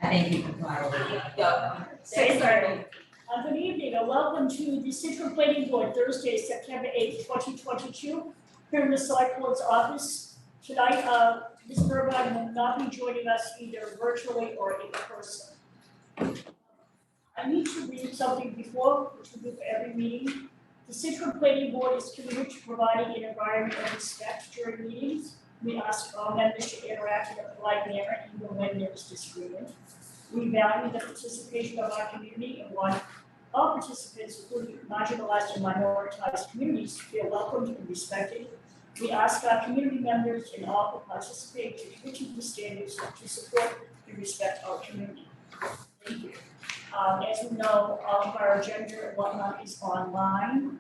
Thank you for Good evening and welcome to the Scituate Planning Board, Thursday, September 8th, 2022. Here in the Select Board's office. Tonight, Ms. Burbine will not be joining us either virtually or in person. I need to read something before, which we do for every meeting. The Scituate Planning Board is committed to providing an environment of respect during meetings. We ask all members to interact in a polite manner even when there is disagreement. We value the participation of our community and want all participants, including marginalized and minoritized communities, to feel welcomed and respected. We ask our community members and all who participate to commit to these standards to support and respect our community. Thank you. As we know, all of our agenda and whatnot is online.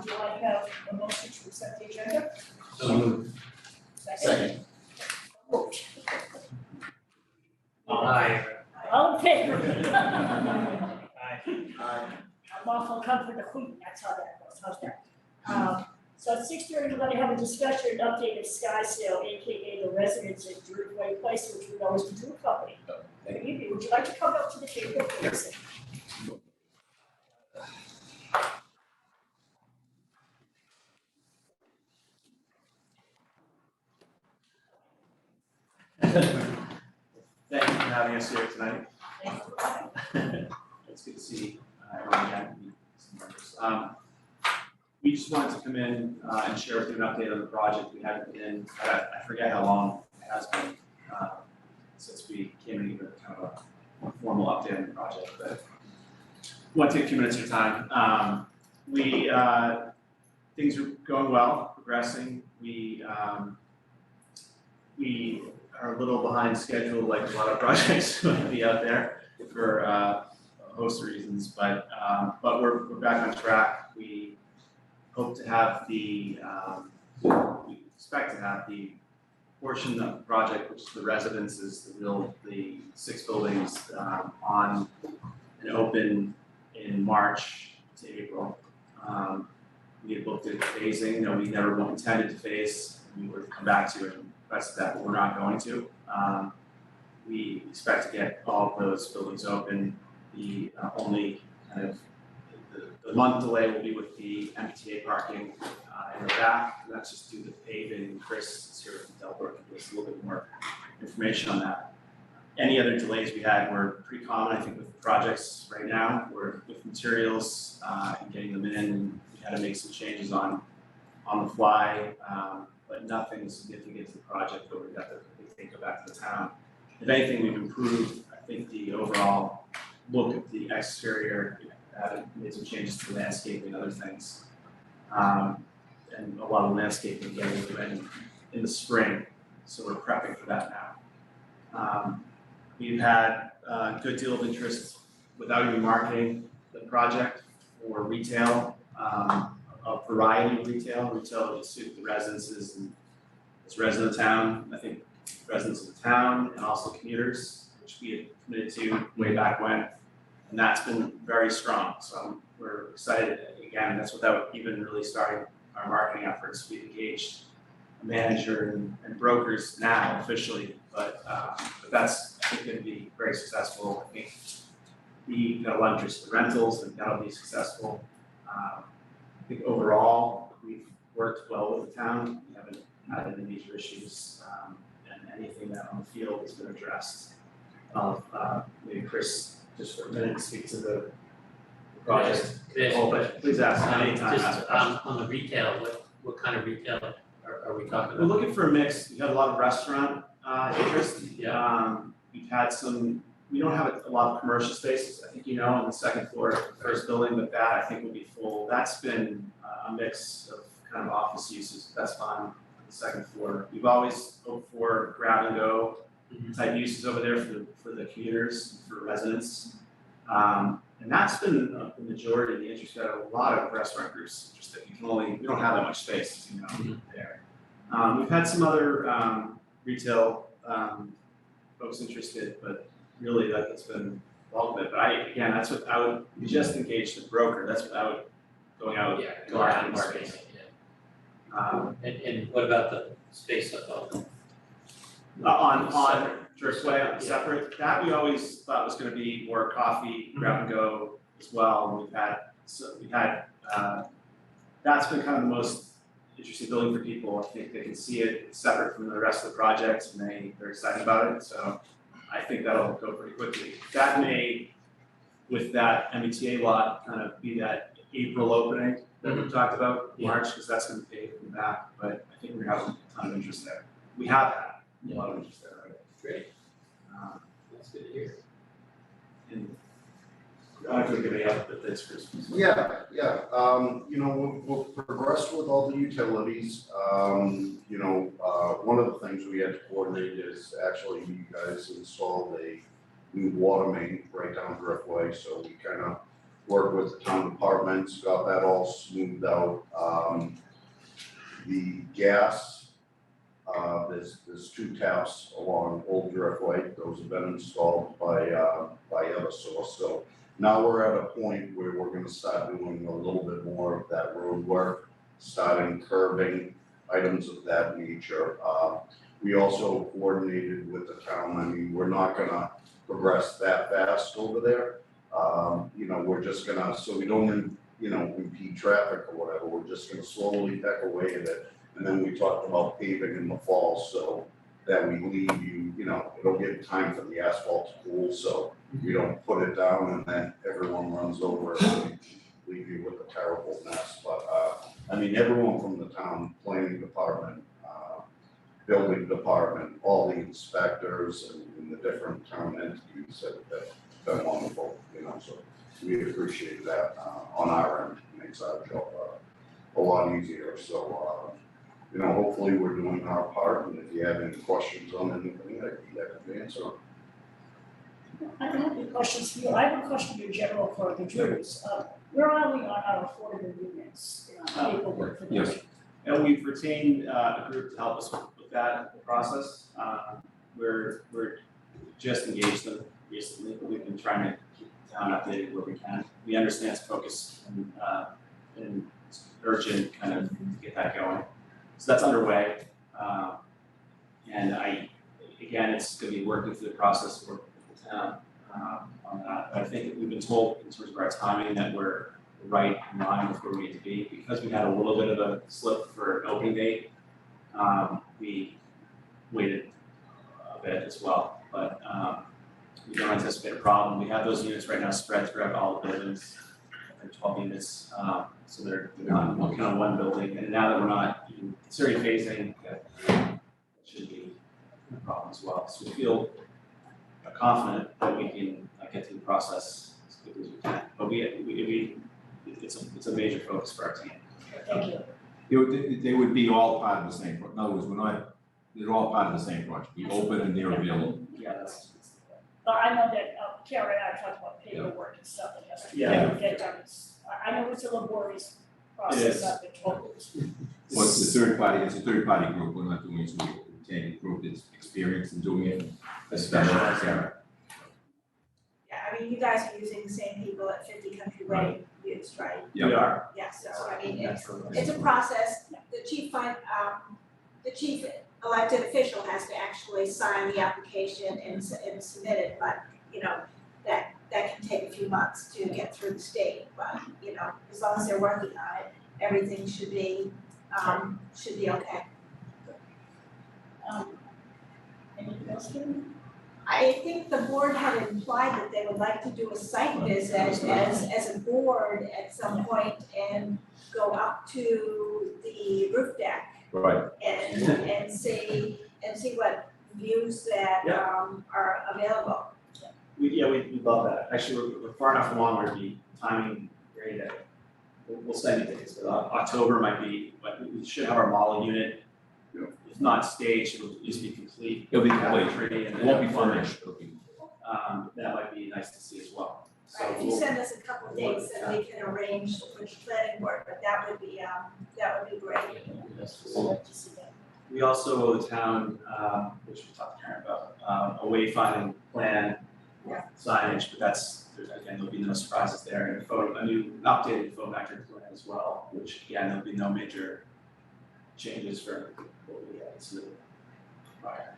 Do I have a motion to accept the agenda? So moved. Second. Moved. Aye. All in favor? Aye. I'm awful comfort the queen, that's how that goes, how's that? So at 6:30, we're gonna have a discussion and update of Skysale, AKA the residents at Druid Way Place, which we know is the Druid Company. Good evening, would you like to come up to the table, please? Thank you for having us here tonight. Thanks for coming. It's good to see everyone again, meet some members. We just wanted to come in and share with you an update on the project. We haven't been, I forget how long it has been since we came in with kind of a formal update on the project, but want to take a few minutes of your time. Things are going well, progressing. We are a little behind schedule, like a lot of projects might be out there for a host of reasons, but we're back on track. We hope to have we expect to have the portion of the project, which is the residences, the 6 buildings on and open in March to April. We had looked at phasing, we never intended to phase, we would come back to it and rest of that, but we're not going to. We expect to get all of those buildings open. The only kind of the month delay will be with the MBTA parking in the back. And that's just due to paving. Chris is here from Delbrook and gives us a little bit more information on that. Any other delays we had were pretty common, I think, with the projects right now. We're with materials and getting them in. We had to make some changes on the fly. But nothing significant to the project, but we've got to go back to the town. If anything, we've improved, I think, the overall look at the exterior, made some changes to the landscaping and other things. And a lot of landscaping getting in the spring, so we're prepping for that now. We've had a good deal of interest without even marketing the project for retail. A variety of retail to suit the residences and as residents of the town, I think residents of the town and also commuters, which we had committed to way back when, and that's been very strong. So we're excited. Again, that's without even really starting our marketing efforts. We've engaged a manager and brokers now officially, but that's I think going to be very successful. I think we got a lot of interest in rentals, and that'll be successful. I think overall, we've worked well with the town. We haven't had any major issues, and anything that on the field has been addressed. Maybe Chris, just for a minute, speak to the project. But please ask anytime. Just on the retail, what kind of retail are we talking about? We're looking for a mix. We've had a lot of restaurant interest. Yeah. We've had some. We don't have a lot of commercial spaces, I think on the second floor of the first building, but that I think will be full. That's been a mix of kind of office uses, that's fine on the second floor. We've always hoped for grab and go type uses over there for the commuters, for residents. And that's been the majority of the interest. We've had a lot of restaurant groups interested. We don't have that much space, there. We've had some other retail folks interested, but really that's been bulk of it. But that's without, we just engaged a broker, that's without going out to marketing. And what about the space above? On Driftway separate, that we always thought was gonna be more coffee, grab and go as well. We've had, that's been kind of the most interesting building for people. I think they can see it separate from the rest of the projects and they're excited about it, so I think that'll go pretty quickly. That may, with that META lot, kind of be that April opening that we talked about, March, because that's gonna pay from the back, but I think we're having a ton of interest there. We have had a lot of interest there, right? Great, Um, that's good to hear. and I don't think any other but this Christmas. Yeah, you know, we'll progress with all the utilities. One of the things we had to coordinate is actually you guys installed a new water main right down Driftway, so we kind of worked with the town departments, got that all smoothed out. The gas, there's two taps along Old Driftway, those have been installed by Eversource, so now we're at a point where we're gonna start doing a little bit more of that road work, starting curbing, items of that nature. We also coordinated with the town, I mean, we're not gonna progress that fast over there. We're just gonna, so we don't, impede traffic or whatever, we're just gonna slowly peck away at it. And then we talked about paving in the fall, so that we leave you, it'll give time for the asphalt to cool, so you don't put it down and then everyone runs over it and leave you with a terrible mess. But, everyone from the town planning department, building department, all the inspectors and the different town entities have been wonderful, so we appreciate that, on our end, it makes our job, a lot easier, so, hopefully we're doing our part, and if you have any questions on anything, I'd be happy to answer them. I don't have any questions for you. I have a question for General for the jurors. Where are we on our affordable units, paperwork for this? Yes. And we've retained a group to help us with that process. We're just engaged them recently, but we've been trying to keep the town updated where we can. We understand its focus and it's urgent kind of to get that going. So that's underway. And again, it's gonna be working through the process with the town on that. But I think we've been told in terms of our timing that we're right in line with where we need to be. Because we had a little bit of a slip for an opening date, we waited a bit as well. But we don't anticipate a problem. We have those units right now spread throughout all the buildings. They're 12 units, so they're not kind of one building. And now that we're not even considering phasing, that should be a problem as well. So we feel confident that we can get through the process as quickly as we can. But it's a major focus for our team. Thank you. They would be all part of the same, in other words, they're all part of the same project, we open and they're available. Yeah, but I know that Kara and I talked about paperwork and stuff that has to get done. I know it's a laborious process, I've been told. Well, it's a third party group, we're not doing it, so we take a group that's experienced in doing it. Specialized, yeah. Yeah, you guys are using the same people at 50 Country Way used, right? Yeah. We are. Yeah, so it's a process, the chief elected official has to actually sign the application and submit it, but, that can take a few months to get through the state, but, as long as they're working on it, everything should be okay. Anything else, Karen? I think the board had implied that they would like to do a site visit as a board at some point and go up to the roof deck Right. and see what views that are available. We love that. Actually, we're far enough along where the timing great that we'll send you tickets, but October might be, but we should have our model unit. If not staged, it'll at least be complete. It'll be Have a complete. tree and It then won't be have a furnished, it'll be. that might be nice to see as well. So Right, if you send us a couple of dates, then we can arrange with the planning board, but that would be great. I'd like to see that. we also owe the town, which we talked to Karen about, a wayfinding plan signage, but again, there'll be no surprises there, and an updated photometric plan as well, which again, there'll be no major changes for what we had submitted prior.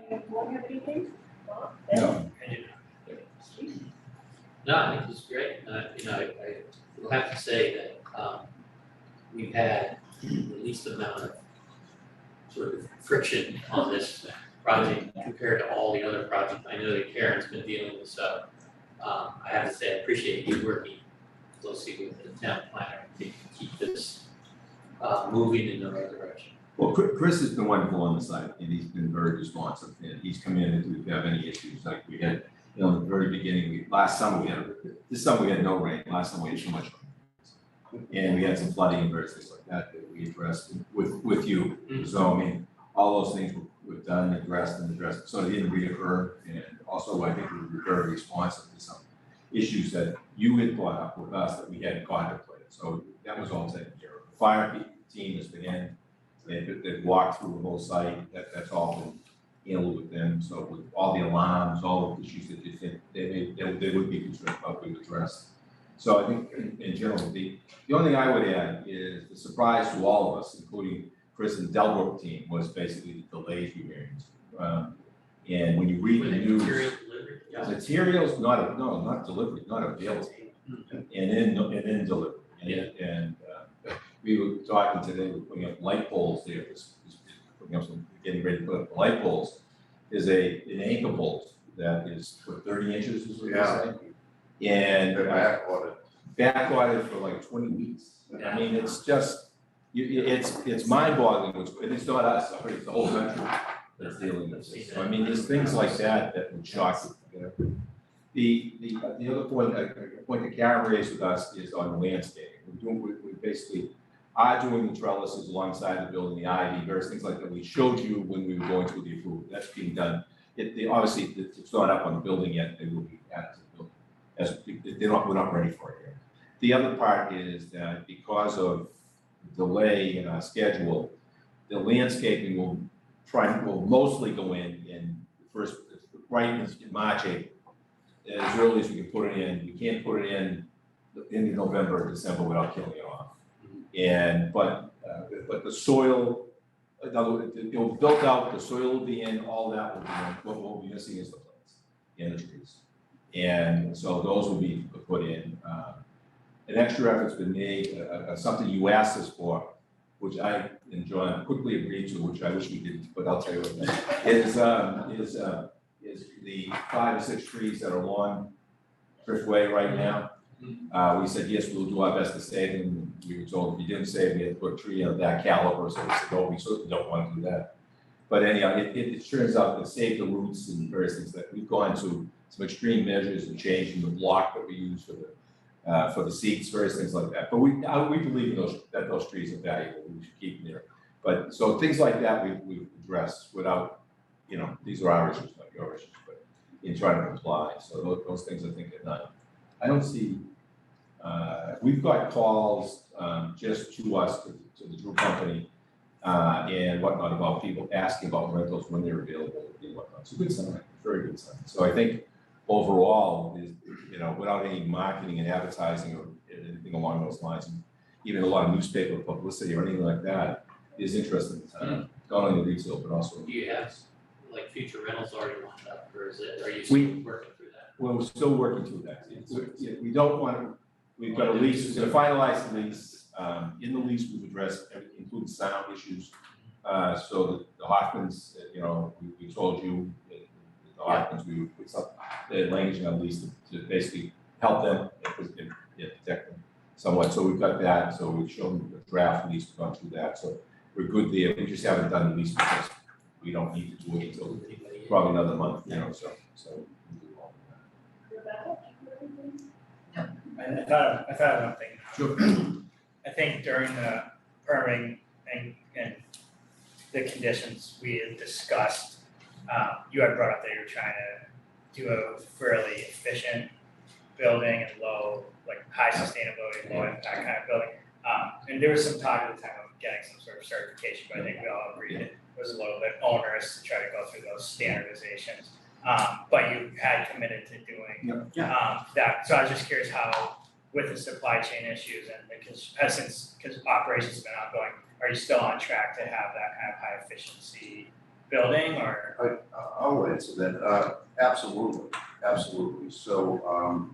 Anyone want to have anything? Bob? No. No, I think it's great. I will have to say that, we've had the least amount of sort of friction on this project compared to all the other projects I know that Karen's been dealing with, so, I have to say, I appreciate you working closely with the town planner to keep this, moving in the right direction. Well, Chris has been wonderful on the site, and he's been very responsive, and he's come in if we have any issues, like we had, you know, in the very beginning, this summer we had no rain, last summer we had too much rain. And we had some flooding and various things like that we addressed with you, so I mean, all those things were done, addressed, so it didn't reoccur, and also I think we were very responsive to some issues that you had brought up with us that we hadn't contemplated, so that was all taken care of. The fire team has been in, they've walked through the whole site, that's all been handled with them, so with all the alarms, all of the issues that you think they would be concerned about, we've addressed. So I think in general, the only thing I would add is the surprise to all of us, including Chris and Delbrook team, was basically the delays we experienced. And when you read the news, materials not delivered, not available, and in delivery. And we were talking today, we're putting up light poles there, getting ready to put up the light poles. Is an anchor bolt that is 30 inches, is what they say. And backordered for like 20 weeks. I mean, it's just, it's mind-boggling, and it's not us, it's the whole country that's dealing with this. So I mean, there's things like that would shock you. The other point that Karen raised with us is on landscaping. We basically are doing the trellises alongside the building, the ivy, various things like that. We showed you when we were going through the approval. That's being done. Obviously, it's not up on the building yet. They will be added to the building. We're not ready for it yet. The other part is that because of delay in our schedule, the landscaping will mostly go in the first, right in March, April, as early as we can put it in. We can't put it in November or December without killing it off. But the soil, in other words, it'll built out, the soil will be in, all that will be in. What we'll be missing is the plants and the trees. And so those will be put in. An extra effort's been made, something you asked us for, which I and John quickly agreed to, which I wish we didn't, but I'll tell you what, is the 5 or 6 trees that are along Driftway right now. We said, yes, we'll do our best to save them. We were told if you didn't save them, you had to put a tree of that caliber, so we said, no, we certainly don't want to do that. But anyhow, it turns out to save the roots and various things that we've gone to some extreme measures and changing the block that we use for the seats, various things like that. But we believe that those trees are valuable. We should keep them there. But so things like that we've addressed without, these are our issues, not your issues, but in trying to comply. So those things I think are done. I don't see. We've got calls just to us, to the Drew company, and whatnot about people asking about rentals when they're available and whatnot. It's a good sign, very good sign. So I think overall, is without any marketing and advertising or anything along those lines, and even a lot of newspaper publicity or anything like that, is interesting in town, not only the retail but also. Do you have like future rentals already lined up, or are you still working through that? Well, we're still working through that. We don't want to. We've got a lease. We're going to finalize the lease. In the lease, we've addressed including sound issues. So the Hoffmans, we told you the Hoffmans, we would put some the language in the lease to basically help them and protect them somewhat. So we've got that. So we've shown the draft lease. We've gone through that. So we're good there. We just haven't done the lease because we don't need to do it until probably another month. So we'll do all of that. I thought of one thing. Sure. I think during the permitting and the conditions we had discussed, you had brought up that you were trying to do a fairly efficient building and high sustainability, low impact kind of building. And there was some talk at the time of getting some sort of certification, but I think we all agreed it was a little bit onerous to try to go through those standardizations. But you had committed to doing that. So I was just curious how, with the supply chain issues and because operations have been ongoing, are you still on track to have that kind of high efficiency building or? I'll answer that, absolutely. So,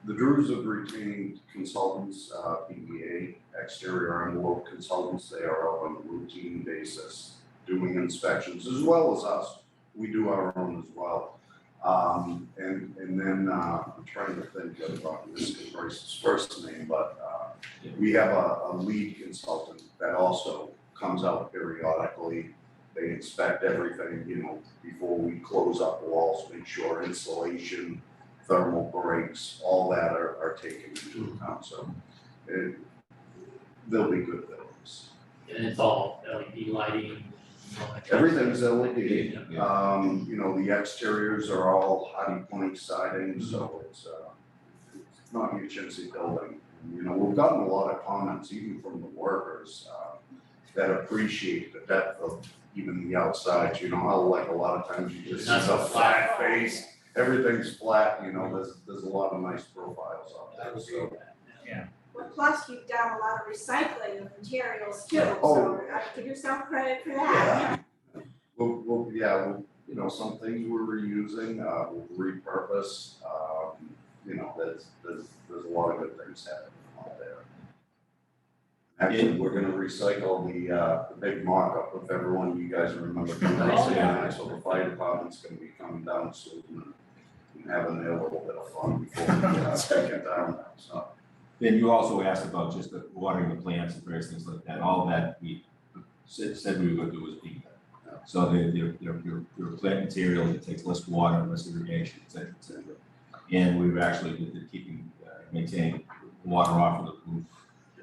the Drews have retained consultants, PBA, exterior envelope consultants, they are out on a routine basis doing inspections as well as us. We do our own as well. And then, I'm trying to think of, this is Bryce's first name, but, we have a lead consultant that also comes out periodically. They inspect everything, before we close up walls, make sure insulation, thermal breaks, all that are taken into account, so they'll be good buildings. And it's all LED lighting. Everything's LED, the exteriors are all hardy plank siding, so it's not your chintzy building. We've gotten a lot of comments, even from the workers, that appreciate the depth of even the outside, how like a lot of times you just see a flat face, everything's flat, there's a lot of nice profiles out there, so. Well, plus you've done a lot of recycling of materials too, Oh. so I give yourself credit for that. We'll, some things we're reusing, we'll repurpose, there's a lot of good things happening out there. Actually, we're gonna recycle the big mock-up of everyone, you guys remember from that, so the fire department's gonna be coming down soon and having a little bit of fun before we take it down now, so. Then you also asked about just the watering the plants and various things like that, all that we said we were gonna do was being done. So they're plant material that takes less water, less irrigation, et cetera. And we were actually keeping, maintaining water off of the roof,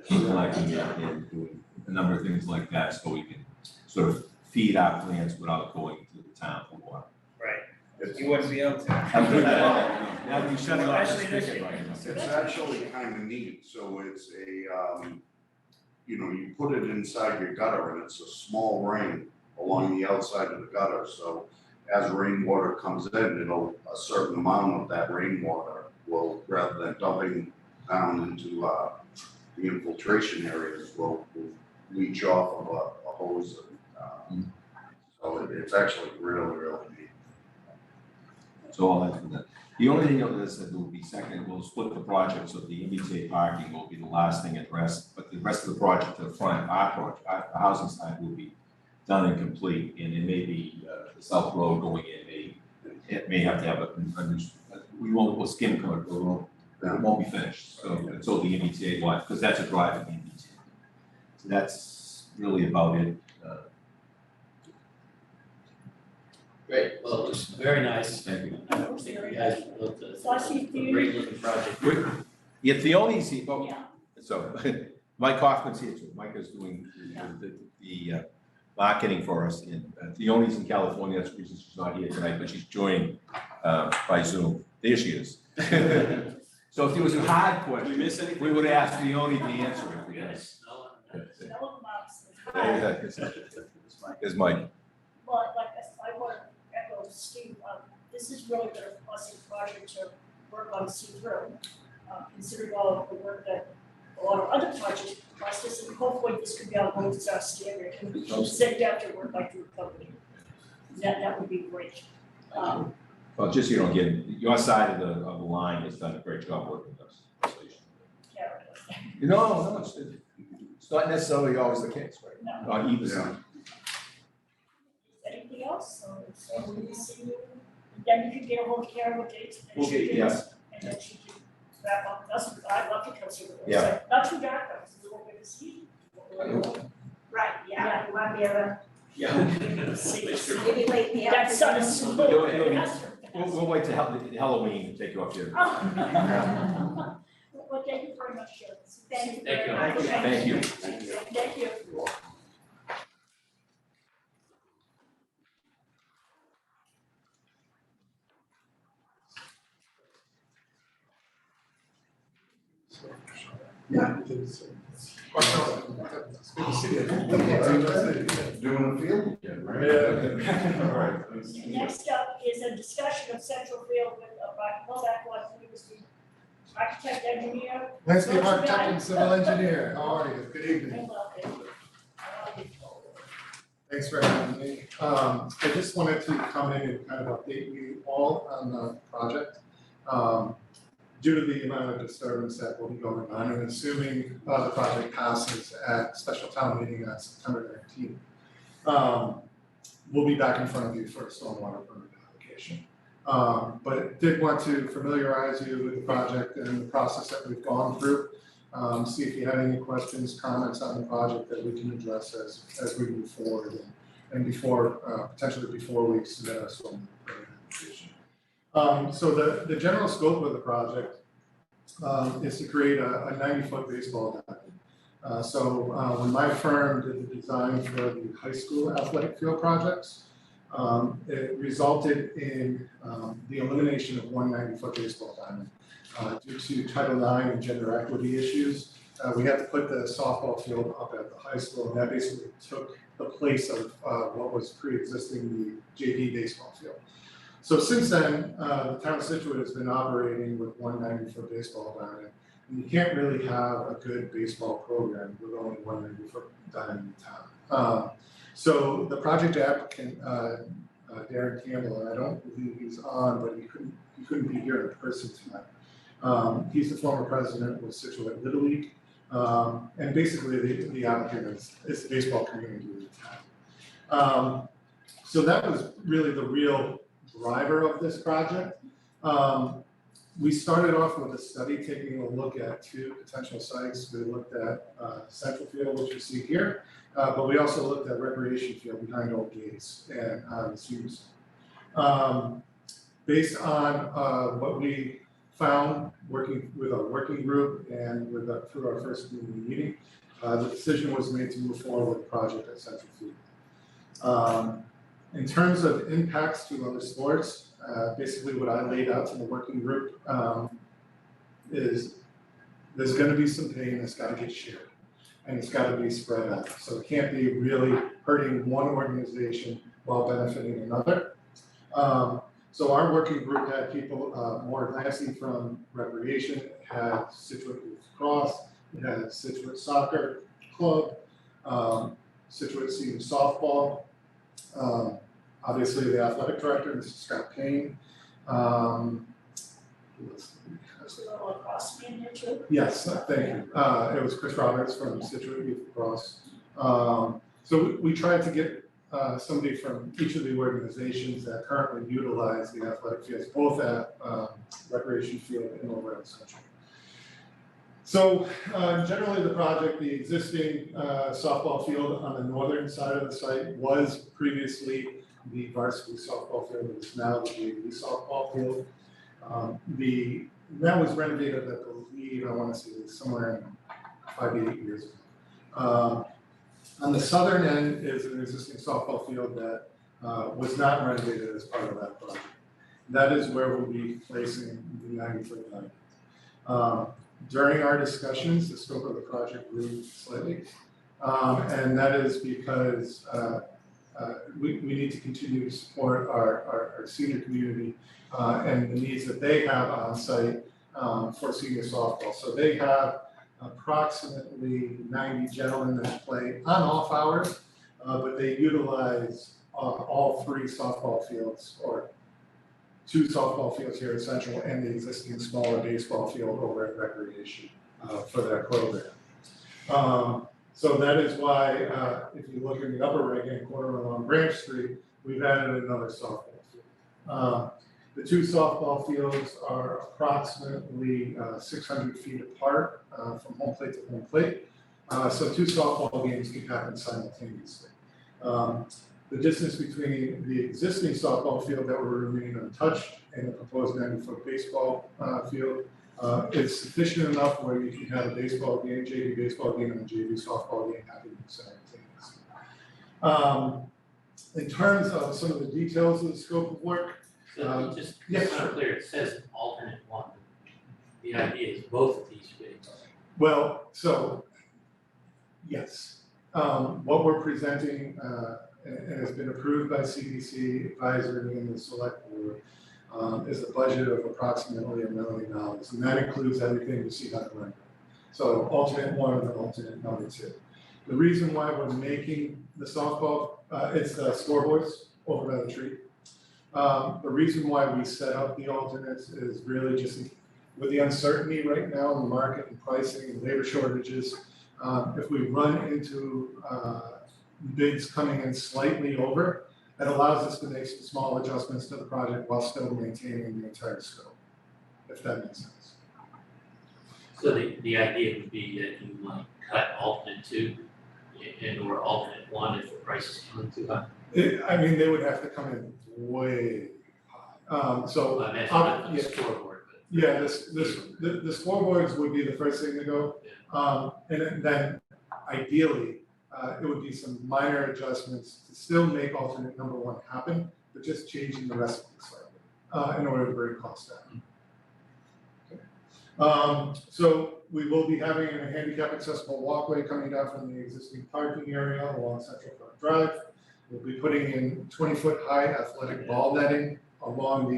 collecting it and doing a number of things like that, so we can sort of feed our plants without going to the town for water. Right, you wouldn't be able to. I'm doing that. Now that you shut it off, Especially this it's year. It's actually kind of neat, so it's you put it inside your gutter and it's a small ring along the outside of the gutter, so as rainwater comes in, a certain amount of that rainwater will, rather than dumping down into the infiltration areas, will leach off of a hose, and so it's actually really neat. So all that's for that. The only thing is that will be second, we'll split the project, so the MBTA parking will be the last thing addressed, but the rest of the project to the front, our project, our housing side will be done and complete, and it may be the south road going in, it may have to have we'll skim coat, it won't be finished, so until the MBTA one, because that's a drive in the MBTA. So that's really about it. Great, well, it looks very nice. Thank you. I don't think you guys built So I see a great looking project. Yeah, the only, oh, Yeah. so Mike Hoffman's here too. Mike is doing the marketing for us. And Theoni's in California, that's the reason she's not here tonight, but she's joining by Zoom. There she is. So if there was a hard question, we would ask Theoni to answer it. Yes, no, Develop maps. There's Mike. Well, like I want to echo Steve, this is really been a positive project to work on, see through, considering all of the work that a lot of other projects cost us, and hopefully this could be our gold star standard, and we can send out to work like your company. That would be great. Well, just so you don't get, your side of the line has done a great job working with us. Karen. No, it's not necessarily always the case, right? No. On either side. Anything else? So we will see you. Then you can get a hold of Karen with dates. And We'll she get- can- yes. And then she can wrap up. I'd love to come see it. Yeah. Not too dark, but it's a little bit of see. Right, yeah, you want to be able Yeah. See. to, maybe late in the That sun is so You'll- you'll- faster. We'll wait till Halloween to take you off your. Oh. Well, thank you very much, Sharon. Thank you Thank very you. much. Thank you. Thank you. Yeah. Doing the field again, right? All right. Next up is a discussion of Central Field with, who was the architect engineer. Landscape architect and civil engineer, how are you? Good evening. Hello. Thanks for having me. I just wanted to come in and kind of update you all on the project. Due to the amount of disturbance that will be going on, and assuming the project passes at special town meeting on September 19th, we'll be back in front of you for a stormwater permit application. But did want to familiarize you with the project and the process that we've gone through. See if you had any questions, comments on the project that we can address as we move forward and before, potentially before we submit our stormwater permit application. So the general scope of the project is to create a 90-foot baseball diamond. So when my firm did the design for the high school athletic field projects, it resulted in the elimination of one 90-foot baseball diamond. Due to Title IX and gender equity issues, we had to put the softball field up at the high school, and that basically took the place of what was pre-existing the JV baseball field. So since then, the town of Scituate has been operating with one 90-foot baseball diamond, and you can't really have a good baseball program with only one 90-foot diamond in town. So the project applicant, Darren Campbell, and I don't believe he's on, but he couldn't be here in person tonight. He's the former president of Scituate Little League, and basically the applicant is the baseball community of the town. So that was really the real driver of this project. We started off with a study taking a look at two potential sites. We looked at Central Field, which you see here, but we also looked at Recreation Field behind Old Gates and the senior center. Based on what we found working with our working group and through our first community meeting, the decision was made to move forward with the project at Central Field. In terms of impacts to other sports, basically what I laid out to the working group is there's going to be some pain that's got to get shared, and it's got to be spread out. So it can't be really hurting one organization while benefiting another. So our working group had people, more advancing from recreation, it had Scituate Youth Cross, it had Scituate Soccer Club, Scituate Senior Softball, obviously the athletic director, Mrs. Scott Payne. There's a little lacrosse in there too. Yes, thank you. It was Chris Roberts from Scituate Youth Cross. So we tried to get somebody from each of the organizations that currently utilize the athletic fields, both at Recreation Field and over at Central. So generally the project, the existing softball field on the northern side of the site was previously the varsity softball field. It is now the JV softball field. That was renovated, I believe, I want to say somewhere 5 to 8 years ago. On the southern end is an existing softball field that was not renovated as part of that project. That is where we'll be placing the 90-foot diamond. During our discussions, the scope of the project grew slightly, and that is because we need to continue to support our senior community and the needs that they have on site for senior softball. So they have approximately 90 gentlemen that play on off hours, but they utilize all three softball fields, or two softball fields here at Central and the existing smaller baseball field over at Recreation for their program. So that is why, if you look in the upper right-hand corner along Branch Street, we've added another softball field. The two softball fields are approximately 600 feet apart from home plate to home plate. So two softball games can happen simultaneously. The distance between the existing softball field that will remain untouched and the proposed 90-foot baseball field is sufficient enough where you can have a baseball game, JV baseball game, and a JV softball game happening simultaneously. In terms of some of the details of the scope of work, So just, yes, it's not clear, it says alternate one. The idea is both of these bids. well, so yes, what we're presenting and has been approved by CDC advisory and the select board is a budget of approximately $1 million, and that includes everything you see on the render. So alternate one and alternate number two. The reason why we're making the softball, it's the scoreboards over by the tree. The reason why we set up the alternates is really just with the uncertainty right now in the market and pricing and labor shortages. If we run into bids coming in slightly over, it allows us to make some small adjustments to the project while still maintaining the entire scope, if that makes sense. So the idea would be that you might cut alternate 2 and or alternate 1 if the price is coming too high. I mean, they would have to come in way high. So, I imagine not on the yeah. scoreboard, but. yeah, the scoreboards would be the first thing to go. And then ideally, it would be some minor adjustments to still make alternate number 1 happen, but just changing the recipe slightly, in order to bring costs down. So we will be having a handicap accessible walkway coming down from the existing parking area along Central Park Drive. We'll be putting in 20-foot high athletic ball netting along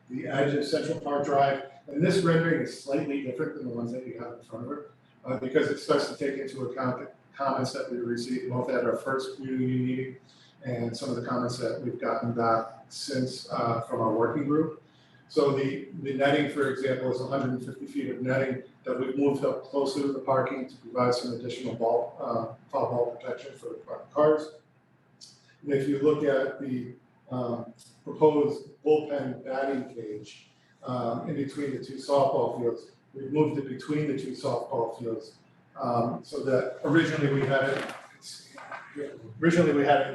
the edge of Central Park Drive. And this rendering is slightly different than the ones that you have in front of it, because it starts to take into account the comments that we received both at our first community meeting and some of the comments that we've gotten back since from our working group. So the netting, for example, is 150 feet of netting that we've moved up closer to the parking to provide some additional foul ball protection for the parked cars. And if you look at the proposed bullpen batting cage in between the 2 softball fields, we've moved it between the 2 softball fields so that originally we had it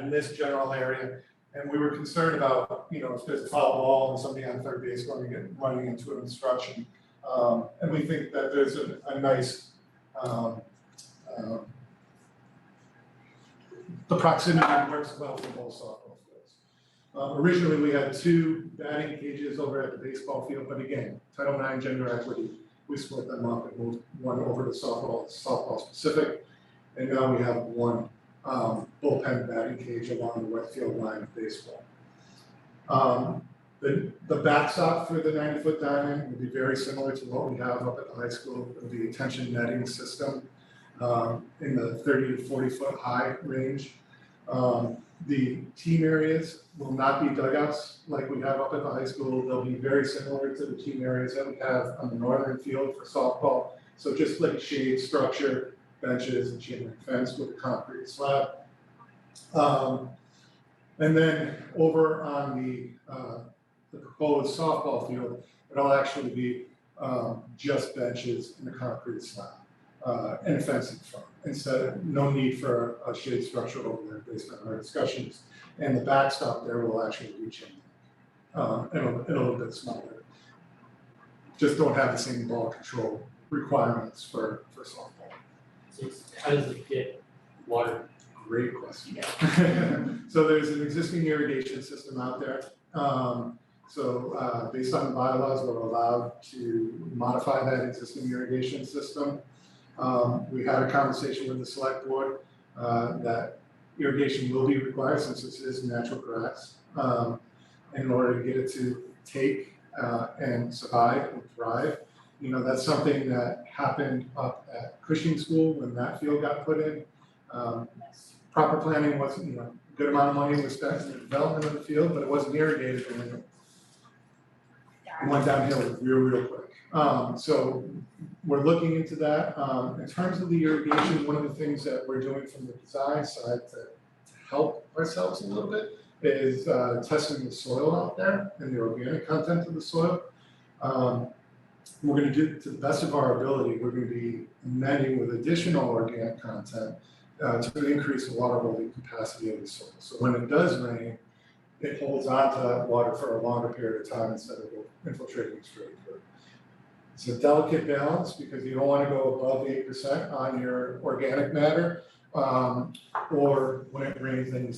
in this general area. And we were concerned about, if there's a foul ball and somebody on third base running into an obstruction. And we think that there's a nice, the proximity works well for both softball fields. Originally, we had 2 batting cages over at the baseball field, but again, Title IX gender equity, we split them up and moved one over to softball specific. And now we have 1 bullpen batting cage along the right field line of baseball. The backstop for the 90-foot diamond will be very similar to what we have up at the high school. It'll be a tension netting system in the 30 to 40 foot high range. The team areas will not be dugouts like we have up at the high school. They'll be very similar to the team areas that we have on the northern field for softball. So just like shade structure, benches and chain link fence with a concrete slab. And then over on the proposed softball field, it'll actually be just benches and a concrete slab and a fence in front. Instead, no need for a shade structure over there based on our discussions. And the backstop there will actually be chain link and a little bit smaller. Just don't have the same ball control requirements for softball. How does it get water? Great question. So there's an existing irrigation system out there. Based on the bylaws, we're allowed to modify that existing irrigation system. We had a conversation with the select board that irrigation will be required since this is natural grass in order to get it to take and survive and thrive. That's something that happened up at Cushing School when that field got put in. Proper planning wasn't, a good amount of money was spent in the development of the field, but it wasn't irrigated and it went downhill real quick. So we're looking into that. In terms of the irrigation, one of the things that we're doing from the design side to help ourselves a little bit is testing the soil out there and the organic content of the soil. We're going to do, to the best of our ability, we're going to be amending with additional organic content to increase the water holding capacity of the soil. So when it does rain, it holds on to that water for a longer period of time instead of infiltrating straight through. It's a delicate balance because you don't want to go above 8% on your organic matter, or when it rains, then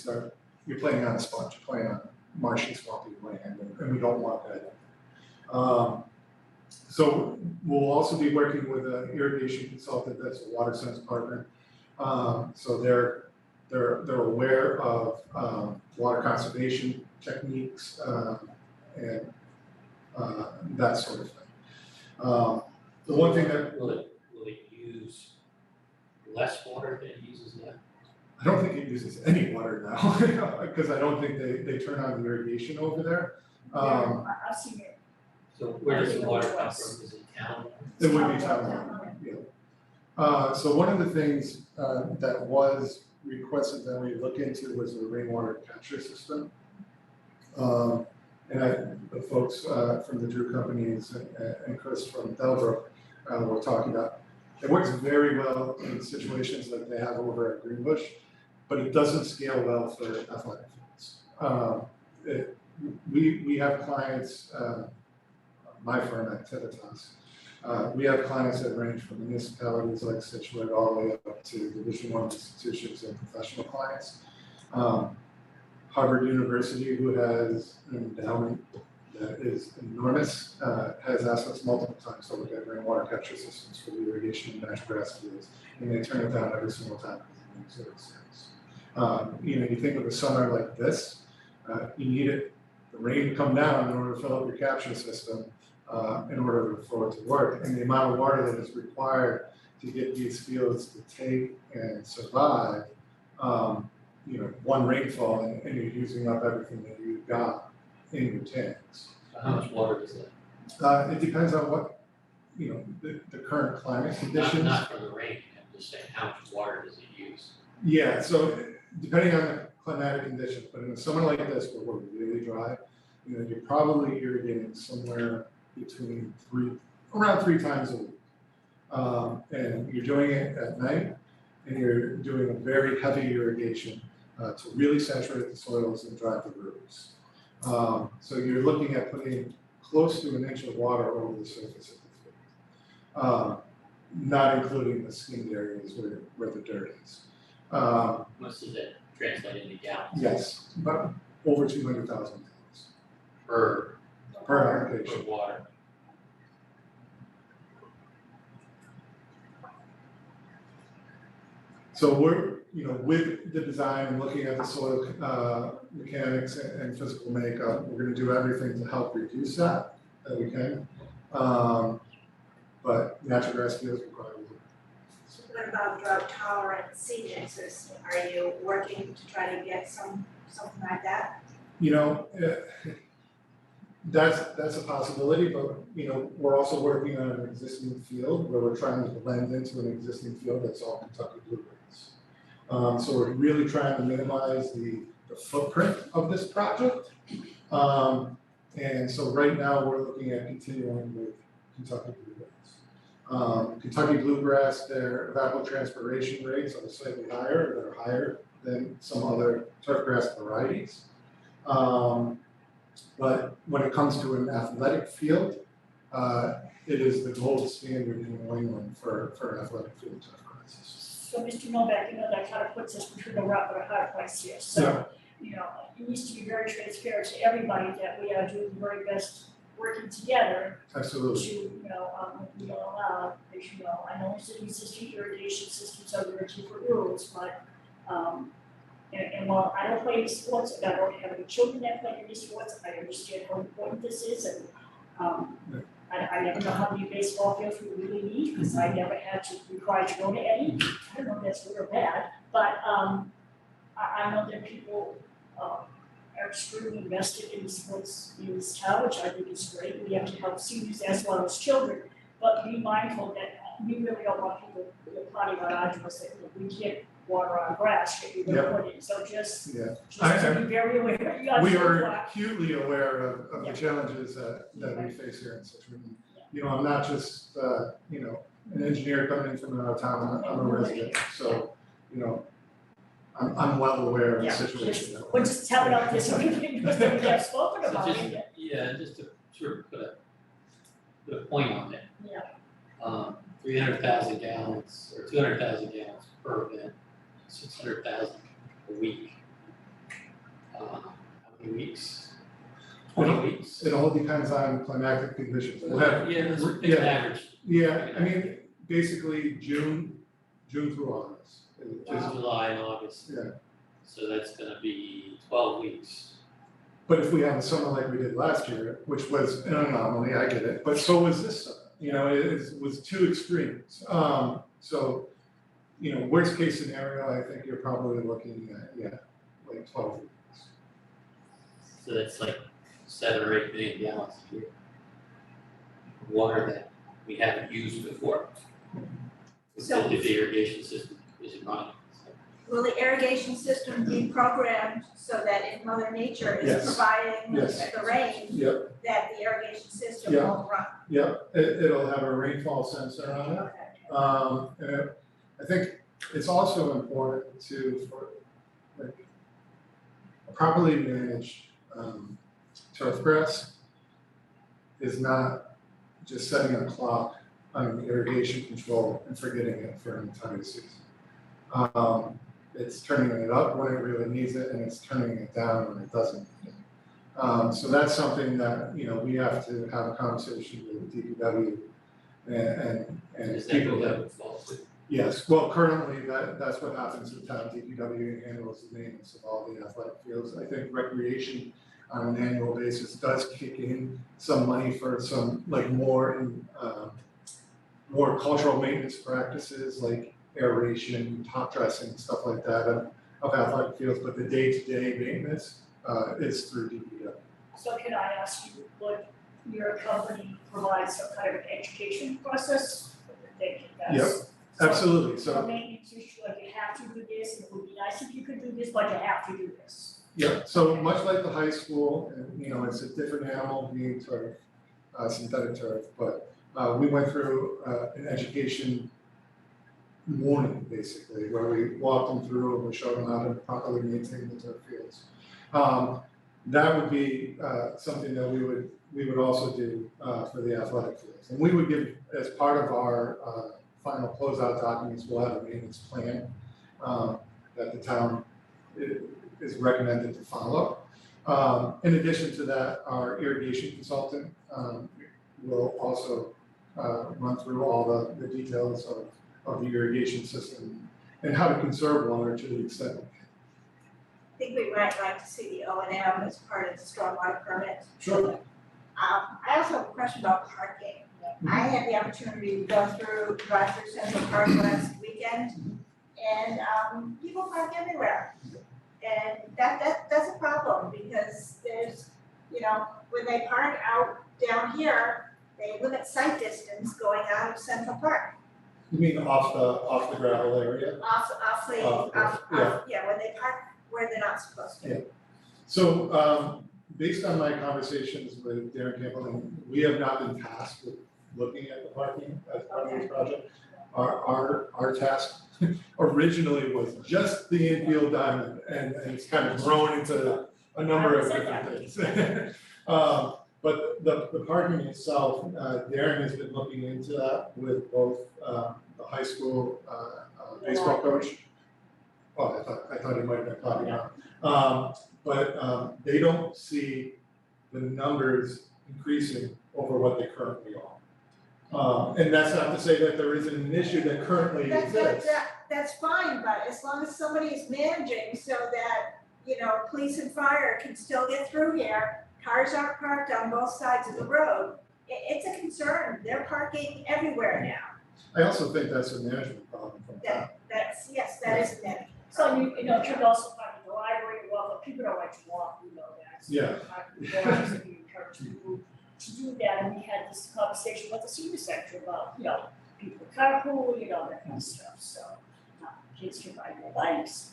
you're playing on a sponge, you're playing on marshy, swampy land, and we don't want that. So we'll also be working with an irrigation consultant that's a water sense partner. So they're aware of water conservation techniques and that sort of thing. The one thing that will it use less water than it uses I don't think it uses any water now, because I don't think they turn on the irrigation over there. I've seen it. So where does the water come from? Is it town? It would be town water, yeah. So one of the things that was requested that we look into was the rainwater capture system. The folks from the Drew companies and Chris from Delbrook were talking about. It works very well in situations like they have over at Greenbush, but it doesn't scale well for athletic fields. We have clients, my firm Activitas, we have clients that range from municipalities like Scituate all the way up to Division I institutions and professional clients. Harvard University, who has an endowment that is enormous, has asked us multiple times to look at rainwater capture systems for the irrigation of natural grass fields, and they turn it down every single time because it makes sense. You think of a summer like this, you need the rain to come down in order to fill up your capture system, in order for it to work, and the amount of water that is required to get these fields to take and survive. One rainfall and you're using up everything that you've got in your tanks. How much water is that? It depends on what, the current climate conditions. Not from the rain, I'm just saying, how much water does it use? Yeah, so depending on the climatic conditions, but in a summer like this where we're really dry, you're probably irrigating somewhere between around three times a week. And you're doing it at night, and you're doing a very heavy irrigation to really saturate the soils and drive the roots. So you're looking at putting close to an inch of water over the surface of the field, not including the skimmed areas where the dirt is. Most of that translate into gallons? Yes, about over 200,000 gallons Per application. water. So we're, with the design and looking at the soil mechanics and physical makeup, we're gonna do everything to help reduce that we can. But natural grass fields require water. What about drought tolerant seed mixes? Are you working to try to get something like that? That's a possibility, but we're also working on an existing field where we're trying to blend into an existing field that's all Kentucky blueberries. So we're really trying to minimize the footprint of this project. And so right now we're looking at continuing with Kentucky blueberries. Kentucky bluegrass, their evapotranspiration rates are slightly higher, they're higher than some other turfgrass varieties. But when it comes to an athletic field, it is the gold standard in New England for athletic field turf grasses. So Mr. Novak, that kind of puts us between a rock and a hard place here. So, it needs to be very transparent to everybody that we are doing the very best working together Absolutely. to, we don't allow, as you know, I know that existing irrigation systems are very different rules, but, and while I don't play any sports, and I don't have any children that play any sports, I understand how important this is, and, I never know how many baseball fields we really need, because I never had to require to go to any. I don't know if that's good or bad, but I know that people are extremely invested in sports in this town, which I think is great. We have to help seniors as well as children, but be mindful that we really don't want people planning on our doors that we can't water on grass, if you don't put it. So just to be very aware. We are acutely aware of the challenges that we face here in Situate. I'm not just an engineer coming in from another town, I'm a resident, so I'm well aware of the situation. We're just telling out this, we have spoken about it. Yeah, just to sort of put a point on it. Yeah. 300,000 gallons or 200,000 gallons per event, 600,000 a week. How many weeks? 20 weeks? It all depends on climatic conditions. That's an average. Yeah, I mean, basically June through August. July and August. Yeah. So that's gonna be 12 weeks. But if we have a summer like we did last year, which was an anomaly, I get it, but so was this summer. It was two extremes. So, you know, worst case scenario, I think you're probably looking at, yeah, like 12 weeks. So that's like 7 or 8 million gallons a year. of Water that we haven't used before. So- If the irrigation system isn't running. Will the irrigation system be programmed so that if Mother Nature is Yes. providing Yes. the rain, Yep, that the irrigation system Yeah. won't run? yep, it'll have a rainfall sensor on it. Okay. And I think it's also important for like a properly managed turf grass is not just setting a clock on irrigation control and forgetting it for an entire season. It's turning it up when it really needs it, and it's turning it down when it doesn't need it. So that's something that, you know, we have to have a conversation with DPW and Is that people what that. that would fall to? Yes, well, currently, that's what happens with town. DPW handles the maintenance of all the athletic fields. I think recreation on an annual basis does kick in some money for some, like, more cultural maintenance practices, like aeration, top dressing, stuff like that of athletic fields, but the day-to-day maintenance is through DPW. So can I ask you, would your company provide some kind of an education process? They can, that's. Absolutely, So so, maintenance issue, like you have to do this, and it would be nice if you could do this, but you have to do this. yeah, so much like the high school, and, you know, it's a different animal being turf, synthetic turf, but we went through an education morning, basically, where we walked them through and we showed them how to properly maintain the turf fields. That would be something that we would also do for the athletic fields. And we would give, as part of our final closeout documents, we'll have a maintenance plan that the town is recommended to follow. In addition to that, our irrigation consultant will also run through all the details of the irrigation system and how to conserve water to the extent we can. I think we might like to see the O&M as part of the stormwater permit. Sure. I also have a question about parking. I had the opportunity to drive through Central Park last weekend, and people park everywhere. And that's a problem, because there's, you know, when they park out down here, they limit sight distance going out of Central Park. You mean off the gravel area? Yeah, when they park where they're not supposed to. Yeah. So, based on my conversations with Darren Campbell, we have not been tasked with looking at the parking as part of this project. Our task originally was just the infield diamond, and it's kind of grown into a number of different things. But the parking itself, Darren has been looking into that with both the high school baseball coach. Oh, I thought he might have been talking about. But they don't see the numbers increasing over what they currently are. And that's not to say that there isn't an issue that currently exists. That's fine, but as long as somebody is managing so that, you know, police and fire can still get through here, cars aren't parked on both sides of the road, it's a concern. They're parking everywhere now. I also think that's a management problem from town. Yes, that is a management. So you know, you could also park in the library, well, people don't like to walk, we know that. So Yeah. park in the garages, and we encourage people to do that, and we had this conversation with the senior center about, you know, people carpool, you know, that kind of stuff, so. Kids can ride their bikes,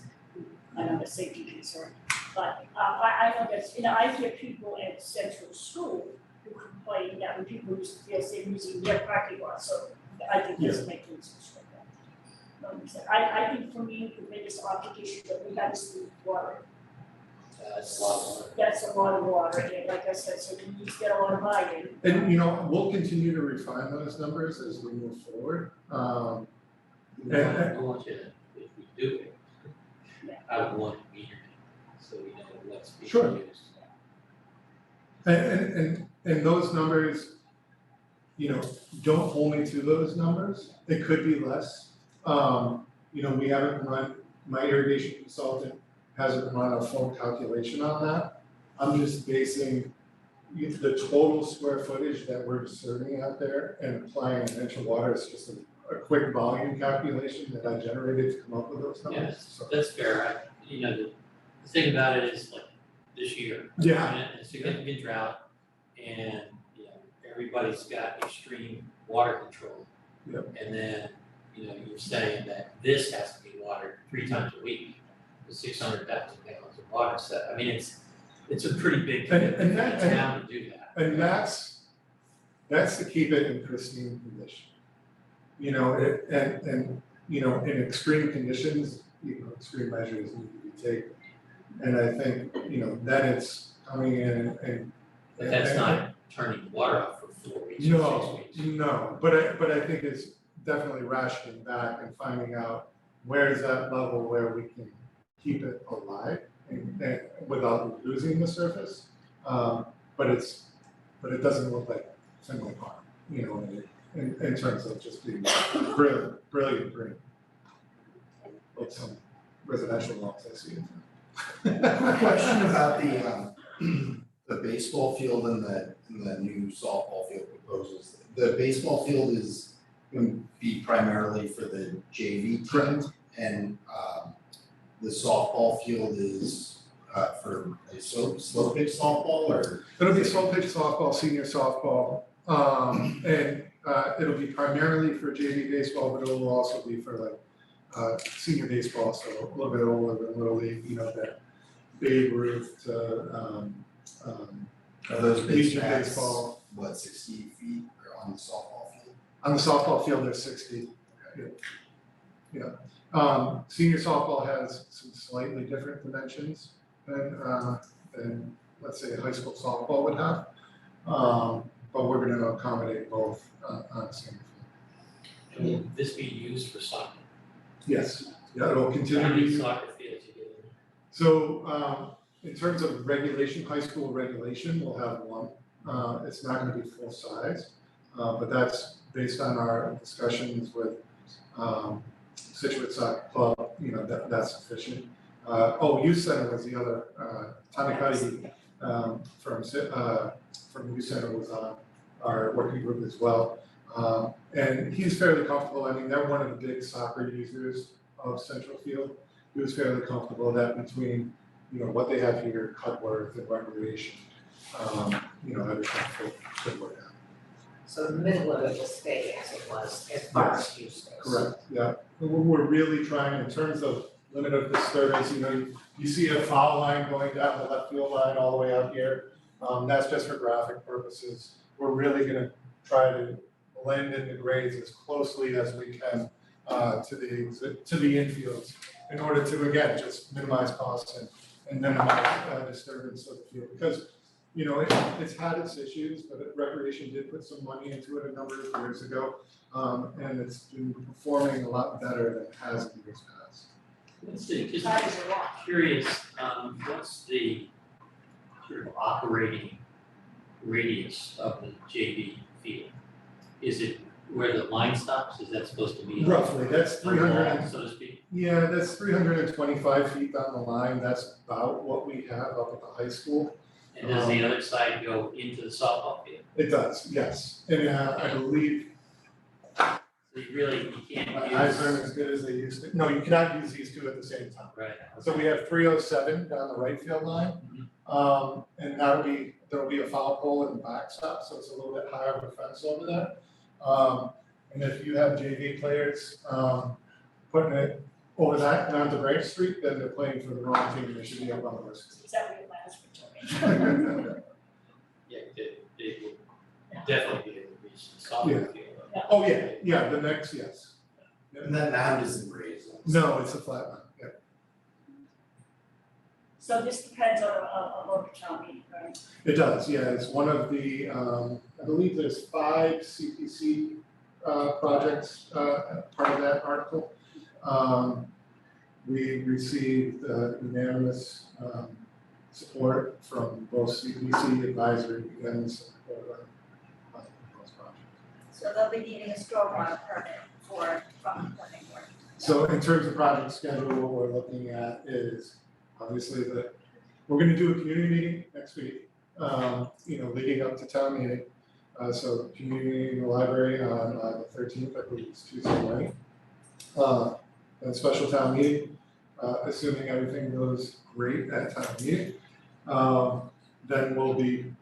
I know the safety concern, but I know that, you know, I hear people at Central School who complain that when people use the fields, they're using their parking lot, so I think that's making sense for that. I think for me, the biggest obligation that we have is the water. It's a lot of water. That's a lot of water, and like I said, so we need to get a lot of buy-in. And, you know, we'll continue to refine those numbers as we move forward. I want you to, if we do it, I would want it metered, so we know what's being Sure. used. And those numbers, you know, don't hold me to those numbers. It could be less. You know, we haven't run, my irrigation consultant hasn't run a full calculation on that. I'm just basing the total square footage that we're serving out there and applying an inch of water is just a quick volume calculation that I generated to come up with those numbers, Yes, so. that's fair. The thing about it is like this year. Yeah. we're in a significant drought and, everybody's got extreme water control. Yep. And then, you're saying that this has to be watered 3 times a week with 600,000 gallons of water. So, I mean, it's a pretty big commitment And for that- the town to do that. And that's to keep it in pristine condition. In extreme conditions, extreme measures need to be taken. And I think, then it's coming in and. But that's not turning the water off for 4 weeks or 6 No, weeks. no, but I think it's definitely rationing back and finding out where's that level where we can keep it alive and without losing the surface. But it doesn't look like single farm, in terms of just being brilliant green. Like some residential lots I see. Question about the baseball field and the new softball field proposals. The baseball field is going to be primarily for the JV team, and the softball field is for a slow pitch softball, or? It'll be slow pitch softball, senior softball, and it'll be primarily for JV baseball, but it'll also be for senior baseball, so a little bit older than Little League, that Babe Ruth to Are those base Legion paths, baseball. 60 feet or on the softball field? On the softball field, there's 60. Yeah. Senior softball has some slightly different dimensions than let's say a high school softball would have. But we're going to accommodate both on the same field. And will this be used for soccer? Yes. Yeah, it'll How continue to many be. soccer fields you get in? So in terms of regulation, high school regulation, we'll have one. It's not going to be full size, but that's based on our discussions with Scituate Soccer Club. That's sufficient. Youth Center was the other. Tommy Cuddy from Youth Center was on our working group as well. And he's fairly comfortable. I mean, they're one of the big soccer users of Central Field. He was fairly comfortable that between, what they have here, Cudworth and Recreation, everything should work out. So the middle of it will stay as it was, as far as use goes. Correct, yeah. We're really trying in terms of limit of disturbance, you see a foul line going down the left field line all the way out here. That's just for graphic purposes. We're really gonna try to blend in the grades as closely as we can to the infields in order to, again, just minimize costs and minimize disturbance of the field. Because, it's had its issues, but Recreation did put some money into it a number of years ago. And it's been performing a lot better than it has in years past. Just Size of the lot. curious, what's the sort of operating radius of the JV field? Is it where the line stops? Is that supposed to be? Roughly, that's a wall, 300, so to speak? yeah, that's 325 feet down the line. That's about what we have up at the high school. And does the other side go into the softball field? It does, yes. And I believe So you can't my use. eyes aren't as good as they used to. No, you cannot use these two at the same time. Right. So we have 307 down the right field line. And there'll be a foul pole in the backstop, so it's a little bit higher of a fence over there. And if you have JV players putting it over that down to Branch Street, then they're playing for the wrong team. They should be up on the west. Is that what your last told me? Yeah, it would definitely be able to reach the softball field. Oh, yeah, the next, yes. And that mound isn't raised. No, it's a flat line, yeah. So this depends on a local town meeting, right? It does, yeah, it's one of the, I believe there's 5 CPC projects, part of that article. We received unanimous support from both CPC advisory and support on those projects. So they'll be needing a stormwater permit from the planning board. So in terms of project schedule, what we're looking at is obviously we're gonna do a community meeting next week, leading up to town meeting. So community in the library on the 13th, I believe it's Tuesday night. And special town meeting, assuming everything goes great at town meeting. Then we'll be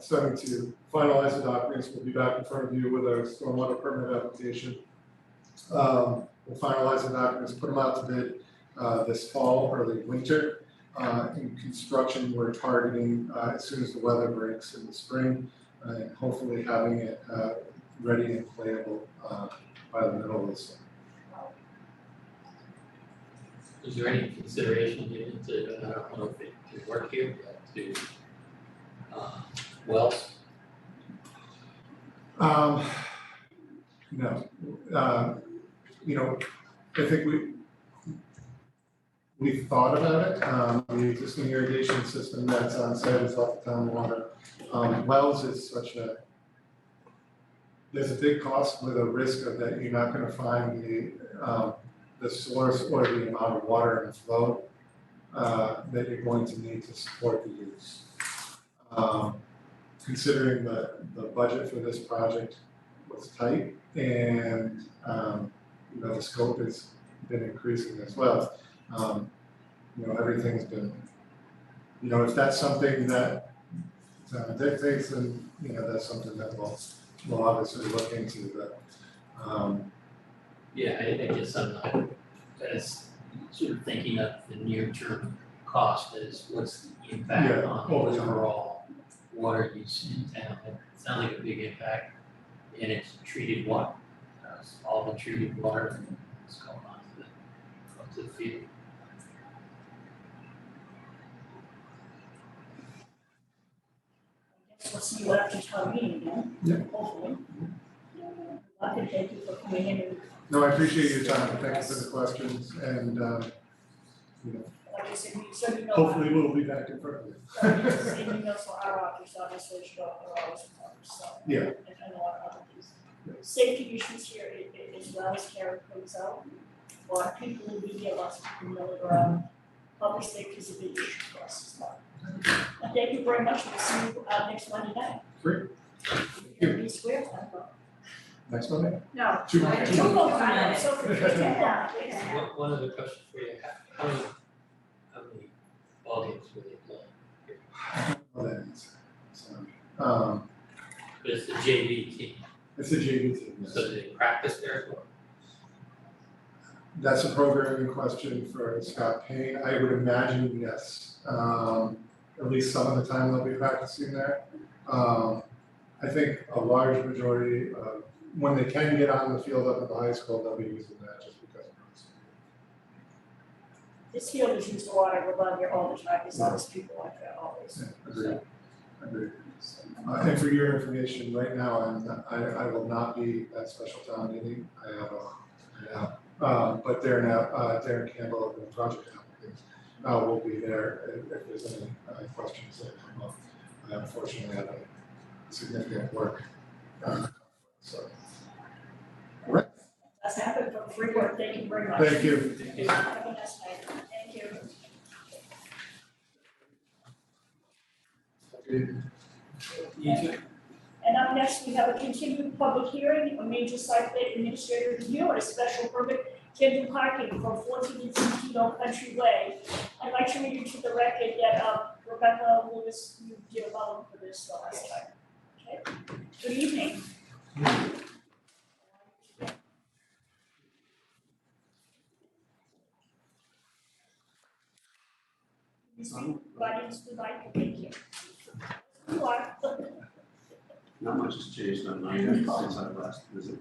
starting to finalize the documents. We'll be back in front of you with our stormwater permit application. We'll finalize the documents, put them out to bid this fall, early winter. In construction, we're targeting as soon as the weather breaks in the spring, and hopefully having it ready and playable by the middle of the summer. Is there any consideration given to, I don't know if it can work here, but to wells? No, you know, I think we've thought about it. The existing irrigation system that's on site is off the town water. Wells is such a, there's a big cost with a risk of that you're not gonna find the source or the amount of water and flow that you're going to need to support the use. Considering the budget for this project was tight and you know, the scope has been increasing as well. You know, everything's been, you know, if that's something that dictates, then, you know, that's something that we'll obviously look into, but Yeah, I guess I'm not, as sort of thinking of the near-term cost as what's the impact Yeah, on over time. overall water use in town. It sounds like a big impact, and it's treated water, all the treated water that's going on to the field. We'll see you after town meeting again. Yeah. Hopefully. I can thank you for coming in and, no, I appreciate your time, and thank you for the questions, and you know, like I said, so you know. hopefully we'll be back in front of you. Same emails for our office, obviously, you know, our office, so. Yeah. And a lot of other things. Safety issues here as well as Karen points out. A lot of people will be here, lots of people know around. Public safety is a big issue for us as well. And thank you very much, we'll see you next Monday night. Great. Be square, I thought. Next Monday? No. Two more. I- Two more, I know, so for yeah. One other question for you, how many ballgames will they play? Well, that is, so, It's the JV team, it's a JV team, yes. so they practice there as well? That's a programming question for Scott Payne. I would imagine yes. At least some of the time they'll be practicing there. I think a large majority of, when they can get on the field up at the high school, they'll be using that just because of this. This field is used a lot, I go down here all the time, there's always people like that always. Yeah, agreed. And for your information, right now, I will not be at special town meeting. I have but Darren Campbell of the project applicants will be there if there's any questions that come up. I unfortunately have a significant work. So. All right. That's happened from free work, thank you very much. Thank you. Have a nice night, thank you. And up next, we have a continued public hearing, a major site plan administrative review, and a special permit, Camden parking from 14 and 16 Old Country Way. I'd like to read into the record that Rebecca Lewis, you did a volunteer for this last time. Okay, good evening. Right into the mic, thank you. You are. Not much has changed on my end since I last visited.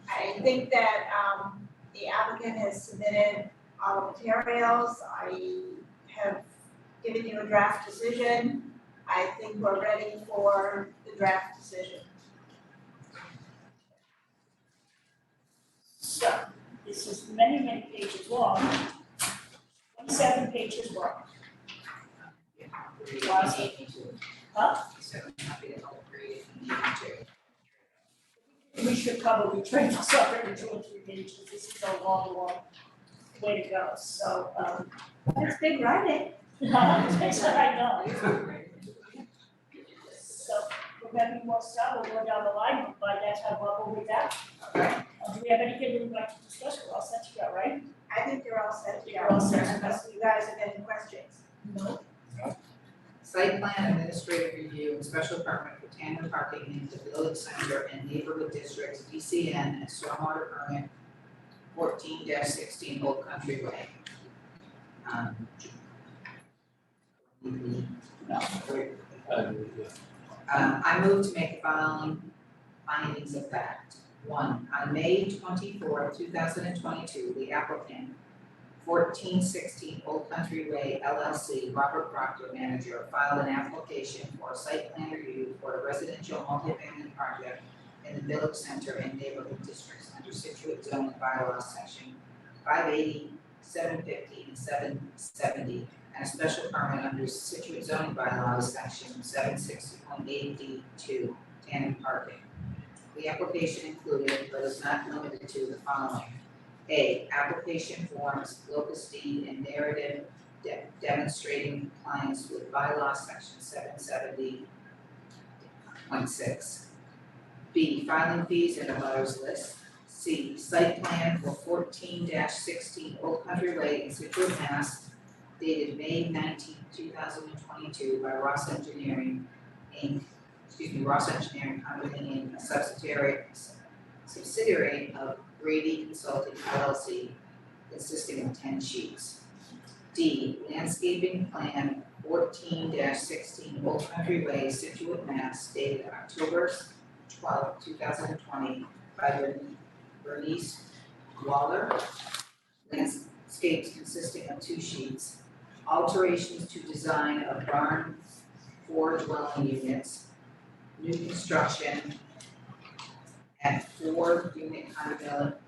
I think that the applicant has submitted all the materials. I have given you a draft decision. I think we're ready for the draft decision. So, this is many, many pages long, 27 pages long. Huh? We should probably train this up every 2 or 3 pages, this is a long, long way to go, so, That's big writing. I know. So, there might be more stuff, we'll go down the line, but by that time, we'll be back. Okay. Do we have anything we'd like to discuss, we're all set to go, right? I think you're all set to go, You're all set to go. unless you guys have any questions. No. Site plan administrative review and special permit for tandem parking in the village center and neighborhood districts, DCN and stormwater permit 14-16 Old Country Way. I move to make the following findings of fact. One, on May 24, 2022, the applicant 1416 Old Country Way LLC, Robert Proctor, manager, filed an application for a site plan review for a residential multifamily project in the village center and neighborhood districts under Scituate zoning bylaws section 580, 750, and 770, and a special permit under Scituate zoning bylaws section 760.8D2, tandem parking. The application included, but is not limited to, the following. A, application forms, locus deed, and narrative demonstrating compliance with bylaw section 770.6. B, filing fees and a butters list. C, site plan for 14-16 Old Country Way in Scituate, Mass, dated May 19, 2022 by Ross Engineering Company, a subsidiary of Grady Consulting LLC, consisting of 10 sheets. D, landscaping plan 14-16 Old Country Way, Scituate, Mass, dated October 12, 2020 by Bernice Waller. Landscapes consisting of 2 sheets. Alterations to design of barn 4 dwelling units. New construction at 4-unit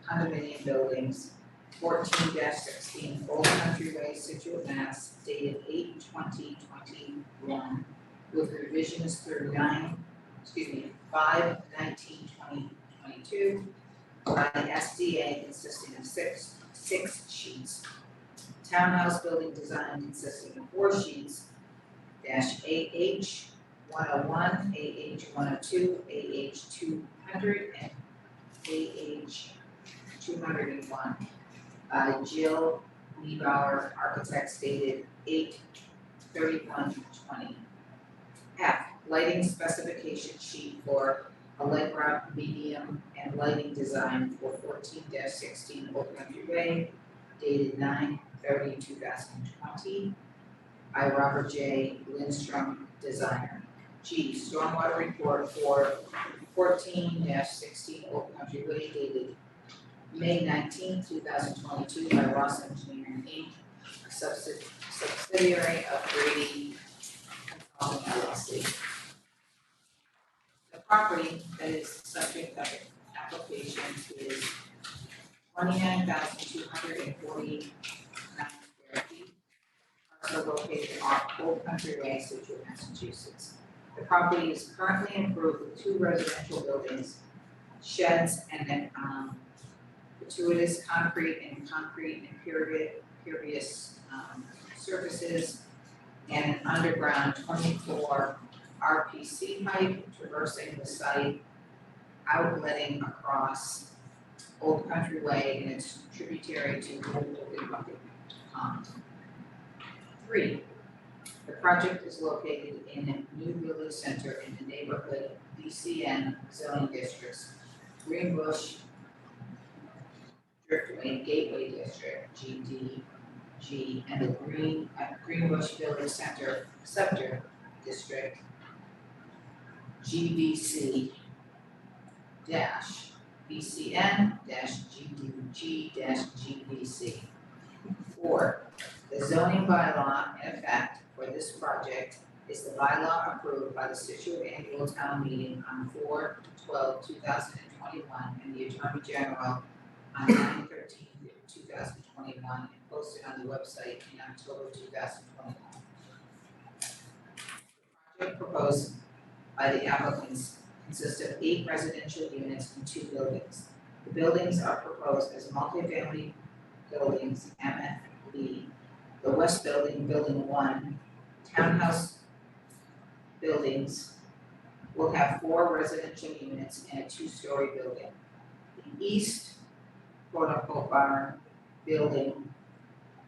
condominium buildings, 14-16 Old Country Way, Scituate, Mass, dated 8/20/21, with revisions through 5/19/2022 by the SDA, consisting of six sheets. Townhouse building design consisting of 4 sheets, -AH 101, AH 102, AH 200, and AH 201 by Jill Niebauer, architects, dated 8/31/20. F, lighting specification sheet for Allegra medium and lighting design for 14-16 Old Country Way, dated 9/30/2020 by Robert J. Lindstrom, designer. G, stormwater report for 14-16 Old Country Way, dated May 19, 2022 by Ross Engineering Inc., a subsidiary of Grady Consulting LLC. The property that is subject of application is 29,249 square feet, also located off Old Country Way, Scituate, Massachusetts. The property is currently improved with 2 residential buildings, sheds, and gratuitous concrete and impervious surfaces, and an underground 24 RPC pipe traversing the site, outletting across Old Country Way and its tributary to Old Bucket Pond. 3, the project is located in New Village Center in the neighborhood DCN zoning districts, Greenbush Driftway Gateway District, GDG, and the Greenbush Village Center Scepter District, GVC-BCN-GDG-GVC. 4, the zoning bylaw in effect for this project is the bylaw approved by the Scituate Annual Town Meeting on 4/12/2021 and the Attorney General on 9/13/2021 and posted on the website in October 2021. The project proposed by the applicants consists of 8 residential units and 2 buildings. The buildings are proposed as multifamily buildings, MFB. The west building, building 1, townhouse buildings, will have 4 residential units and a 2-story building. The east quote-unquote barn building,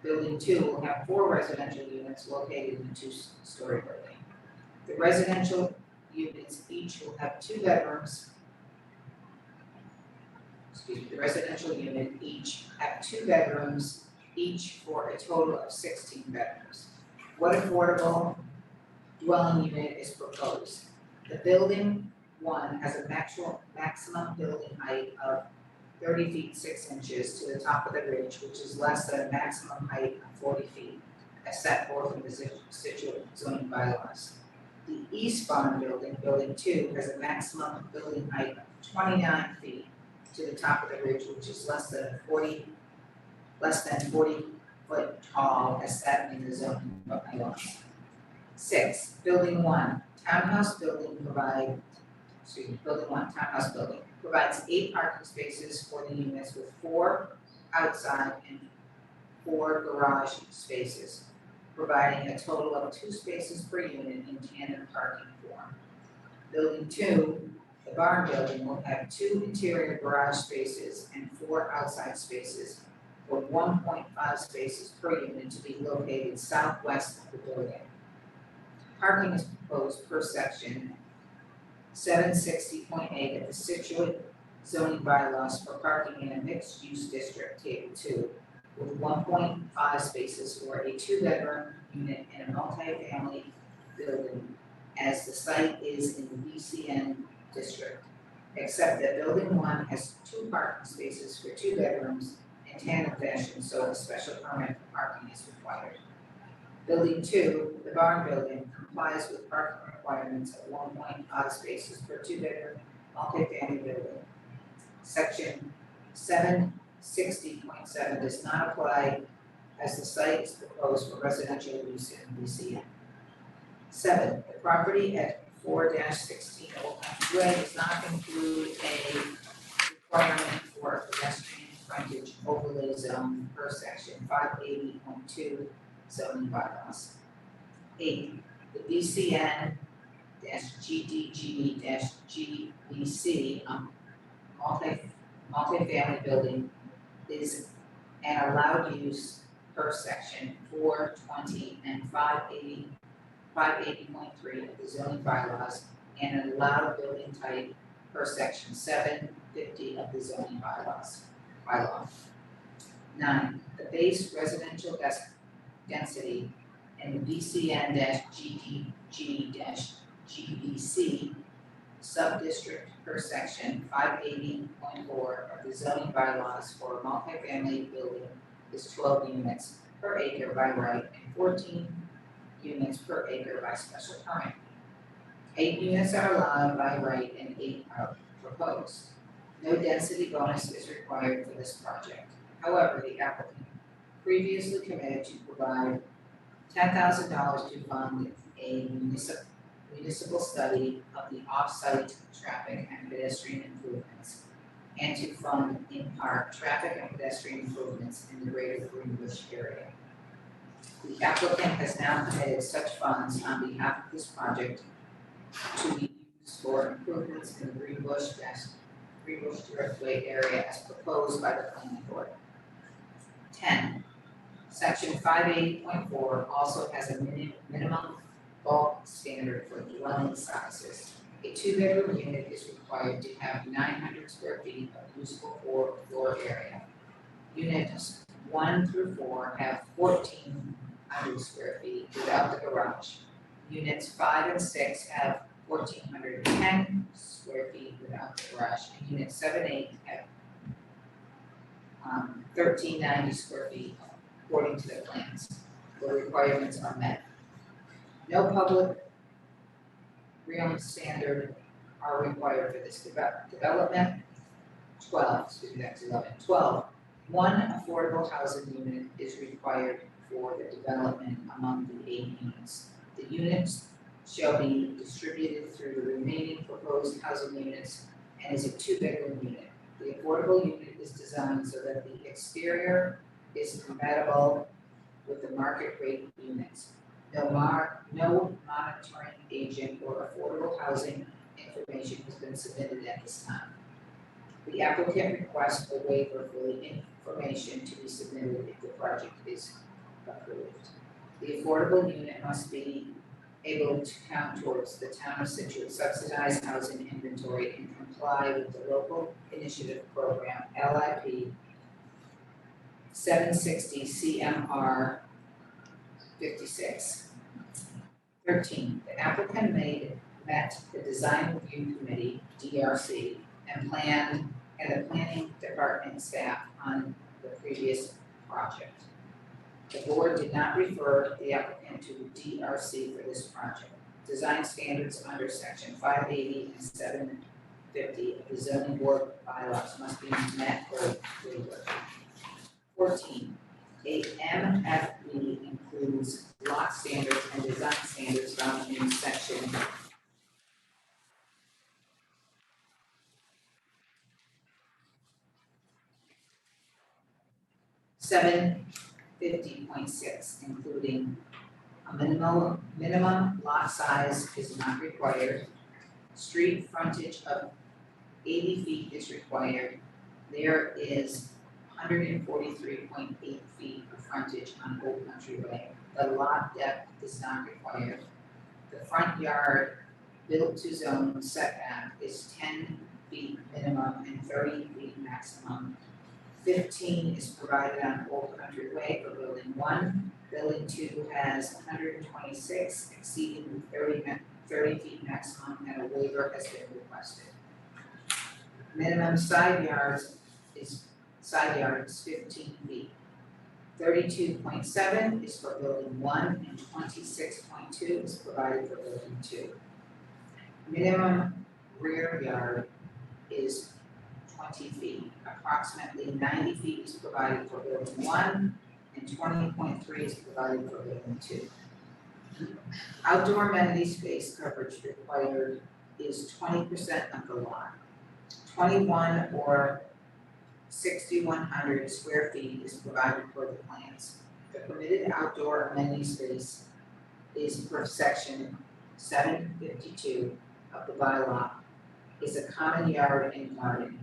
building 2 will have 4 residential units located in a 2-story building. The residential units each will have 2 bedrooms. The residential unit each have 2 bedrooms, each for a total of 16 bedrooms. What affordable dwelling unit is proposed? The building 1 has a maximum building height of 30 feet 6 inches to the top of the ridge, which is less than a maximum height of 40 feet, as set forth in the Scituate zoning bylaws. The east barn building, building 2, has a maximum building height of 29 feet to the top of the ridge, which is less than 40 foot tall, as set in the zoning bylaws. 6, building 1, townhouse building townhouse building provides 8 parking spaces for the units with 4 outside and 4 garage spaces, providing a total of 2 spaces per unit in tandem parking form. Building 2, the barn building, will have 2 interior garage spaces and 4 outside spaces, for 1.5 spaces per unit to be located southwest of the building. Parking is proposed per section 760.8 of the Scituate zoning bylaws for parking in a mixed-use district, table 2, with 1.5 spaces for a 2-bedroom unit in a multi-family building, as the site is in the BCN district, except that building 1 has 2 parking spaces for 2 bedrooms in tandem fashion, so a special permit for parking is required. Building 2, the barn building, complies with parking requirements of 1.5 spaces per 2-bedroom multi-family building. Section 760.7 does not apply, as the site is proposed for residential use in BCN. 7, the property at 4-16 Old Country Way does not include a requirement for pedestrian frontage overlay zone per section 580.2 zoning bylaws. 8, the BCN GDG GBC multi-family building is an allowed use per section 420 and 580.3 of the zoning bylaws, and an allowed building type per section 750 of the zoning bylaw. 9, the base residential density in the BCN-GDG-GBC sub-district per section 580.4 of the zoning bylaws for a multifamily building is 12 units per acre by right and 14 units per acre by special permit. 8 units are allowed by right and 8 are proposed. No density bonus is required for this project. However, the applicant previously committed to provide $10,000 to fund a municipal study of the off-site traffic and pedestrian improvements, and to fund in part traffic and pedestrian improvements in the greater Greenbush area. The applicant has now committed such funds on behalf of this project to be used for improvements in the Greenbush Driftway area as proposed by the planning board. 10. Section 580.4 also has a minimum bulk standard for dwelling sizes. A 2-bedroom unit is required to have 900 square feet of usable floor area. Units 1 through 4 have 1,400 square feet without the garage. Units 5 and 6 have 1,410 square feet without the garage, and units 7 and 8 have 1,390 square feet according to the plans. The requirements are met. No public realm standard are required for this development. 12, 12. 1 affordable housing unit is required for the development among the 8 units. The units shall be distributed through the remaining proposed housing units and is a 2-bedroom unit. The affordable unit is designed so that the exterior is compatible with the market rate units. No monitoring agent or affordable housing information has been submitted at this time. The applicant requests a waiver for the information to be submitted if the project is approved. The affordable unit must be able to count towards the town of Scituate subsidized housing inventory and comply with the local initiative program, LIP 760 CMR 56. 13, the applicant met the design review committee, DRC, and the planning department staff on the previous project. The board did not refer the applicant to DRC for this project. Design standards under section 580 and 750 of the zoning board bylaws must be met for waiver. 14, a MFB includes lot standards and design standards found in section 750.6, including a minimum lot size is not required. Street frontage of 80 feet is required. There is 143.8 feet of frontage on Old Country Way. The lot depth is not required. The front yard built to zone setback is 10 feet minimum and 30 feet maximum. 15 is provided on Old Country Way for building 1. Building 2 has 126 exceeding 30 feet maximum, and a waiver has been requested. Minimum side yard is 15 feet. 32.7 is for building 1 and 26.2 is provided for building 2. Minimum rear yard is 20 feet. Approximately 90 feet is provided for building 1 and 20.3 is provided for building 2. Outdoor amenity space coverage required is 20% of the lot. 21 or 6,100 square feet is provided for the plants. The permitted outdoor amenity space is per section 752 of the bylaw is a common yard and garden,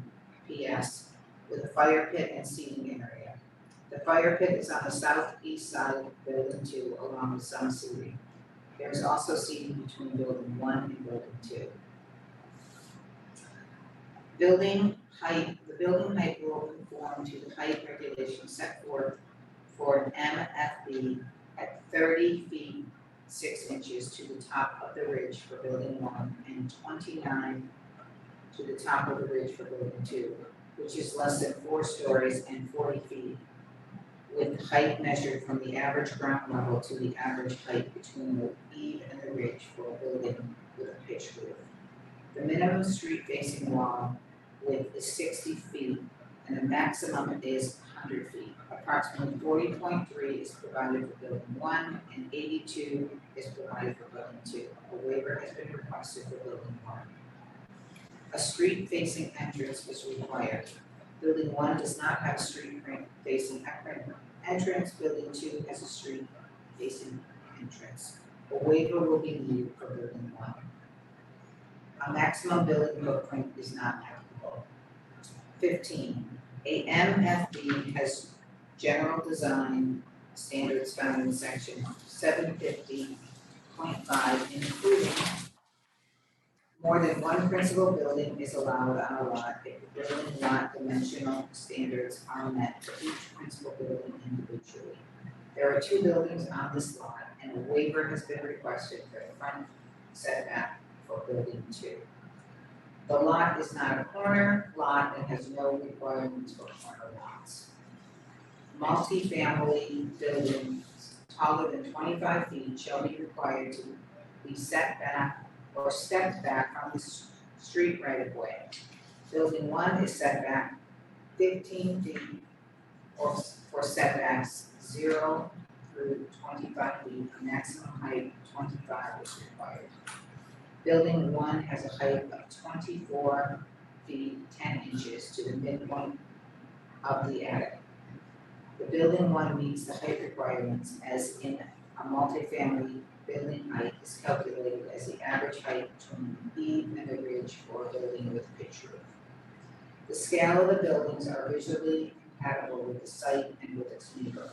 PS, with a fire pit and seating area. The fire pit is on the southeast side of building 2 along with some seating. There is also seating between building 1 and building 2. The building height will conform to the height regulations set forth for an MFB at 30 feet 6 inches to the top of the ridge for building 1 and 29 to the top of the ridge for building 2, which is less than 4 stories and 40 feet, with height measured from the average ground level to the average height between the eave and the ridge for a building with a pitched roof. The minimum street facing wall width is 60 feet and the maximum is 100 feet. Approximately 40.3 is provided for building 1 and 82 is provided for building 2. A waiver has been requested for building 1. A street facing entrance is required. Building 1 does not have a street facing entrance. Building 2 has a street facing entrance. A waiver will be needed for building 1. A maximum building footprint is not applicable. 15. A MFB has general design standards found in section 750.5, including more than one principal building is allowed on a lot if the building lot dimensional standards are met for each principal building individually. There are 2 buildings on this lot and a waiver has been requested for the front setback for building 2. The lot is not a corner lot and has no requirements for corner lots. Multi-family buildings taller than 25 feet shall be required to be set back or stepped back from the street right of way. Building 1 is set back 15 feet or for setbacks 0 through 25 feet, a maximum height of 25 is required. Building 1 has a height of 24 feet 10 inches to the midpoint of the attic. The building 1 meets the height requirements as in a multifamily building height is calculated as the average height between the eave and the ridge for a building with pitch roof. The scale of the buildings are visually compatible with the site and with its neighborhood.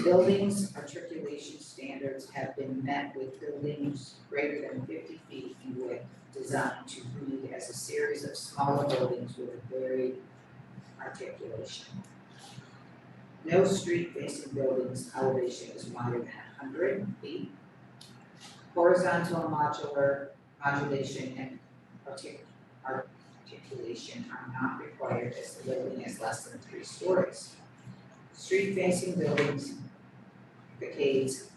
Buildings articulation standards have been met with buildings greater than 50 feet in width designed to read as a series of smaller buildings with a varied articulation. No street-facing building's elevation is wider than 100 feet. Horizontal modulation and articulation are not required as the building is less than 3 stories. Street-facing buildings, facades,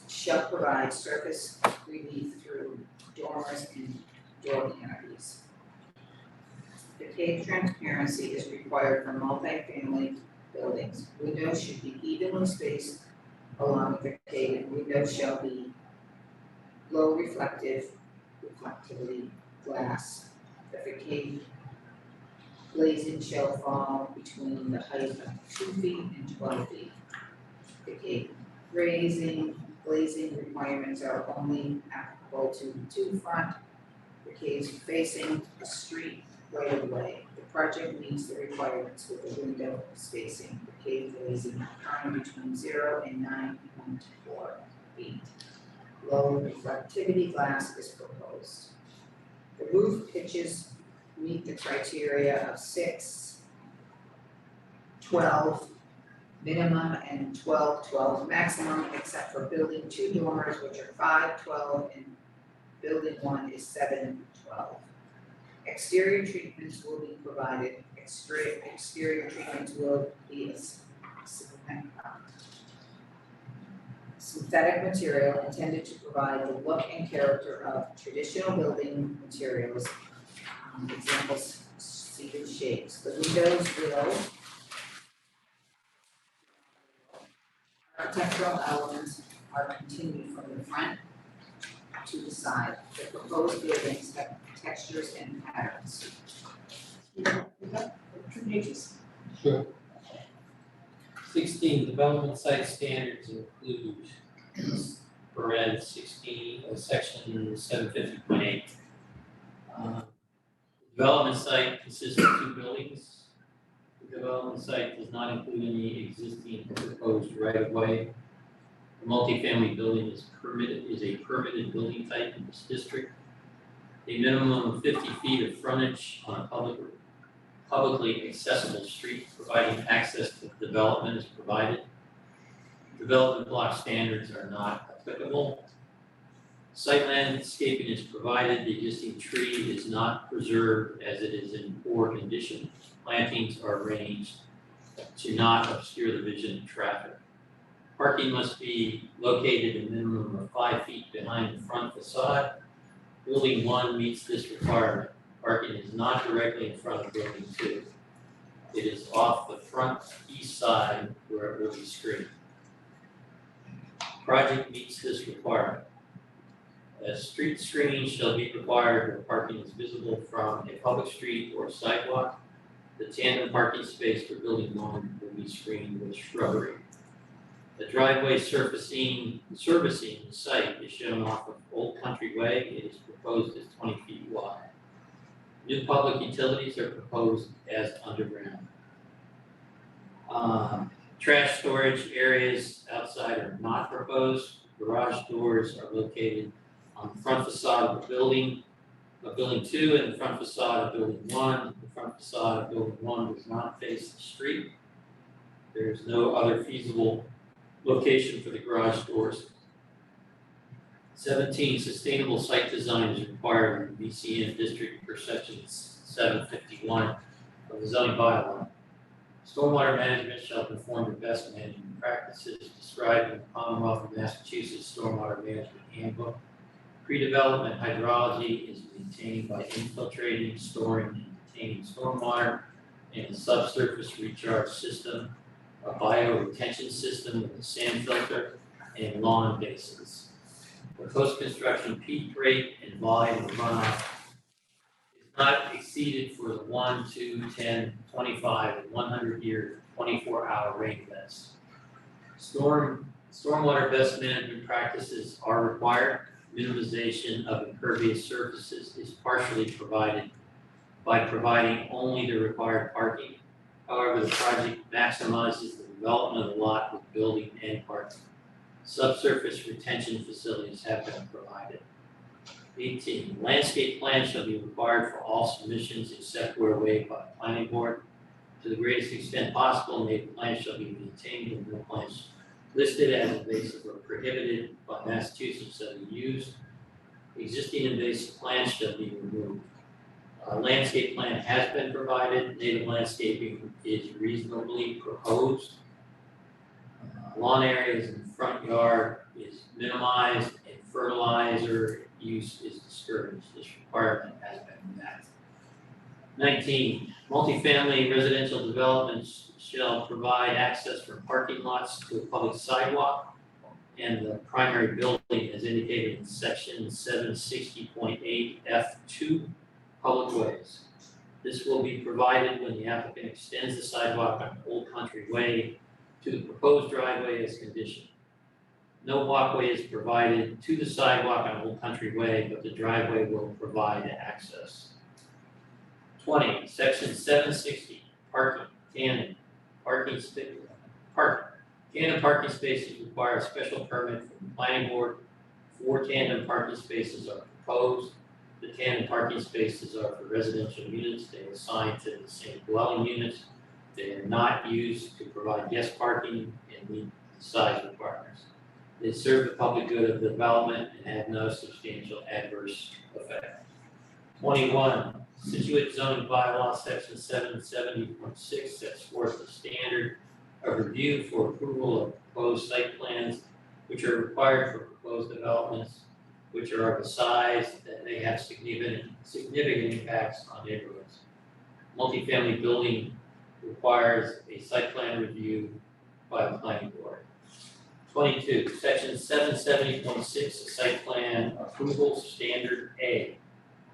shall provide surface relief through dormers and door canopies. Facade transparency is required for multifamily buildings. Windows should be evenly spaced along the facade, and windows shall be low reflectivity glass. The facade glazing shall fall between the height of 2 feet and 12 feet. Facade glazing requirements are only applicable to 2 front facades facing a street right of way. The project meets the requirements with the window spacing. Facade glazing occurring between 0 and 9.4 feet. Low reflectivity glass is proposed. The roof pitches meet the criteria of 6, 12 minimum and 12, 12 maximum, except for building 2 dormers, which are 5, 12, and building 1 is 7, 12. Exterior treatments will be provided. Exterior treatments will be a synthetic material intended to provide the look and character of traditional building materials. Examples, seated shapes. The windows will architectural elements are continued from the front to the side. The proposed buildings have textures and patterns. We got 2 pages. Sure. 16, development site standards include, paren 16, section 750.8. Development site consists of 2 buildings. The development site does not include any existing or proposed right-of-way. A multifamily building is a permitted building type in this district. A minimum of 50 feet of frontage on a publicly accessible street providing access to the development is provided. Development block standards are not applicable. Site landscaping is provided. The existing tree is not preserved as it is in poor condition. Plantings are arranged to not obscure the vision of traffic. Parking must be located a minimum of 5 feet behind the front facade. Building 1 meets this requirement. Parking is not directly in front of building 2. It is off the front east side where it will be screened. Project meets this requirement. A street screening shall be required where parking is visible from a public street or sidewalk. The tandem parking space for building 1 will be screened with shrubbery. The driveway servicing the site is shown off of Old Country Way. It is proposed as 20 feet wide. New public utilities are proposed as underground. Trash storage areas outside are not proposed. Garage doors are located on the front facade of the building, building 2, and the front facade of building 1. The front facade of building 1 does not face the street. There is no other feasible location for the garage doors. 17, sustainable site design is required in the VCN district per section 751 of the zoning bylaw. Stormwater management shall conform to best management practices described in the Commonwealth of Massachusetts Stormwater Management Handbook. Pre-development hydrology is maintained by infiltrating, storing, and containing stormwater in a subsurface recharge system, a bioretention system with a sand filter, and lawn basins. The post-construction peak rate and volume of runoff is not exceeded for the 1, 2, 10, 25, and 100-year 24-hour rain events. Storm Stormwater best management practices are required. Minimization of impervious surfaces is partially provided by providing only the required parking. However, the project maximizes the development of the lot with building and parking. Subsurface retention facilities have been provided. 18, landscape plan shall be required for all submissions except where waived by the planning board. To the greatest extent possible, native plants shall be maintained and no plants listed as invasive or prohibited by Massachusetts shall be used. Existing invasive plants shall be removed. Landscape plan has been provided, native landscaping is reasonably proposed. Lawn areas in the front yard is minimized and fertilizer use is discouraged. This requirement has been met. 19, multifamily residential developments shall provide access from parking lots to a public sidewalk and the primary building as indicated in section 760.8 F2 public ways. This will be provided when the applicant extends the sidewalk on Old Country Way to the proposed driveway as conditioned. No walkway is provided to the sidewalk on Old Country Way, but the driveway will provide access. 20, section 760, parking, tandem, tandem parking spaces require a special permit from the planning board. 4 tandem parking spaces are proposed. The tandem parking spaces are for residential units. They are assigned to the same dwelling units. They are not used to provide guest parking and meet the size requirements. They serve the public good of the development and have no substantial adverse effect. 21, Scituate zoning bylaw section 770.6 sets forth the standard of review for approval of proposed site plans, which are required for proposed developments, which are of a size that may have significant impacts on neighborhoods. Multifamily building requires a site plan review by the planning board. 22, section 770.6, site plan approval standard A,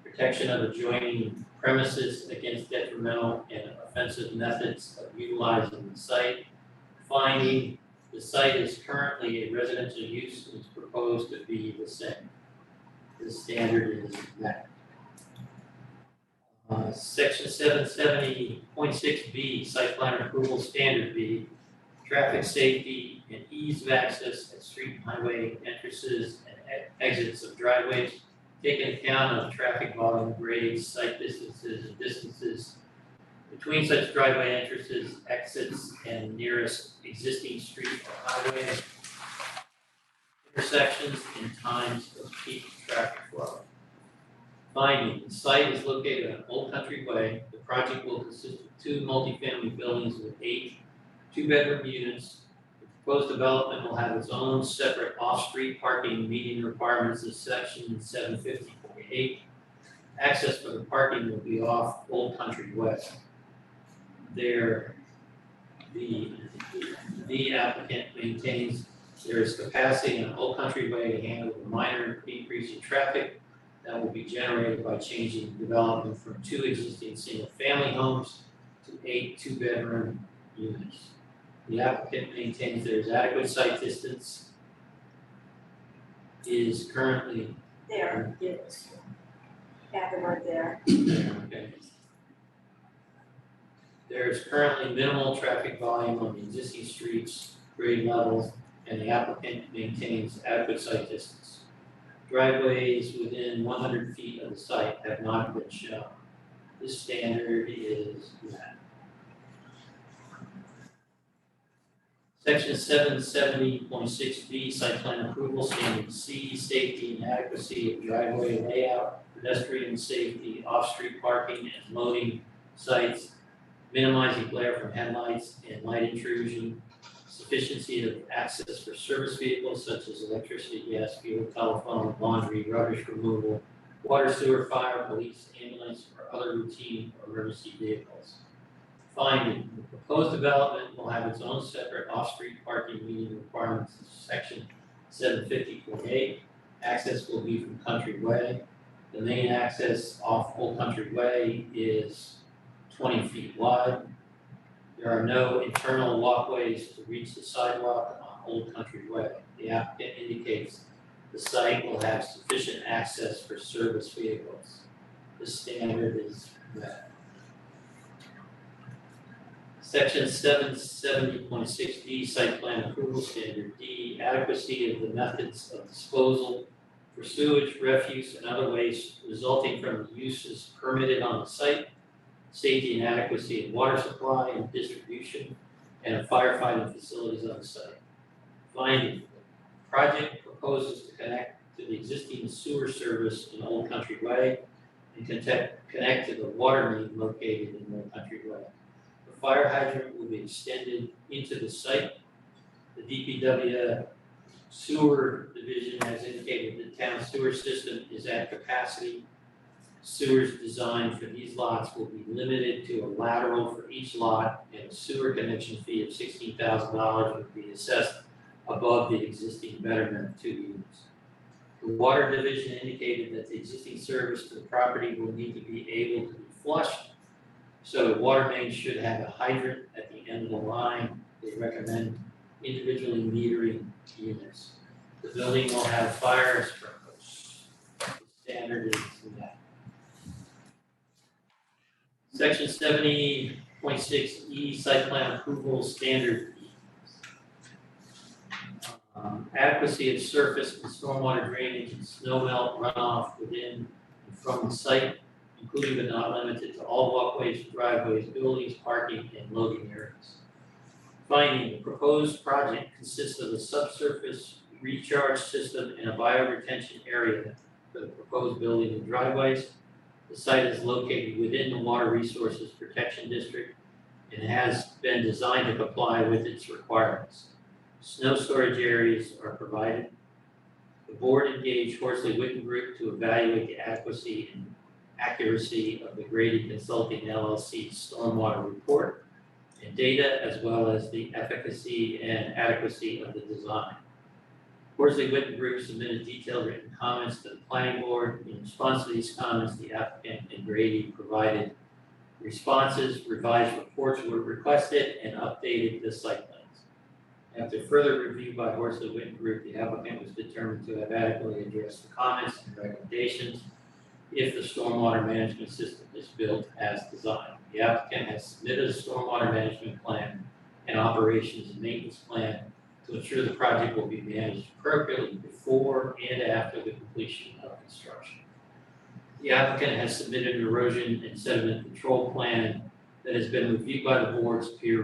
protection of adjoining premises against detrimental and offensive methods of utilizing the site. Finding the site is currently a residential use and is proposed to be the same. This standard is met. Section 770.6B, site plan approval standard B, traffic safety and ease of access at street and highway entrances and exits of driveways, taking account of traffic volume, grades, site distances, and distances between such driveway entrances, exits, and nearest existing street or highway, intersections, and times of peak traffic flow. Finding, the site is located on Old Country Way. The project will consist of 2 multifamily buildings with 8 2-bedroom units. The proposed development will have its own separate off-street parking meeting requirements of section 750.8. Access for the parking will be off Old Country Way. The applicant maintains there is capacity on Old Country Way to handle the minor increase in traffic that will be generated by changing development from 2 existing single-family homes to 8 2-bedroom units. The applicant maintains there is adequate site distance, is currently. There, yes. Add the word there. Okay. There is currently minimal traffic volume on the existing streets, grade levels, and the applicant maintains adequate site distance. Driveways within 100 feet of the site have not been shown. This standard is met. Section 770.6B, site plan approval, standard C, safety and adequacy of driveway layout, pedestrian safety, off-street parking and loading sites, minimizing glare from headlights and light intrusion, sufficiency of access for service vehicles such as electricity, gas, fuel, telephone, laundry, rubbish removal, water, sewer, fire, police, ambulance, or other routine or emergency vehicles. Finding, the proposed development will have its own separate off-street parking meeting requirements in section 750.8. Access will be from Country Way. The main access off Old Country Way is 20 feet wide. There are no internal walkways to reach the sidewalk on Old Country Way. The applicant indicates the site will have sufficient access for service vehicles. This standard is met. Section 770.6D, site plan approval standard D, adequacy of the methods of disposal for sewage, refuse, and other waste resulting from the uses permitted on the site, safety and adequacy of water supply and distribution, and of firefighting facilities on the site. Finding, the project proposes to connect to the existing sewer service in Old Country Way and connect to the water main located in Old Country Way. The fire hydrant will be extended into the site. The DPW sewer division has indicated the town sewer system is at capacity. Sewers designed for these lots will be limited to a lateral for each lot, and a sewer connection fee of $16,000 will be assessed above the existing betterment of 2 units. The water division indicated that the existing service to the property will need to be able to be flushed, so the water main should have a hydrant at the end of the line. They recommend individually metering units. The building will have fire sprinklers. The standard is that. Section 70.6E, site plan approval standard E. Adequacy of surface and stormwater drainage and snow melt runoff within and from the site, including but not limited to all walkways, driveways, buildings, parking, and loading areas. Finding, the proposed project consists of a subsurface recharge system and a bioretention area for the proposed building and driveways. The site is located within the Water Resources Protection District and has been designed to comply with its requirements. Snow storage areas are provided. The board engaged Horsley Witten Group to evaluate the adequacy and accuracy of the Grady Consulting LLC stormwater report and data, as well as the efficacy and adequacy of the design. Horsley Witten Group submitted detailed written comments to the planning board. In response to these comments, the applicant and Grady provided responses. Revised reports were requested and updated the site plans. After further review by Horsley Witten Group, the applicant was determined to have adequately addressed the comments and recommendations if the stormwater management system is built as designed. The applicant has submitted a stormwater management plan and operations and maintenance plan to ensure the project will be managed appropriately before and after the completion of construction. The applicant has submitted an erosion and sediment control plan that has been reviewed by the board's peer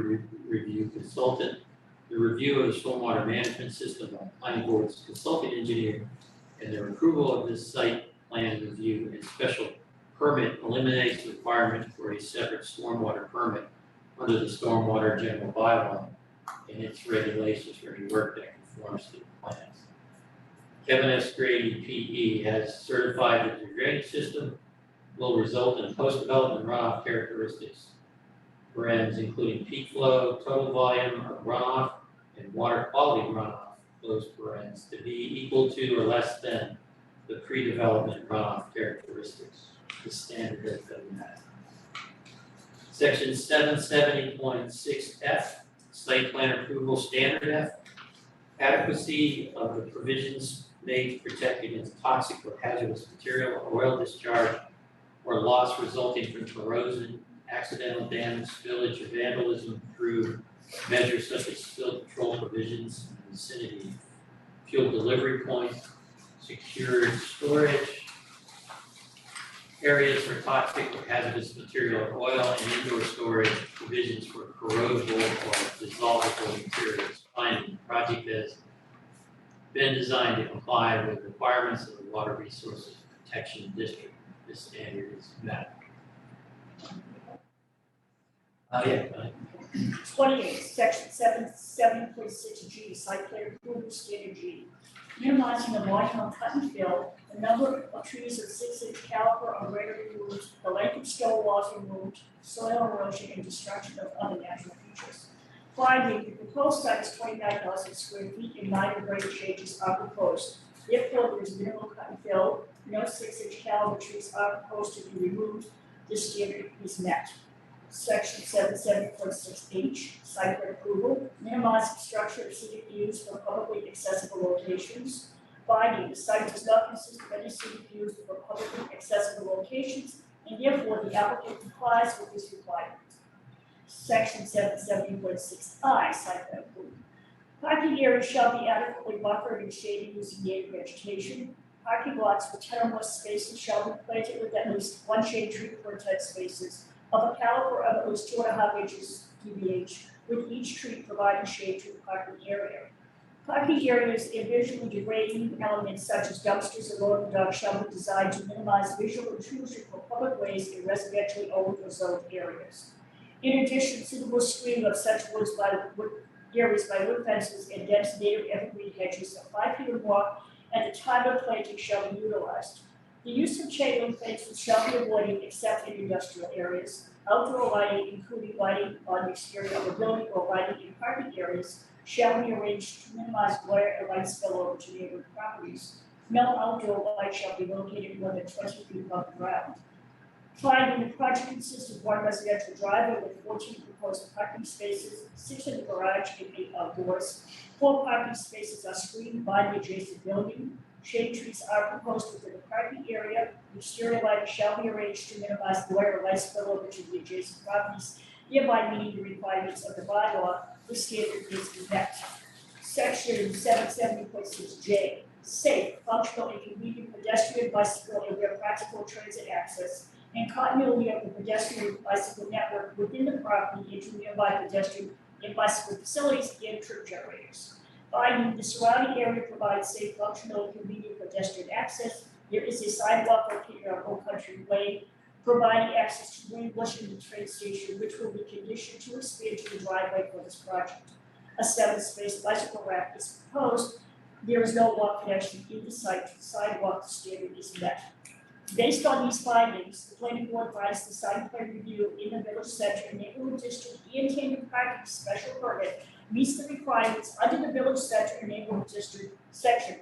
review consultant. The review of the stormwater management system by the planning board's consulting engineer and their approval of this site plan review and special permit eliminates the requirement for a separate stormwater permit under the stormwater general bylaw and its regulations for any work that conforms to the plans. Kevin S. Grady, P.E. has certified that the drainage system will result in post-development runoff characteristics, params including peak flow, total volume of runoff, and water quality runoff, those params to be equal to or less than the pre-development runoff characteristics. The standard has been met. Section 770.6F, site plan approval standard F, adequacy of the provisions made to protect against toxic or hazardous material or oil discharge or loss resulting from corrosion, accidental damage, spillage, or vandalism through measures such as spill control provisions in the vicinity, fuel delivery point, secured storage, areas for toxic or hazardous material or oil, and indoor storage provisions for corrosible or dissolvable materials. Finding, the project has been designed to comply with requirements of the Water Resources Protection District. This standard is met. 28, section 770.6G, site plan approval standard G. Minimizing the volume of cut and fill, the number of trees of 6-inch caliber or greater removed, the length of stone walls removed, soil erosion, and destruction of other natural features. Finding, the proposed site is 29,000 square feet and minor grade changes are proposed. Therefore, there is minimal cut and fill, no 6-inch caliber trees are proposed to be removed. This standard is met. Section 77.6H, site plan approval, minimizing structure of scenic views from publicly accessible locations. Finding the site does not consist of any scenic views from publicly accessible locations, and therefore the applicant complies with this requirement. Section 770.6I, site plan approval. Parking areas shall be adequately buffered and shaded using native vegetation. Parking lots with 10 or more spaces shall be planted with at least one shade tree per 10 spaces of a caliber of at least 2.5 inches DBH, with each tree providing shade to the parking area. Parking areas and visually degrading elements such as dumpsters and loading docks shall be designed to minimize visual intrusion from public ways in residentially owned or zoned areas. In addition, suitable screening of such areas by wood fences and dense native evergreen hedges of 5 feet or more at the time of planting shall be utilized. The use of chain link fences shall be avoided except in industrial areas. Outdoor lighting, including lighting on the exterior of a building or lighting in parking areas, shall be arranged to minimize glare and light spillover to neighboring properties. No outdoor light shall be located more than 20 feet above the ground. Finding the project consists of one residential driveway with 14 proposed parking spaces, 6 in the garage and 8 outdoors. 4 parking spaces are screened by the adjacent building. Shade trees are proposed within the parking area. Exterior lighting shall be arranged to minimize glare or light spillover to the adjacent properties, thereby meeting the requirements of the bylaw. The standard is met. Section 770.6J, safe, functional, and convenient pedestrian, bicycle, and where practical transit access, and continuity of the pedestrian bicycle network within the property into nearby pedestrian and bicycle facilities and trip generators. Finding the surrounding area provides safe, functional, and convenient pedestrian access. There is a sidewalk located on Old Country Way, providing access to Green Bush and the train station, which will be conditioned to expand to the driveway for this project. A 7-space bicycle rack is proposed. There is no walk connection in the site to the sidewalk. The standard is met. Based on these findings, the planning board finds the site plan review in the Village Center Neighborhood District and tandem parking special permit meets the requirements under the Village Center Neighborhood District section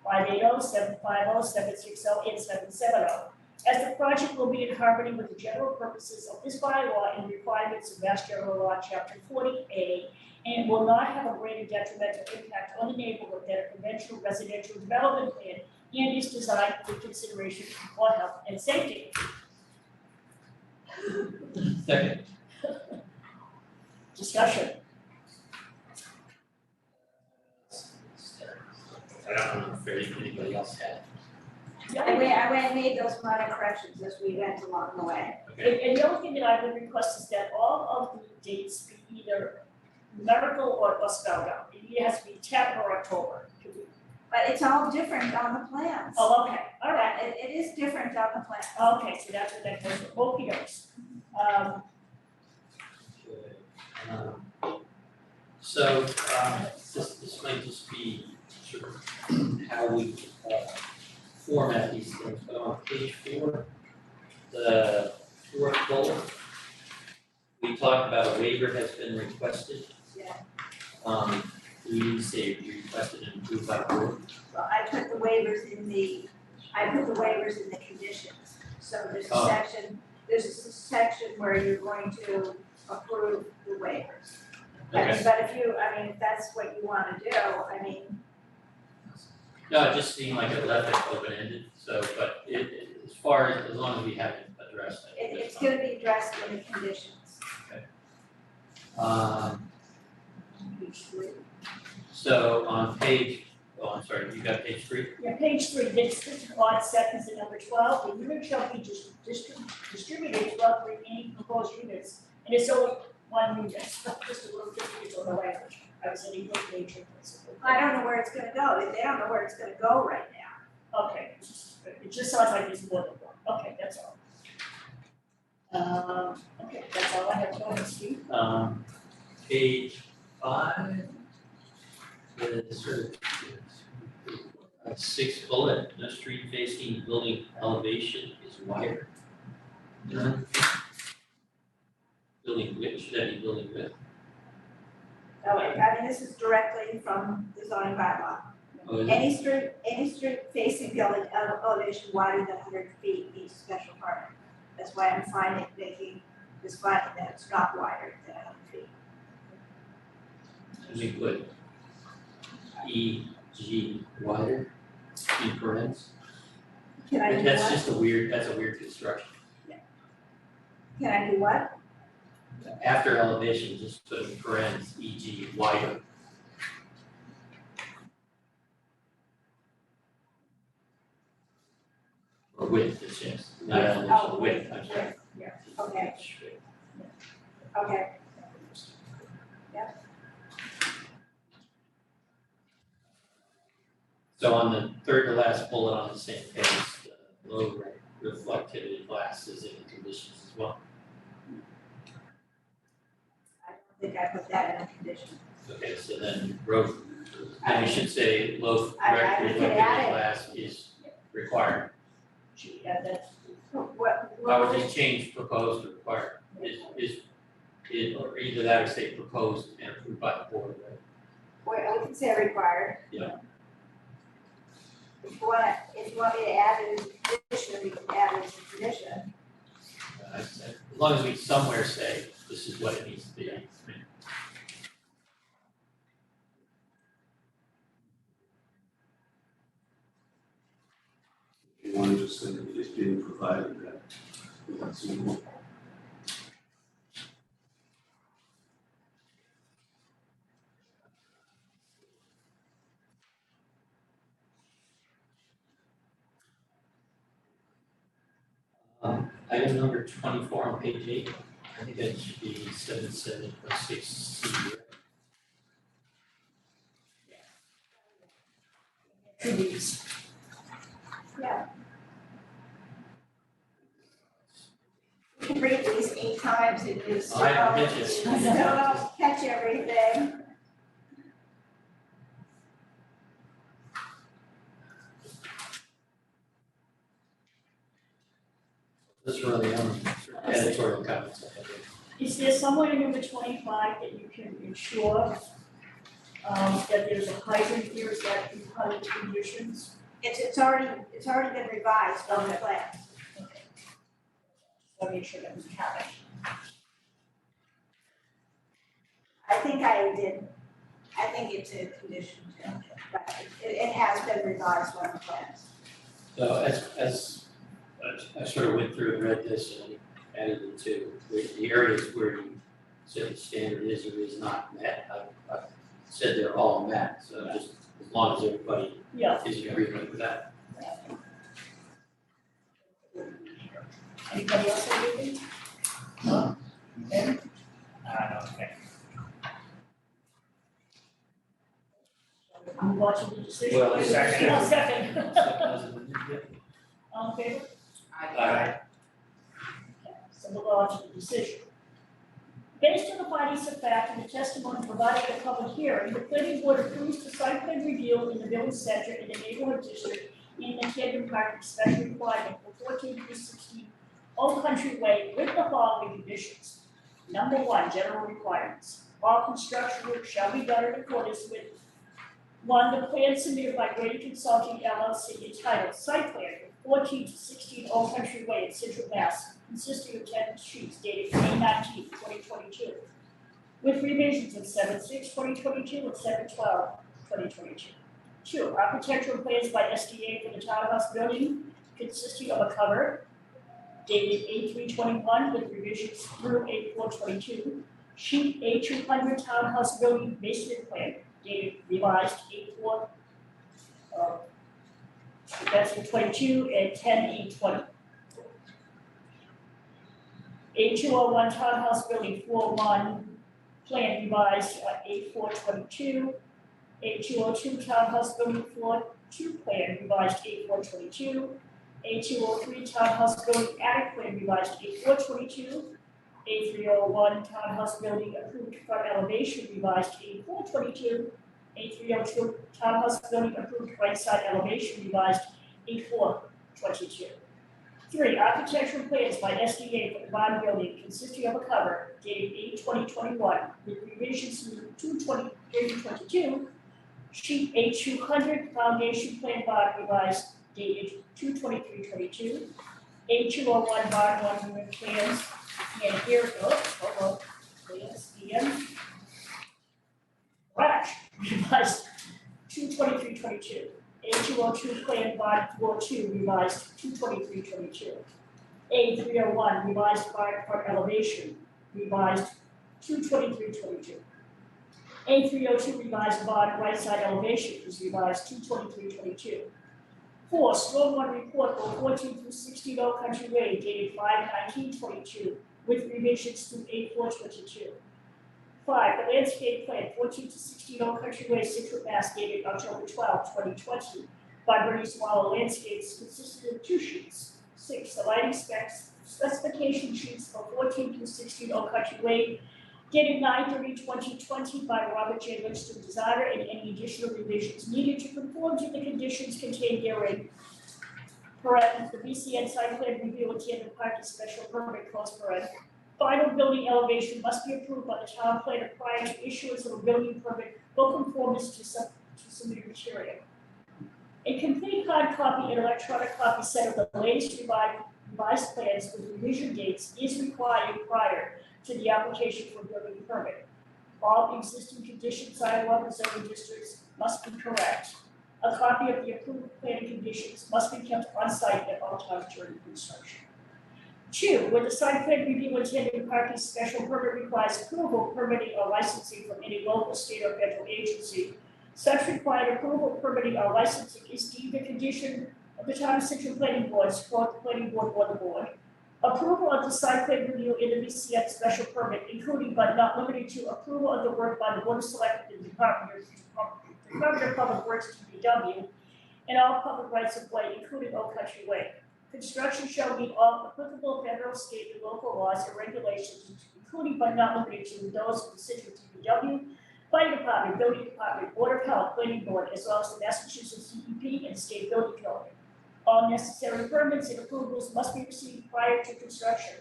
580, 750, 760, and 770. As the project will be in harmony with the general purposes of this bylaw and requirements of Mass General Law, Chapter 40A, and will not have a greater detrimental impact on the neighborhood than a conventional residential development plan, and is designed with consideration for health and safety. Second. Discussion. I don't know if anybody else had. I went and made those minor corrections as we went along the way. Okay. And the other thing that I would request is that all of the dates be either numerical or spelled out. It either has to be 10 or October. But it's all different on the plans. Oh, okay, all right. It is different on the plan. Okay, so that's what that goes for. Okey dokes. So, this might just be sort of how we format these things, but on page 4, the 4th bullet, we talked about a waiver has been requested. Yeah. We didn't say requested and approved by the board. Well, I put the waivers in the conditions. So there's a Oh. section where you're going to approve the waivers. Okay. But if that's what you wanna do, I mean, No, it just seemed like it left it open-ended, so, but as long as we haven't addressed it. it's gonna be addressed in the conditions. Page 3. So on page, I'm sorry, you got page 3? Yeah, page 3, the description odd sentence in number 12, the unit shall be distributed throughout the remaining proposed units, and it's only one unit, just a little different on the language. I was in English major principle. I don't know where it's gonna go, they don't know where it's gonna go right now. Okay, it just sounds like there's more than one. Okay, that's all. Okay, that's all I have. Go ahead, Steve. Page 5, the sort of 6th bullet, no street facing building elevation is wider. Building width, should that be building width? No, this is directly from the zoning bylaw. Oh, is it? Any street facing building elevation wider than 100 feet needs special permit. That's why I'm making is finding that it's not wider than 100 feet. We put E.G. wider in parentheses. Can I do That's what? just a weird construction. Can I do what? After elevation, just put in parentheses, E.G. wider. Or width, it's just, not elevation, width, I'm sorry. Okay, okay. So on the third to last bullet on the same page, the low reflectivity glass is in the conditions as well. I don't think I put that in a condition. Okay, so then we should say low I can reflectivity add it. glass is required. Should we add that? I would just change proposed to required, or either that or say proposed and approved by the board, right? Well, we can say required. Yeah. If you want me to add it as a condition, we can add it as a condition. I said, as long as we somewhere say this is what it needs to be. You want to just say that it's being provided that. That's all. Item number 24 on page 8, I think that should be 77.6C. To these. Yeah. You can read these 8 times and you still I don't, get you you. still don't catch everything. Those are the only editorial comments I have. Is there somewhere in number 25 that you can ensure that there's a hydrant here, is that in part of the conditions? It's already been revised on the plan. Okay. I'll make sure that we have it. I think I did, I think it's a condition too, but it has been revised on the plans. So as I sort of went through and read this and added it to the areas where you said the standard is or is not met, I've said they're all met, so just as long as everybody Yeah. is in agreement with that. Anybody else have anything? No? Ben? No, okay. I'm watching the decision. Well, second. No, second. Yeah. All in favor? Aye. So we'll go on to the decision. Based on the findings of fact and the testimony provided at the public hearing, the planning board approves the site plan review in the village center in the neighborhood district in the Camden Park special requirement for 14-16 Old Country Way with the following conditions. Number 1, general requirements. All construction work shall be done in accordance with 1, the plan submitted by Grady Consulting LLC entitled Site Plan for 14-16 Old Country Way in Central Mass, consisting of 10 sheets dated May 19, 2022, with revisions of 7/6/2022 and 7/12/2022. 2, architectural plans by SDA for the townhouse building consisting of a cover dated 8/3/21 with revisions through 8/4/22, sheet A200 townhouse building basement plan dated revised 8/4, that's in 22 and 10/8/20. A201 townhouse building 4-1 plan revised 8/4/22. A202 townhouse building 4-2 plan revised 8/4/22. A203 townhouse building attic plan revised 8/4/22. A301 townhouse building approved front elevation revised 8/4/22. A302 townhouse building approved right side elevation revised 8/4/22. 3, architectural plans by SDA for the bond building consisting of a cover dated 8/20/21 with revisions through 2/20/22. Sheet A200 foundation plan bond revised dated 2/23/22. A201 bond monument plans And here, please, Ian. Right, revised 22322. A202 Plan Bond 42 revised 22322. A301 revised fire front elevation revised 22322. A302 revised bond right side elevation is revised 22322. 4, stormwater report for 14 through 16 Old Country Way dated 5/19/22 with revisions through 8/4/22. 5, the landscape plan 14 to 16 Old Country Way, Scituate, Mass. Dated October 12, 2020 by Bernie Swallow Landscapes consisted of 2 sheets. 6, the lighting specification sheets for 14 to 16 Old Country Way dated 9/30/2020 by Robert J. Lindstrom Designer, and any additional revisions needed to conform to the conditions contained therein. The BCN site plan review and tandem parking special permit close parent. Final building elevation must be approved by the town planner prior to issuance of a building permit for conformance to submitted material. A complete hard copy and electronic copy set of the latest revised plans with revision dates is required prior to the application for building permit. All existing conditions sidewalk and zoning districts must be correct. A copy of the approved plan and conditions must be kept on site at all times during construction. 2, where the site plan review and tandem parking special permit requires approval, permitting, or licensing from any local, state, or federal agency, such required approval, permitting, or licensing is deemed a condition of the town of Scituate Planning Board's quote, planning board or the board. Approval of the site plan review in the BCN special permit, including but not limited to approval of the work by the Board of Selectmen and Department of Public Works DPW, and all public rights of way, including Old Country Way. Construction shall meet all applicable federal, state, and local laws and regulations, including but not limited to those of the Scituate DPW, Fire Department, Building Department, Board of Health, Planning Board, as well as the Massachusetts DEP and State Building Code. All necessary permits and approvals must be received prior to construction.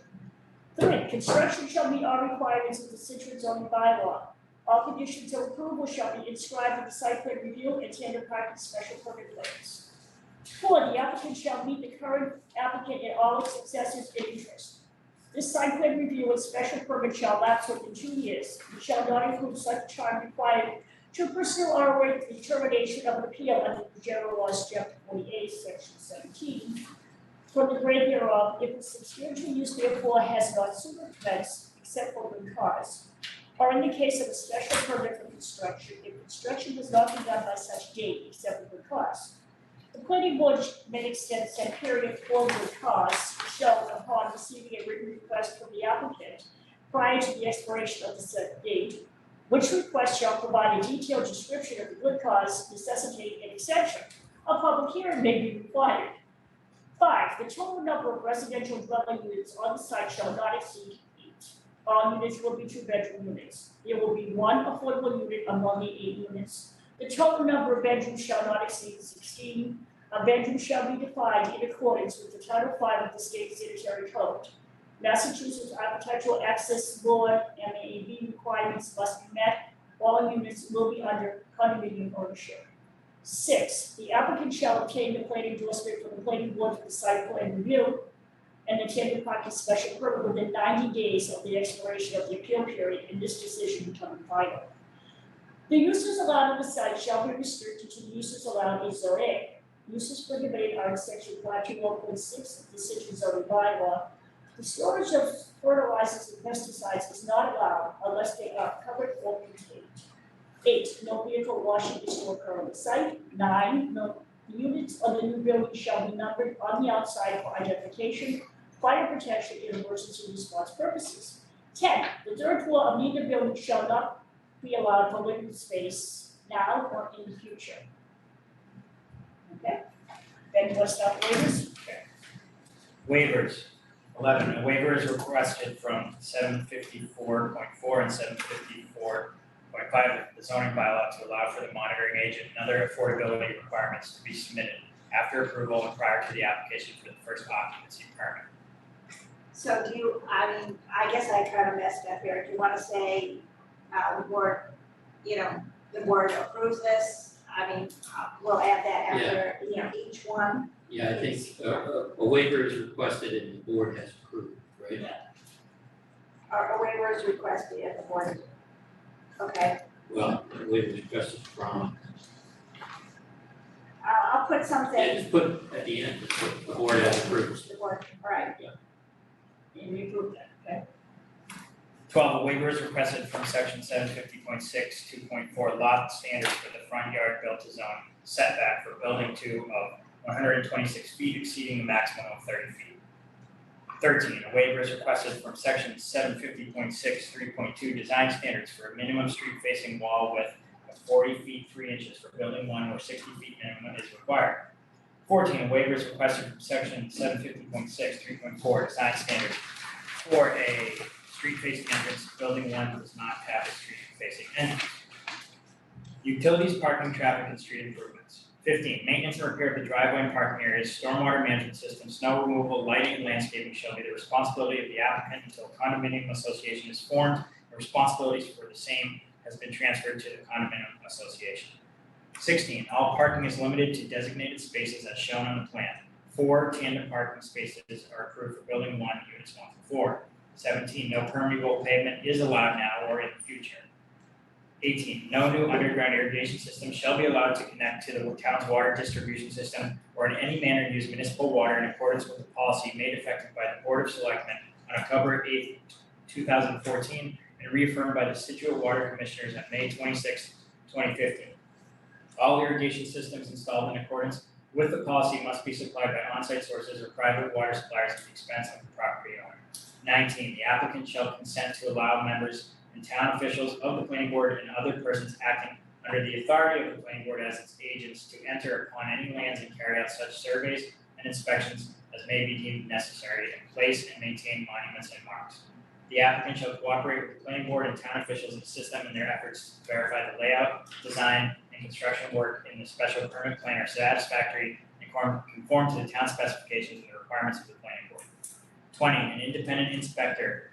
3, construction shall meet all requirements of the Scituate zoning bylaw. All conditions of approval shall be inscribed in the site plan review and tandem parking special permit plans. 4, the applicant shall meet the current applicant and all its successors in interest. This site plan review and special permit shall lapse within 2 years, and shall not include such time required to pursue or await the determination of an appeal under the general laws, chapter 48, section 17. For the grant thereof, if the substantial use therefore has not sooner commenced, except for good cause, or in the case of a special permit for construction, if construction has not been done by such date except for good cause. The planning board may extend said period for good cause shown upon receiving a written request from the applicant prior to the expiration of the said date, which request shall provide a detailed description of the good cause necessitating an exception. A public hearing may be required. 5, the total number of residential dwelling units on the site shall not exceed 8. All units will be 2-bedroom units. There will be 1 affordable unit among the 8 units. The total number of bedrooms shall not exceed 16. A bedroom shall be defined in accordance with the Title V of the State Sanitary Code. Massachusetts Architectural Access Board MAB requirements must be met. All units will be under condominium ownership. 6, the applicant shall obtain the planning endorsement from the planning board for the site plan review and the tandem parking special permit within 90 days of the expiration of the appeal period, and this decision becoming final. The uses allowed on the site shall be restricted to the uses allowed in Zone A. Uses prohibited are in section 521.6 of the Scituate zoning bylaw. The storage of fertilizers and pesticides is not allowed unless they are covered or contained. 8, no vehicle washing is to occur on the site. 9, the units of the new building shall be numbered on the outside for identification, fire protection, and emergency response purposes. 10, the 3rd floor of neither building shall not be allowed for living space now or in the future. Okay, then what's up, waivers? Waivers. 11, a waiver is requested from 754.4 and 754.5 of the zoning bylaw to allow for the monitoring agent and other affordability requirements to be submitted after approval and prior to the application for the first occupancy permit. So do you, I guess I kind of messed up here. Do you want to say, the board, the board approves this? We'll add that after, each one. Yeah, I think a waiver is requested and the board has approved, right? a waiver is requested at the board. Okay, Well, we requested from, I'll put yeah, something, just put at the end, just put the board as approves. the board, all right, And we approve that, okay? 12, a waiver is requested from section 750.6, 2.4 lot standards for the front yard built to zone setback for building 2 of 126 feet exceeding the maximum of 30 feet. 13, a waiver is requested from section 750.6, 3.2 design standards for a minimum street facing wall width of 40 feet 3 inches for building 1 where 60 feet minimum is required. 14, a waiver is requested from section 750.6, 3.4 design standards for a street facing entrance, building 1 does not have a street facing entrance. Utilities, parking, traffic, and street improvements. 15, maintenance and repair of the driveway and parking areas, stormwater management system, snow removal, lighting, and landscaping shall be the responsibility of the applicant until a condominium association is formed. The responsibilities for the same has been transferred to the condominium association. 16, all parking is limited to designated spaces as shown on the plan. 4 tandem parking spaces are approved for building 1, units 1 through 4. 17, no permeable pavement is allowed now or in the future. 18, no new underground irrigation system shall be allowed to connect to the town's water distribution system or in any manner use municipal water in accordance with the policy made effective by the Board of Selectmen on October 8, 2014, and reaffirmed by the Scituate Water Commissioners on May 26, 2015. All irrigation systems installed in accordance with the policy must be supplied by on-site sources or private water suppliers at the expense of the property owner. 19, the applicant shall consent to allow members and town officials of the planning board and other persons acting under the authority of the planning board as its agents to enter upon any lands and carry out such surveys and inspections as may be deemed necessary and place and maintain monuments and marks. The applicant shall cooperate with the planning board and town officials and assist them in their efforts to verify the layout, design, and construction work in the special permit plan are satisfactory and conform to the town specifications and the requirements of the planning board. 20, an independent inspector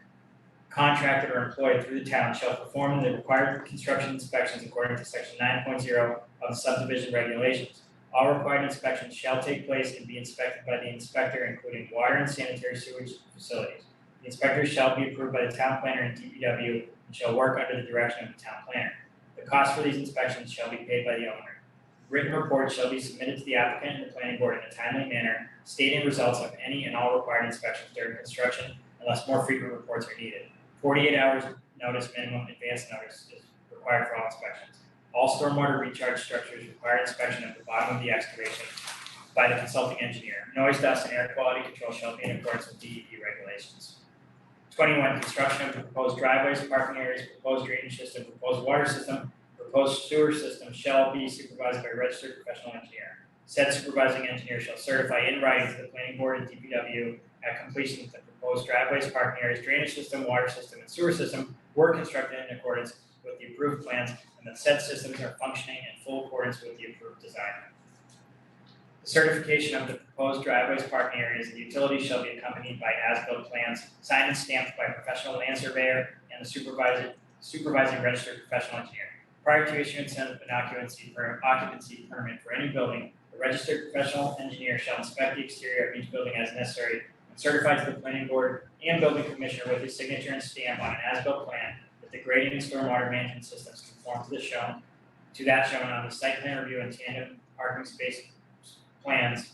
contracted or employed through the town shall perform the required construction inspections according to section 9.0 of the subdivision regulations. All required inspections shall take place and be inspected by the inspector, including water and sanitary sewage facilities. The inspectors shall be approved by the town planner and DPW and shall work under the direction of the town planner. The cost for these inspections shall be paid by the owner. Written reports shall be submitted to the applicant and the planning board in a timely manner, stating results of any and all required inspections during construction unless more frequent reports are needed. 48 hours notice minimum advance notice is required for all inspections. All stormwater recharge structures require inspection at the bottom of the excavation by the consulting engineer. Noise, dust, and air quality control shall be in accordance with DEP regulations. 21, construction of the proposed driveways, parking areas, proposed drainage system, proposed water system, proposed sewer system shall be supervised by a registered professional engineer. Said supervising engineer shall certify in writing to the planning board and DPW at completion that the proposed driveways, parking areas, drainage system, water system, and sewer system were constructed in accordance with the approved plans and that said systems are functioning in full accordance with the approved design. The certification of the proposed driveways, parking areas, and utilities shall be accompanied by as-built plans signed and stamped by a professional land surveyor and the supervising registered professional engineer. Prior to issuance of an occupancy permit for any building, the registered professional engineer shall inspect the exterior of each building as necessary and certify to the planning board and building commissioner with his signature and stamp on an as-built plan that the grading and stormwater management systems conform to that shown on the site plan review and tandem parking plans,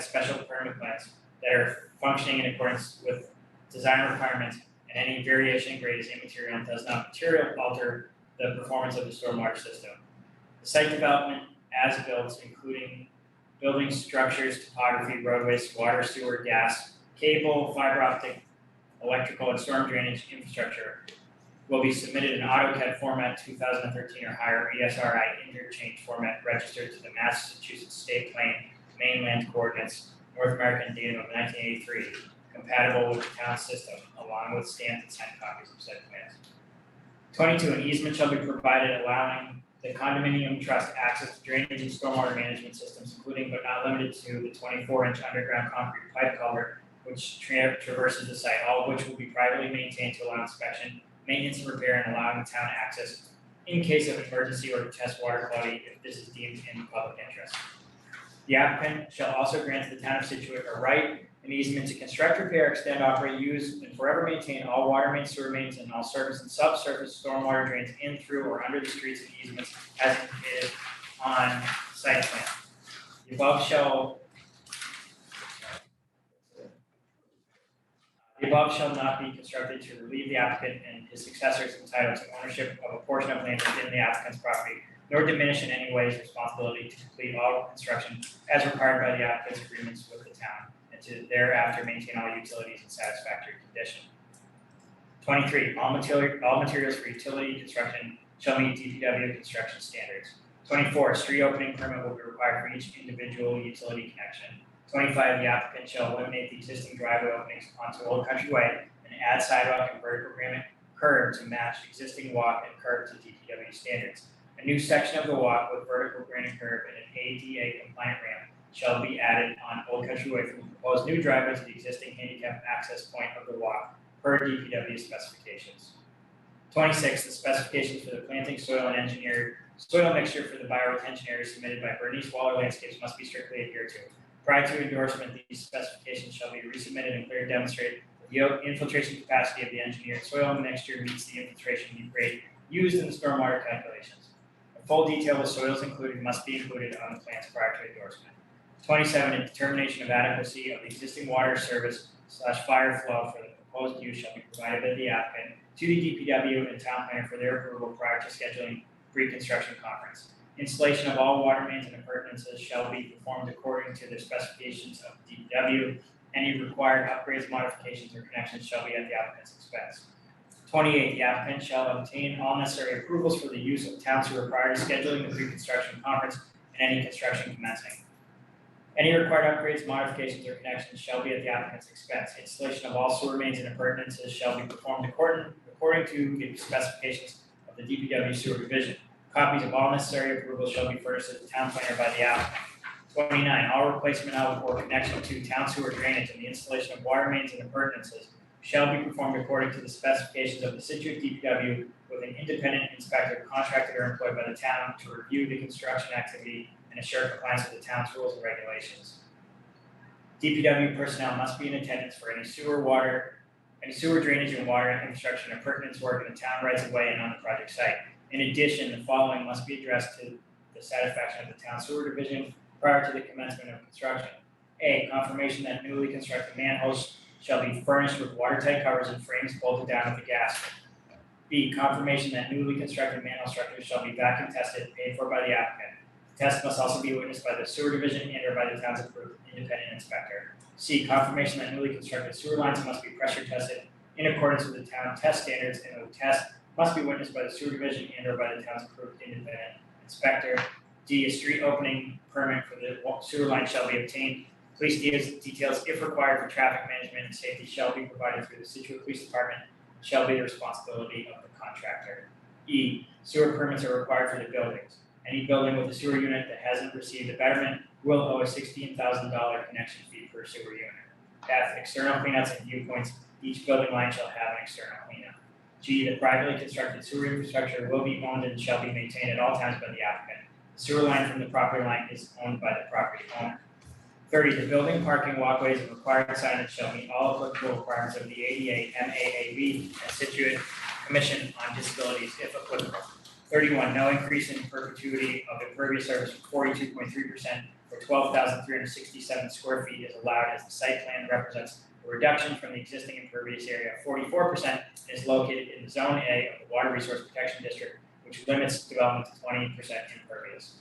special permit plans that are functioning in accordance with design requirements, and any variation in grade is immaterial and does not materially alter the performance of the stormwater system. The site development as built, including building structures, topography, roadways, water, sewer, gas, cable, fiber optic, electrical, and storm drainage infrastructure will be submitted in AutoCAD format 2013 or higher, ESRI interchange format registered to the Massachusetts State Plane Mainland Coordinates, North American datum of 1983, compatible with the town system, along with stamped and signed copies of said plans. 22, an easement shall be provided allowing the condominium trust access to drainage and stormwater management systems, including but not limited to the 24-inch underground concrete pipe culvert which traverses the site, all of which will be privately maintained to allow inspection, maintenance and repair, and allowing the town access in case of emergency or to test water quality if this is deemed in public interest. The applicant shall also grant to the town of Scituate a right and easement to construct, repair, extend, operate, use, and forever maintain all water mains, sewer mains, and all surface and subsurface stormwater drains in, through, or under the streets and easements as indicated on site plan. The above shall not be constructed to relieve the applicant and his successors entitled to ownership of a portion of land within the applicant's property, nor diminish in any way his responsibility to complete all construction as required by the applicant's agreements with the town, and to thereafter maintain all utilities in satisfactory condition. 23, all materials for utility construction shall meet DPW construction standards. 24, street opening permit will be required for each individual utility connection. 25, the applicant shall eliminate the existing driveway openings onto Old Country Way and add sidewalk and vertical granite curb to match existing walk and curb to DPW standards. A new section of the walk with vertical granite curb and an ADA compliant ramp shall be added on Old Country Way from the proposed new driveway to the existing handicap access point of the walk per DPW specifications. 26, the specifications for the planting, soil, and engineered soil mixture for the bioretention area submitted by Bernice Waller Landscapes must be strictly adhered to. Prior to endorsement, these specifications shall be resubmitted and clearly demonstrate that the infiltration capacity of the engineered soil mixture meets the infiltration rate used in the stormwater calculations. A full detail of soils included must be included on the plans prior to endorsement. 27, a determination of adequacy of the existing water service / fire flow for the proposed use shall be provided by the applicant to the DPW and town planner for their approval prior to scheduling pre-construction conference. Installation of all water mains and appurtenances shall be performed according to the specifications of the DPW. Any required upgrades, modifications, or connections shall be at the applicant's expense. 28, the applicant shall obtain all necessary approvals for the use of town sewer prior to scheduling the pre-construction conference and any construction commencing. Any required upgrades, modifications, or connections shall be at the applicant's expense. Installation of all sewer mains and appurtenances shall be performed according to the specifications of the DPW sewer division. Copies of all necessary approvals shall be furnished to the town planner by the applicant. 29, all replacement of or connection to town sewer drainage and the installation of water mains and appurtenances shall be performed according to the specifications of the Scituate DPW with an independent inspector contracted or employed by the town to review the construction activity and assure compliance with the town's rules and regulations. DPW personnel must be in attendance for any sewer drainage and water infrastructure and appurtenance work in the town rights of way and on the project site. In addition, the following must be addressed to the satisfaction of the town sewer division prior to the commencement of construction. A, confirmation that newly constructed manholes shall be furnished with watertight covers and frames bolted down at the gasket. B, confirmation that newly constructed manhole structures shall be vacuum tested, paid for by the applicant. The test must also be witnessed by the sewer division and or by the town's approved independent inspector. C, confirmation that newly constructed sewer lines must be pressure tested in accordance with the town test standards, and the test must be witnessed by the sewer division and or by the town's approved independent inspector. D, a street opening permit for the sewer line shall be obtained. Police details, if required for traffic management and safety, shall be provided through the Scituate Police Department, shall be the responsibility of the contractor. E, sewer permits are required for the buildings. Any building with a sewer unit that hasn't received a betterment will owe a $16,000 connection fee per sewer unit. F, external cleanouts and viewpoints. Each building line shall have an external cleanout. G, the privately constructed sewer infrastructure will be owned and shall be maintained at all times by the applicant. The sewer line from the property line is owned by the property owner. 30, the building, parking, walkways, and required signage shall meet all applicable requirements of the ADA, MAAB, and Scituate Commission on Disabilities, if applicable. 31, no increase in perpetuity of impervious surface from 42.3% or 12,367 square feet is allowed, as the site plan represents a reduction from the existing impervious area of 44% and is located in Zone A of the Water Resource Protection District, which limits development to 20% impervious.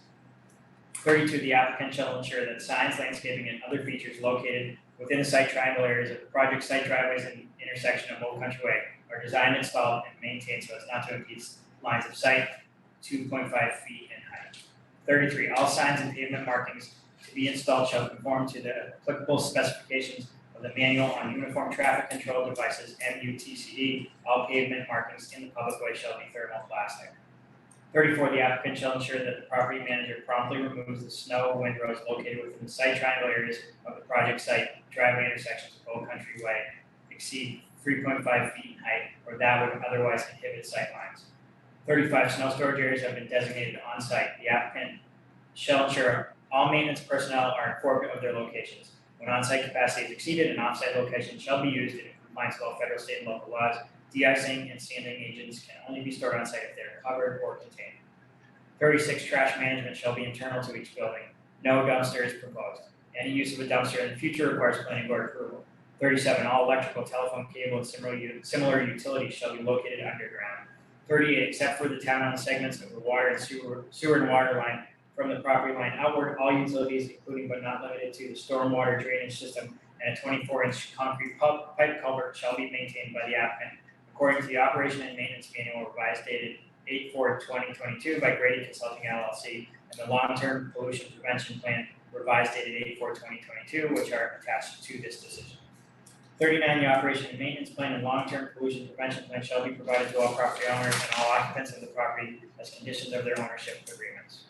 32, the applicant shall ensure that signs, landscaping, and other features located within the site triangle areas of the project site driveways and intersection of Old Country Way are designed, installed, and maintained so as not to impede lines of sight 2.5 feet in height. 33, all signs and pavement markings to be installed shall conform to the applicable specifications of the Manual on Uniform Traffic Control Devices, MUTCD. All pavement markings in the public way shall be thermoplastic. 34, the applicant shall ensure that the property manager promptly removes the snow and windrows located within the site triangle areas of the project site driveway intersections of Old Country Way exceed 3.5 feet in height, or that would otherwise inhibit sight lines. 35, snow storage areas have been designated on site. The applicant shall ensure All maintenance personnel are informed of their locations. When on-site capacity is exceeded, an off-site location shall be used in compliance with all federal, state, and local laws. De-icing and sanding agents can only be stored on-site if they are covered or contained. 36, trash management shall be internal to each building. No dumpster is proposed. Any use of a dumpster in the future requires planning board approval. 37, all electrical, telephone, cable, and similar utilities shall be located underground. 38, except for the town-owned segments of the water and sewer and water line from the property line outward, all utilities, including but not limited to the stormwater drainage system and a 24-inch concrete pipe culvert shall be maintained by the applicant according to the Operation and Maintenance Manual revised dated 8/4/2022 by Grady Consulting LLC and the Long-Term Pollution Prevention Plan revised dated 8/4/2022, which are attached to this decision. 39, the operation and maintenance plan and long-term pollution prevention plan shall be provided to all property owners and all occupants of the property as conditions of their ownership agreements.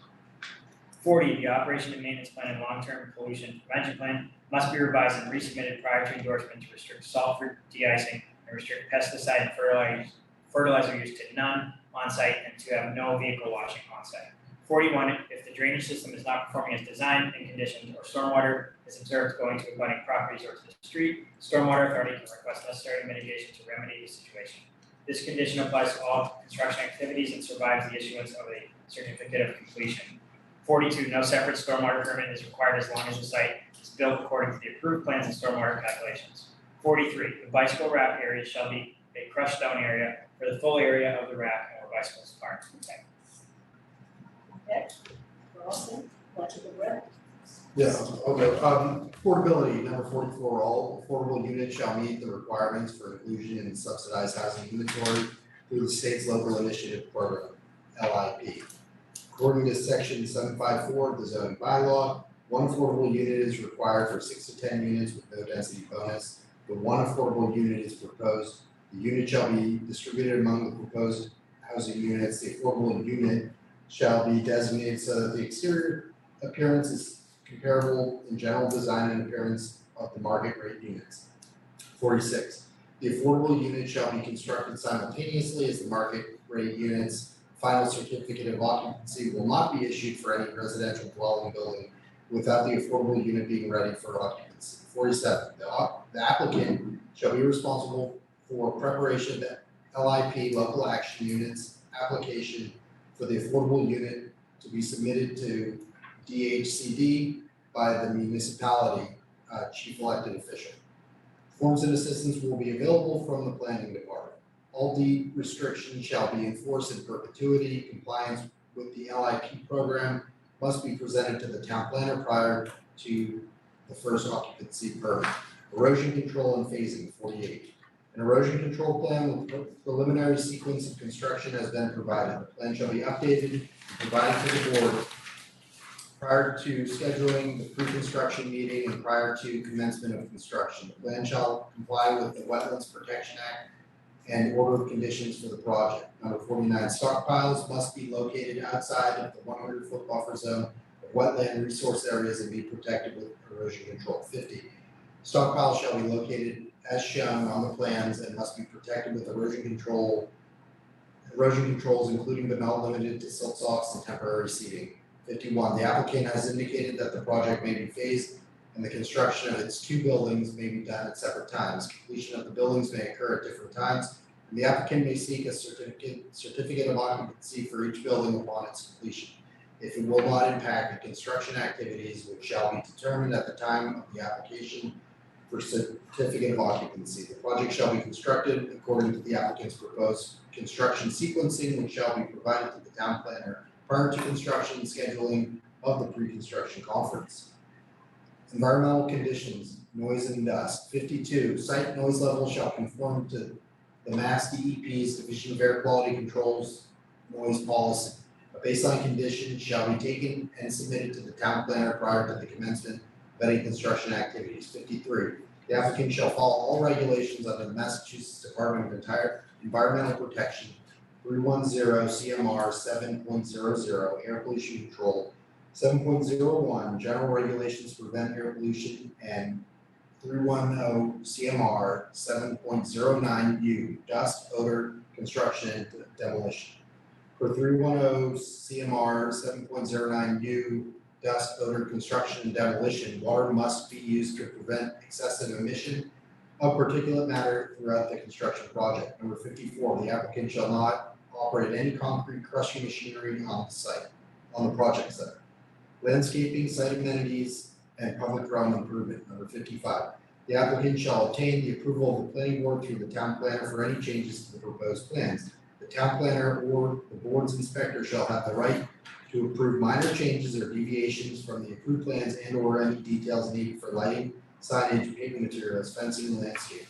40, the operation and maintenance plan and long-term pollution prevention plan must be revised and resubmitted prior to endorsement to restrict sulfur de-icing and restrict pesticide and fertilizer use to none on-site and to have no vehicle washing on-site. 41, if the drainage system is not performing as designed and conditioned or stormwater is observed going to abutting properties or to the street, stormwater authority can request necessary mitigation to remedy the situation. This condition applies to all construction activities and survives the issuance of a certificate of completion. 42, no separate stormwater permit is required as long as the site is built according to the approved plans and stormwater calculations. 43, the bicycle rack area shall be a crushed stone area for the full area of the rack and where bicycles park. Okay, we're all set, watch the breath. Yeah, okay, affordability, number 44, all affordable units shall meet the requirements for inclusion in subsidized housing inventory through the state's local initiative program, LIP. According to section 754 of the zoning bylaw, one affordable unit is required for 6 to 10 units with no density bonus. If one affordable unit is proposed, the unit shall be distributed among the proposed housing units. The affordable unit shall be designated so that the exterior appearance is comparable in general design and appearance of the market rate units. 46, the affordable unit shall be constructed simultaneously as the market rate units. Final certificate of occupancy will not be issued for any residential dwelling building without the affordable unit being ready for occupancy. 47, the applicant shall be responsible for preparation of the LIP local action units application for the affordable unit to be submitted to DHCD by the municipality chief elected official. Forms and assistance will be available from the planning department. All deed restrictions shall be enforced in perpetuity. Compliance with the LIP program must be presented to the town planner prior to the first occupancy permit. Erosion control and phasing, 48. An erosion control plan with preliminary sequence of construction has been provided. The plan shall be updated and provided to the board prior to scheduling the pre-construction meeting and prior to commencement of construction. The plan shall comply with the Wetlands Protection Act and order of conditions for the project. Number 49, stockpiles must be located outside of the 100-foot buffer zone of wetland resource areas and be protected with erosion control. 50, stockpiles shall be located as shown on the plans and must be protected with erosion controls including but not limited to silt socks and temporary seating. 51, the applicant has indicated that the project may be phased and the construction of its 2 buildings may be done at separate times. Completion of the buildings may occur at different times, and the applicant may seek a certificate of occupancy for each building upon its completion. If it will not impact the construction activities, which shall be determined at the time of the application for certificate of occupancy. The project shall be constructed according to the applicant's proposed construction sequencing, which shall be provided to the town planner prior to construction and scheduling of the pre-construction conference. Environmental conditions, noise and dust. 52, site noise level shall conform to the Mass DEP's Division of Air Quality Control's noise policy. A baseline condition shall be taken and submitted to the town planner prior to the commencement of any construction activities. 53, the applicant shall follow all regulations under the Massachusetts Department of Environmental Protection 310 CMR 7.00 air pollution control, 7.01 general regulations to prevent air pollution, and 310 CMR 7.09U dust, odor, construction, and demolition. For 310 CMR 7.09U dust, odor, construction, and demolition, water must be used to prevent excessive emission of particulate matter throughout the construction project. Number 54, the applicant shall not operate any concrete crushing machinery on the site, on the project site. Landscaping, site amenities, and public realm improvement. Number 55, the applicant shall obtain the approval of the planning board through the town planner for any changes to the proposed plans. The town planner or the board's inspector shall have the right to approve minor changes or deviations from the approved plans and or any details needed for lighting, signage, paving materials, fencing, and landscaping.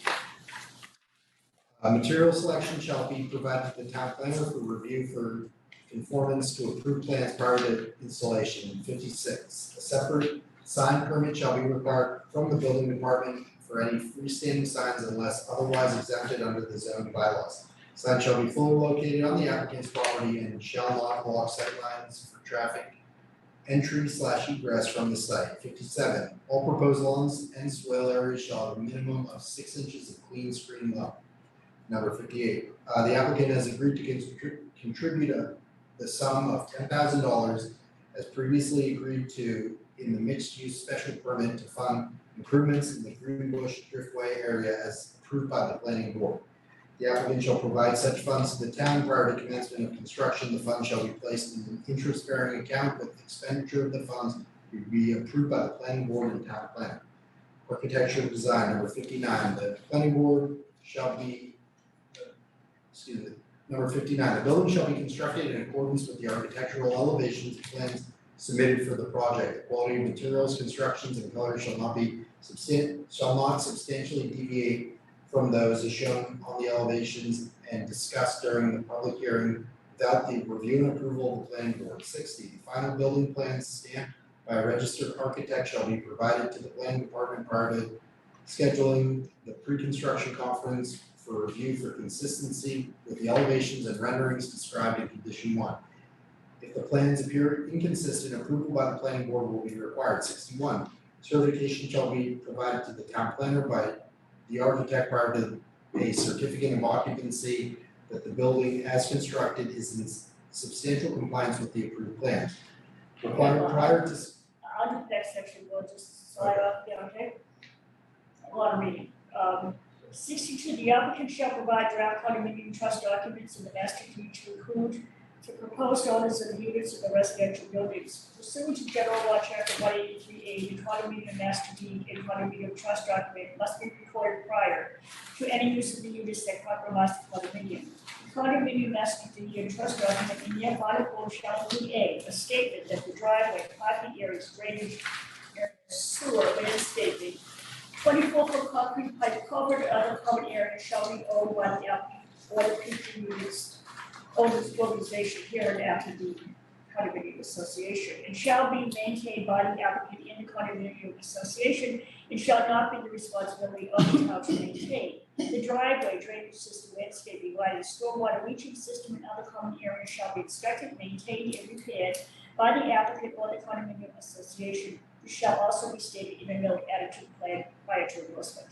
Material selection shall be provided to the town planner for review for conformance to approved plans prior to installation. 56, a separate sign permit shall be required from the building department for any freestanding signs unless otherwise exempted under the zoning bylaws. Signs shall be fully located on the applicant's property and shall not block sight lines for traffic entry/egress from the site. 57, all proposed lawns and swale areas shall have a minimum of 6 inches of clean screen level. Number 58, the applicant has agreed to contribute the sum of $10,000 as previously agreed to in the mixed-use special permit to fund improvements in the Greenbush Driftway area as approved by the planning board. The applicant shall provide such funds to the town prior to commencement of construction. The funds shall be placed in an interest-bearing account with expenditure of the funds to be approved by the planning board and town planner. Architectural design, number 59, the planning board shall be, number 59, the building shall be constructed in accordance with the architectural elevations and plans submitted for the project. The quality of materials, constructions, and colors shall not substantially deviate from those as shown on the elevations and discussed during the public hearing without the review and approval of the planning board. 60, the final building plans stamped by a registered architect shall be provided to the planning department prior to scheduling the pre-construction conference for review for consistency with the elevations and renderings described in condition 1. If the plans appear inconsistent, approval by the planning board will be required. 61, certification shall be provided to the town planner by the architect prior to a certificate of occupancy that the building as constructed is in substantial compliance with the approved plan. Required prior to. I'll do the next section, we'll just slide off, yeah, okay? A lot of reading. 62, the applicant shall provide draft condominium trust documents in the master deed to include to proposed owners of the units of the residential buildings. Pursuant to General Law, Chapter 183A, the condominium master deed and condominium trust document must be recorded prior to any use of the units that compromise the condominium. The condominium master deed and trust document in their final form shall include a statement that the driveway, parking areas, drainage, sewer, landscaping, 24-foot concrete pipe covered and other covered areas shall be owned by the applicant or the future units owners organization here and after the condominium association, and shall be maintained by the applicant in the condominium association and shall not be the responsibility of the town to maintain. The driveway, drainage system, landscaping, lighting, stormwater leaching system, and other common areas shall be inspected, maintained, and repaired by the applicant or the condominium association. This shall also be stated in a note added to the plan prior to endorsement.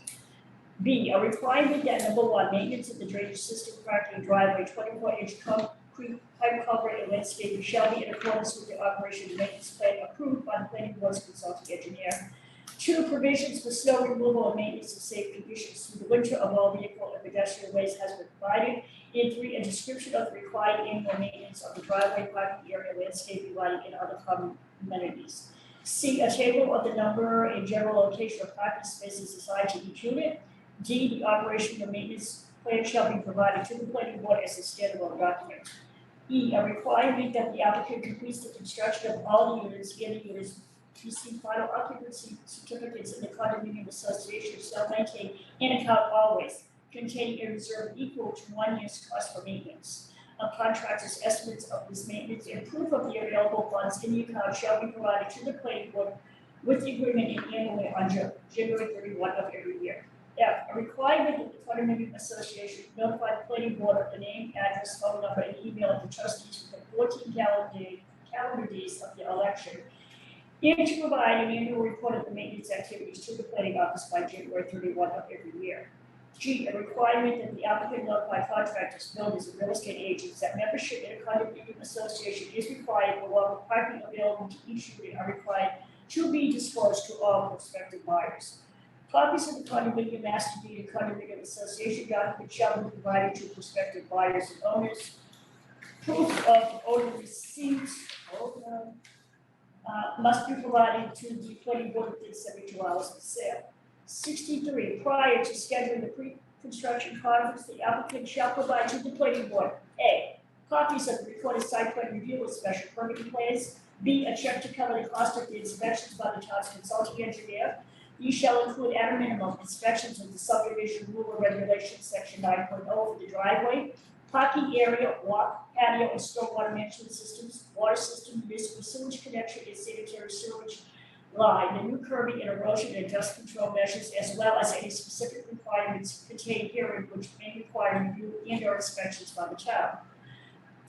B, a requirement that number 1, maintenance of the drainage system, parking, driveway, 24-inch concrete pipe cover and landscaping shall be in accordance with the operation and maintenance plan approved by the planning board's consulting engineer. 2, provisions for snow removal and maintenance of safe conditions through the winter of all vehicle and pedestrian ways has been provided. And 3, a description of the required annual maintenance of the driveway, parking area, landscaping, lighting, and other common amenities. C, a table of the number and general location of parking spaces assigned to each unit. D, the operation and maintenance plan shall be provided to the planning board as a standalone document. E, a requirement that the applicant completes the construction of all the units and the units receive final occupancy certificates in the condominium association shall maintain an account always containing a reserve equal to 1 year's cost for maintenance. A contractor's estimates of this maintenance and proof of the available funds in the account shall be provided to the planning board with the agreement and annually on January 31 of every year. F, a requirement that the condominium association notify the planning board of the name, address, phone number, and email of the trustees within 14 calendar days of the election, and to provide an annual report of the maintenance activities to the planning office by January 31 of every year. G, a requirement that the applicant notify contractors, builders, and real estate agents that membership in a condominium association is required, along with parking available to each unit are required to be disclosed to all prospective buyers. Copies of the condominium master deed and condominium association document shall be provided to prospective buyers and owners. Proof of owner receipt, must be provided to the planning board within 72 hours of the sale. 63, prior to scheduling the pre-construction conference, the applicant shall provide to the planning board, A, copies of the recorded site plan review with special permitting plans, B, a check to cover the cost of the inspections by the town's consulting engineer. These shall include at a minimum inspections of the subdivision rule and regulations, section 9.0 for the driveway, parking area, walk, patio, and stormwater management systems, water system, municipal sewage connection, and sanitary sewage line, the new curbing and erosion and dust control measures, as well as any specific requirements contained herein which may require review and or inspections by the town.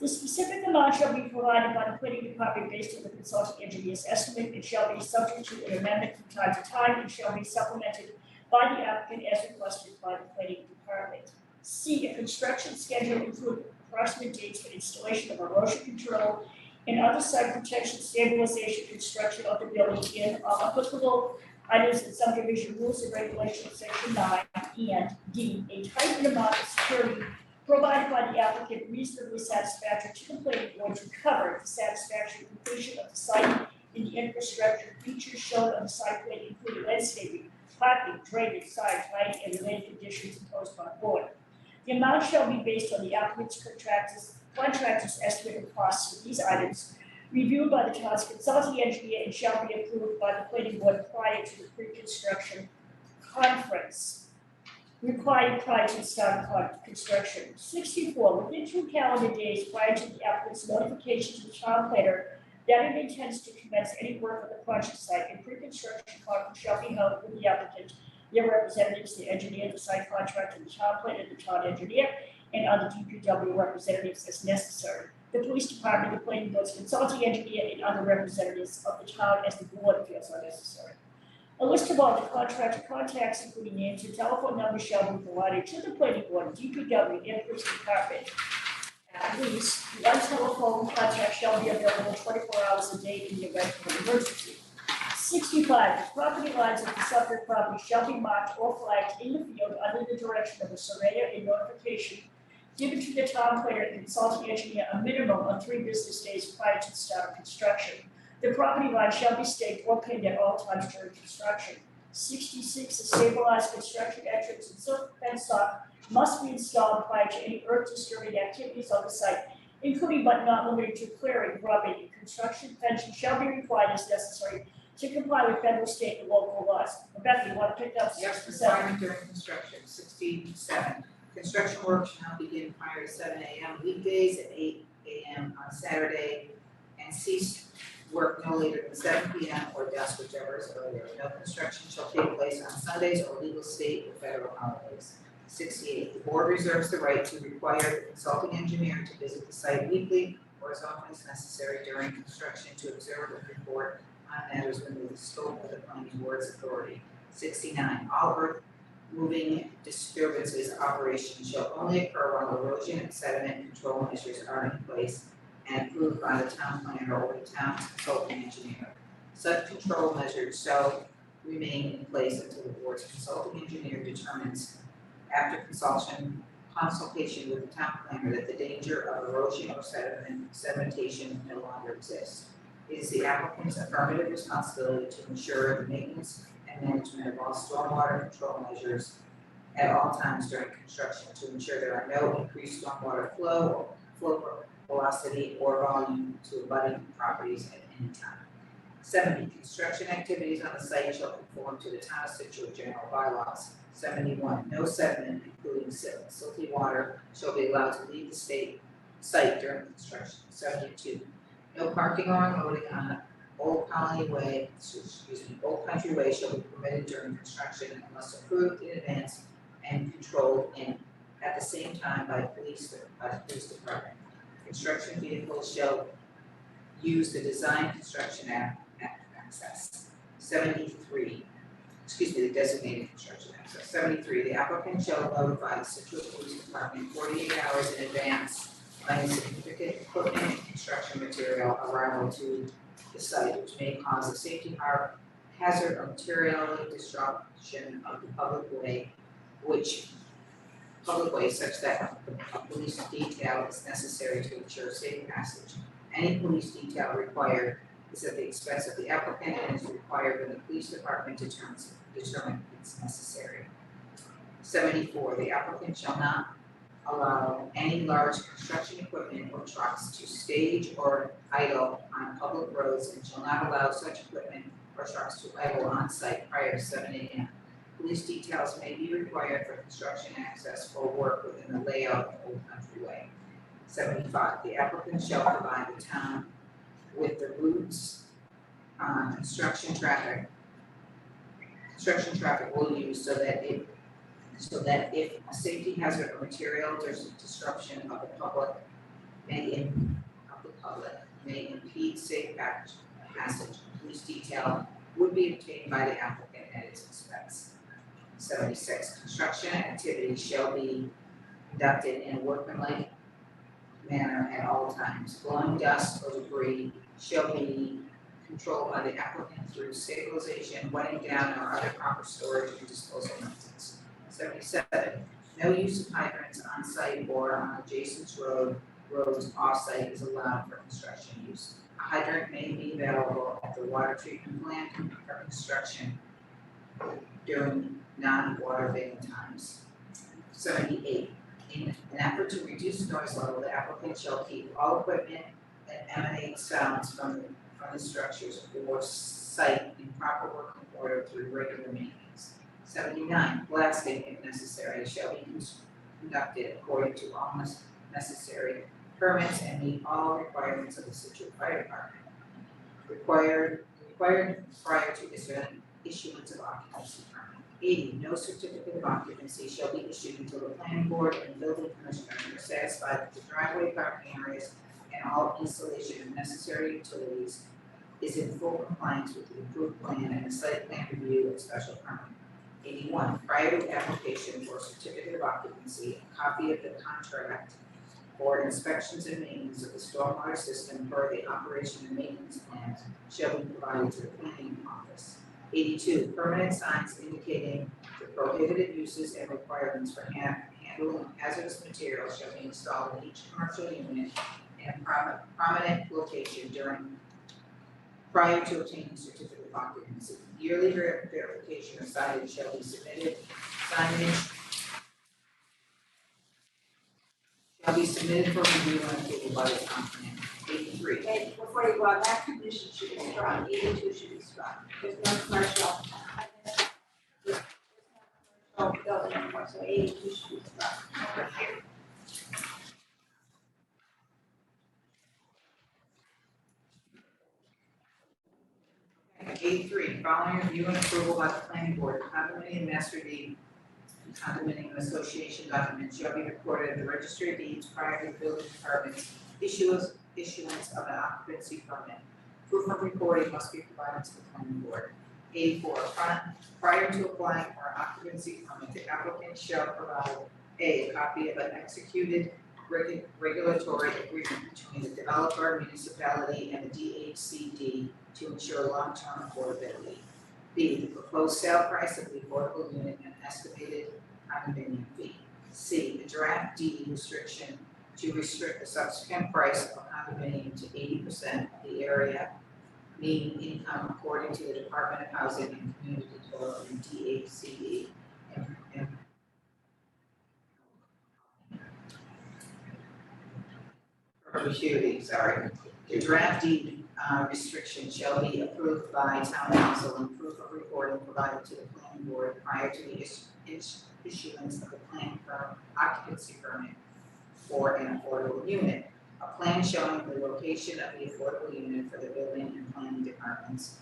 The specific amount shall be provided by the planning department based on the consulting engineer's estimate and shall be subject to an amendment from time to time and shall be supplemented by the applicant as requested by the planning department. C, a construction schedule including approximate dates for installation of erosion control and other site protection, stabilization, construction of the building in applicable items in subdivision rules and regulations, section 9, and D, a heightened amount of security provided by the applicant reasonably satisfactory to the planning board to cover the satisfactory completion of the site and the infrastructure features shown on the site plan, including landscaping, parking, drainage, signs, lighting, and related conditions imposed by the board. The amount shall be based on the applicant's contractor's estimate of costs for these items, reviewed by the town's consulting engineer, and shall be approved by the planning board prior to the pre-construction conference required prior to the start of construction. 64, within 2 calendar days prior to the applicant's notification to the town planner that it intends to commence any work on the project site, a pre-construction conference shall be held with the applicant, their representatives, the engineer, the site contractor, the town planner, the town engineer, and other DPW representatives as necessary. The police department, the planning board's consulting engineer, and other representatives of the town as the board feels are necessary. A list of all the contractor contacts, including names and telephone numbers, shall be provided to the planning board, DPW, and police department. At least one telephone contact shall be available 24 hours a day in the event of an emergency. 65, the property lines of the subject property shall be marked or flagged in the field under the direction of a surveyor and notification given to the town planner and consulting engineer a minimum of 3 business days prior to the start of construction. The property line shall be staked or pinned at all times during construction. 66, a stabilized construction entrance and silk fence sock must be installed prior to any earth disturbing activities on the site, including but not limited to clearing, grubbing, and construction fencing shall be required as necessary to comply with federal, state, and local laws. Rebecca, you want to pick up 67? Requirement during construction. 67, construction work shall not begin prior to 7 a.m. weekdays at 8 a.m. on Saturday and cease work no later than 7 p.m. or dusk, whichever is earlier. No construction shall take place on Sundays or legal state or federal holidays. 68, the board reserves the right to require the consulting engineer to visit the site weekly or as often as necessary during construction to observe and report on matters within the scope of the planning board's authority. 69, all earth moving disturbances operations shall only occur while erosion and sediment control measures are in place and approved by the town planner or the town's consulting engineer. Such control measures shall remain in place until the board's consulting engineer determines, after consultation with the town planner, that the danger of erosion or sedimentation no longer exists. It is the applicant's affirmative responsibility to ensure the maintenance and management of all stormwater control measures at all times during construction to ensure there are no increased stormwater flow velocity or volume to abutting properties at any time. 70, construction activities on the site shall conform to the town of Scituate general bylaws. 71, no sediment, including silty water, shall be allowed to leave the site during construction. 72, no parking or unloading on Old Country Way shall be permitted during construction unless approved in advance and controlled at the same time by the police department. Construction vehicles shall use the design construction access. 73, the designated construction access. 73, the applicant shall notify the Scituate Police Department 48 hours in advance of any significant equipment and construction material arrival to the site, which may cause a safety hazard or material disruption of the public way, such that a police detail is necessary to ensure safe passage. Any police detail required is at the expense of the applicant and is required when the police department determines it's necessary. 74, the applicant shall not allow any large construction equipment or trucks to stage or idle on public roads and shall not allow such equipment or trucks to idle on site prior to 7 a.m. Police details may be required for construction access or work within the layout of Old Country Way. 75, the applicant shall provide the town with the routes construction traffic will use so that if a safety hazard or material disruption of the public may impede safe passage, police detail would be obtained by the applicant at its expense. 76, construction activities shall be conducted in a workmanlike manner at all times. Blowing dust or debris shall be controlled by the applicant through stabilization, wetting down, or other proper storage and disposal methods. 77, no use of hydrants on site or on adjacent roads off-site is allowed for construction use. A hydrant may be available at the water treatment plant for construction during non-water available times. 78, in an effort to reduce noise level, the applicant shall keep all equipment that emanates sounds from the structures or site in proper working order through regular maintenance. 79, blasting, if necessary, shall be conducted according to all necessary permits and meet all requirements of the Scituate Fire Department. Required prior to issuance of occupancy permit. 80, no certificate of occupancy shall be issued until the planning board and building commissioner are satisfied that the driveway, parking areas, and all installation of necessary utilities is in full compliance with the approved plan and the site plan review and special permit. 81, prior to application for a certificate of occupancy, a copy of the contract for inspections and maintenance of the stormwater system per the operation and maintenance plan shall be provided to the planning office. 82, permanent signs indicating the prohibited uses and requirements for handling hazardous materials shall be installed in each commercial unit in a prominent location prior to obtaining certificate of occupancy. Yearly verification of signage shall be submitted. Signage shall be submitted for review and approval by the town planner. 83. And before you go on, that condition should be struck, 82 should be struck, there's no commercial. There's no commercial building anymore, so 82 should be struck. 83, following review and approval by the planning board, condominium master deed and condominium association documents shall be recorded in the registry of deeds prior to the building department's issuance of an occupancy permit. Proof of recording must be provided to the planning board. 84, prior to applying for an occupancy permit, the applicant shall provide a copy of an executed regulatory agreement between the developer, municipality, and the DHCD to ensure long-term affordability. B, the proposed sale price of the affordable unit and estimated condominium fee. C, the draft deed restriction to restrict the subsequent price of a condominium to 80% of the area median income according to the Department of Housing and Community Development, DHCD. Perpetuity, the draft deed restriction shall be approved by town council and proof of recording provided to the planning board prior to the issuance of the plan for occupancy permit for an affordable unit. A plan showing the location of the affordable unit for the building and planning departments.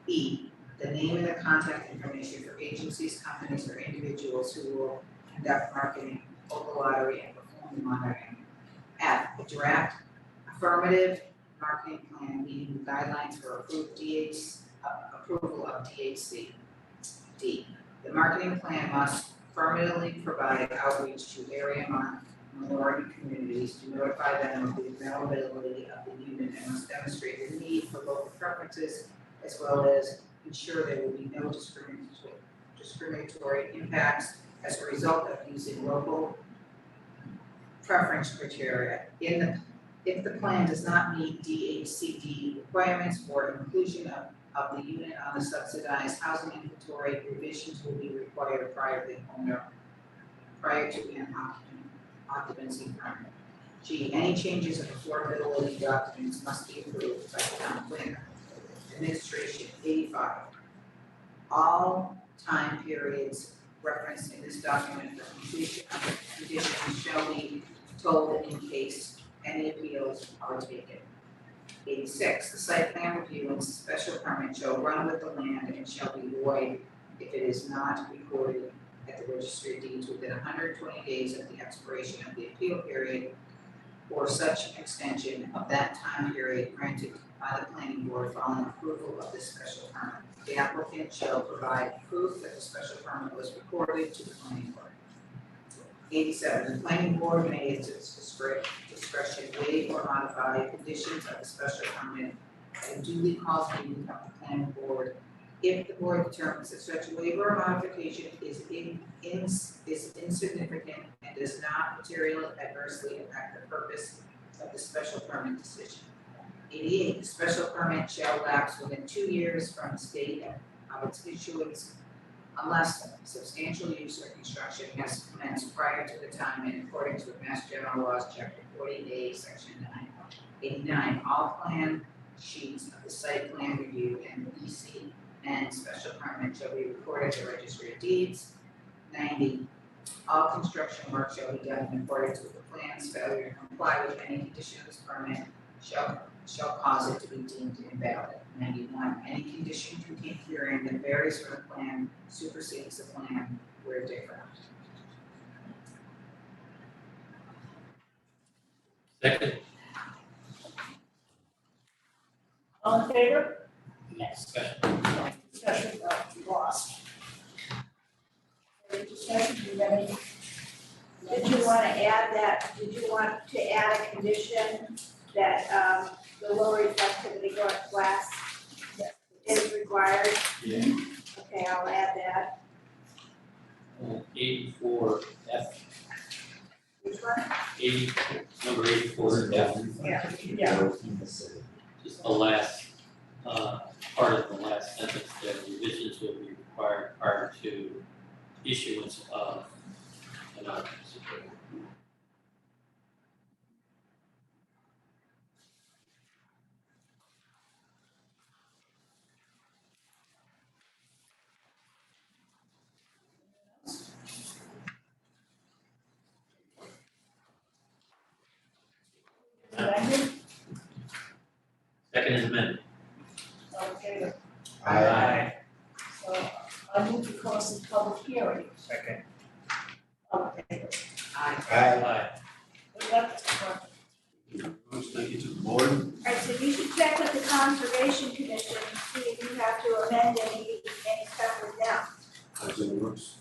E, the name and the contact information for agencies, companies, or individuals who will conduct marketing, hold the lottery, and perform the monitoring. F, the draft affirmative marketing plan meeting the guidelines for approval of DHC. D, the marketing plan must firmly provide outreach to area minority communities to notify them of the availability of the unit and must demonstrate the need for local preferences as well as ensure there will be no discriminatory impacts as a result of using local preference criteria. If the plan does not meet DHCD requirements for inclusion of the unit on the subsidized housing inventory, revisions will be required prior to an occupancy permit. G, any changes in affordability documents must be approved by the town planner. Administration 85. All time periods referenced in this document for completion of the conditions shall be told in case any appeals are taken. 86, the site plan review and special permit shall run with the land and shall be void if it is not recorded at the registry of deeds within 120 days of the expiration of the appeal period or such extension of that time period granted by the planning board following approval of this special permit. The applicant shall provide proof that the special permit was recorded to the planning board. 87, the planning board may at its discretion waive or modify conditions of the special permit and duly calls meeting of the planning board if the board determines that such a waiver or modification is insignificant and does not materially adversely affect the purpose of the special permit decision. 88, the special permit shall lapse within 2 years from the date of its issuance unless substantial use or construction has commenced prior to the time in accordance with Mass General Laws, Chapter 40A, Section 9. 89, all plan sheets of the site plan review and EC and special permit shall be recorded at the Registry of Deeds. 90, all construction work shall be done in accordance with the plans. Failure to comply with any condition of this permit shall cause it to be deemed invalid. 91, any condition contained herein that varies from the plan supersedes the plan where different. Second, All in favor? discussion. Discussion, lost. Further discussion, do you have any? Did you want to add a condition that, the low reflectivity glass is required? Yeah. Okay, I'll add that. 84F, Which one? number 84F, Yeah. just the last, part of the last sentence there, revisions will be required prior to issuance of an occupancy permit. Amended? Second is amended. All in favor? Aye. So I move to close the public hearing. Second. All in favor? Aye. Good luck, Mr. Clerk. Thank you to the board. Alright, so you should check with the Conservation Commission and see if you have to amend any stuff with them. As it works.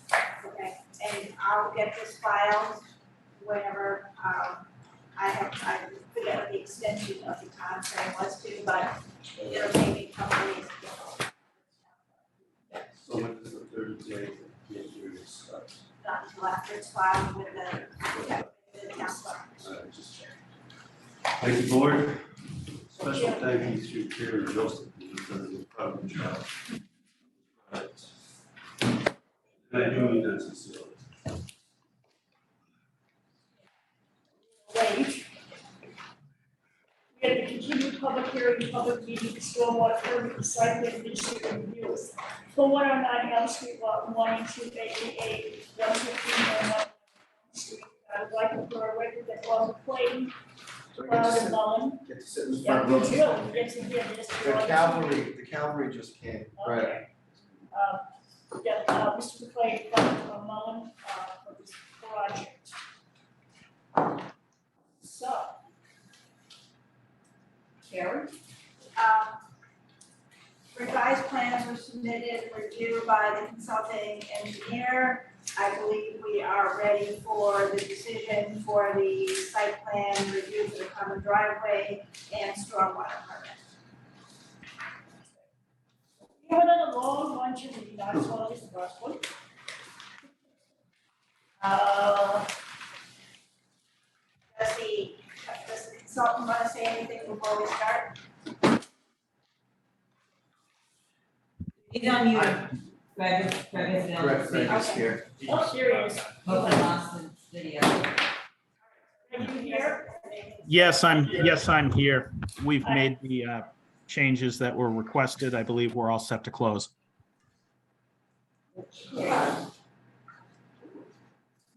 Okay, and I'll get this filed whenever, I forget what the extension of the time frame was too, but it'll take me a couple of days to get all that. So when is the 30 days that the hearing starts? Not until after it's filed with the council. Just check. Thank you, board. Special thank you to Terry Joseph, who's done an incredible job. Right. And I do mean that sincerely. Wait. We have the continued public hearing, public meeting, stormwater permit, site plan administrative reviews. For 109 Elm Street, lot 1 and 2, aka 115 Street. I would like to for a record that Walter Clayton, and Mullen. Get to sit in the Yeah, front we row. do, we get to hear this. The cavalry just came, right? Okay. Yeah, Mr. McLean, from Mullen, for this project. So. Karen? Revised plans were submitted, reviewed by the consulting engineer. I believe we are ready for the decision for the site plan review for the common driveway and stormwater permit. You have another long lunch and you might as well just rush one. Does the consultant want to say anything before we start? He's on mute. Greg is down. Greg is here. Oh, here he is. Hopefully lost the video. Are you here? Yes, I'm here. We've made the changes that were requested. I believe we're all set to close.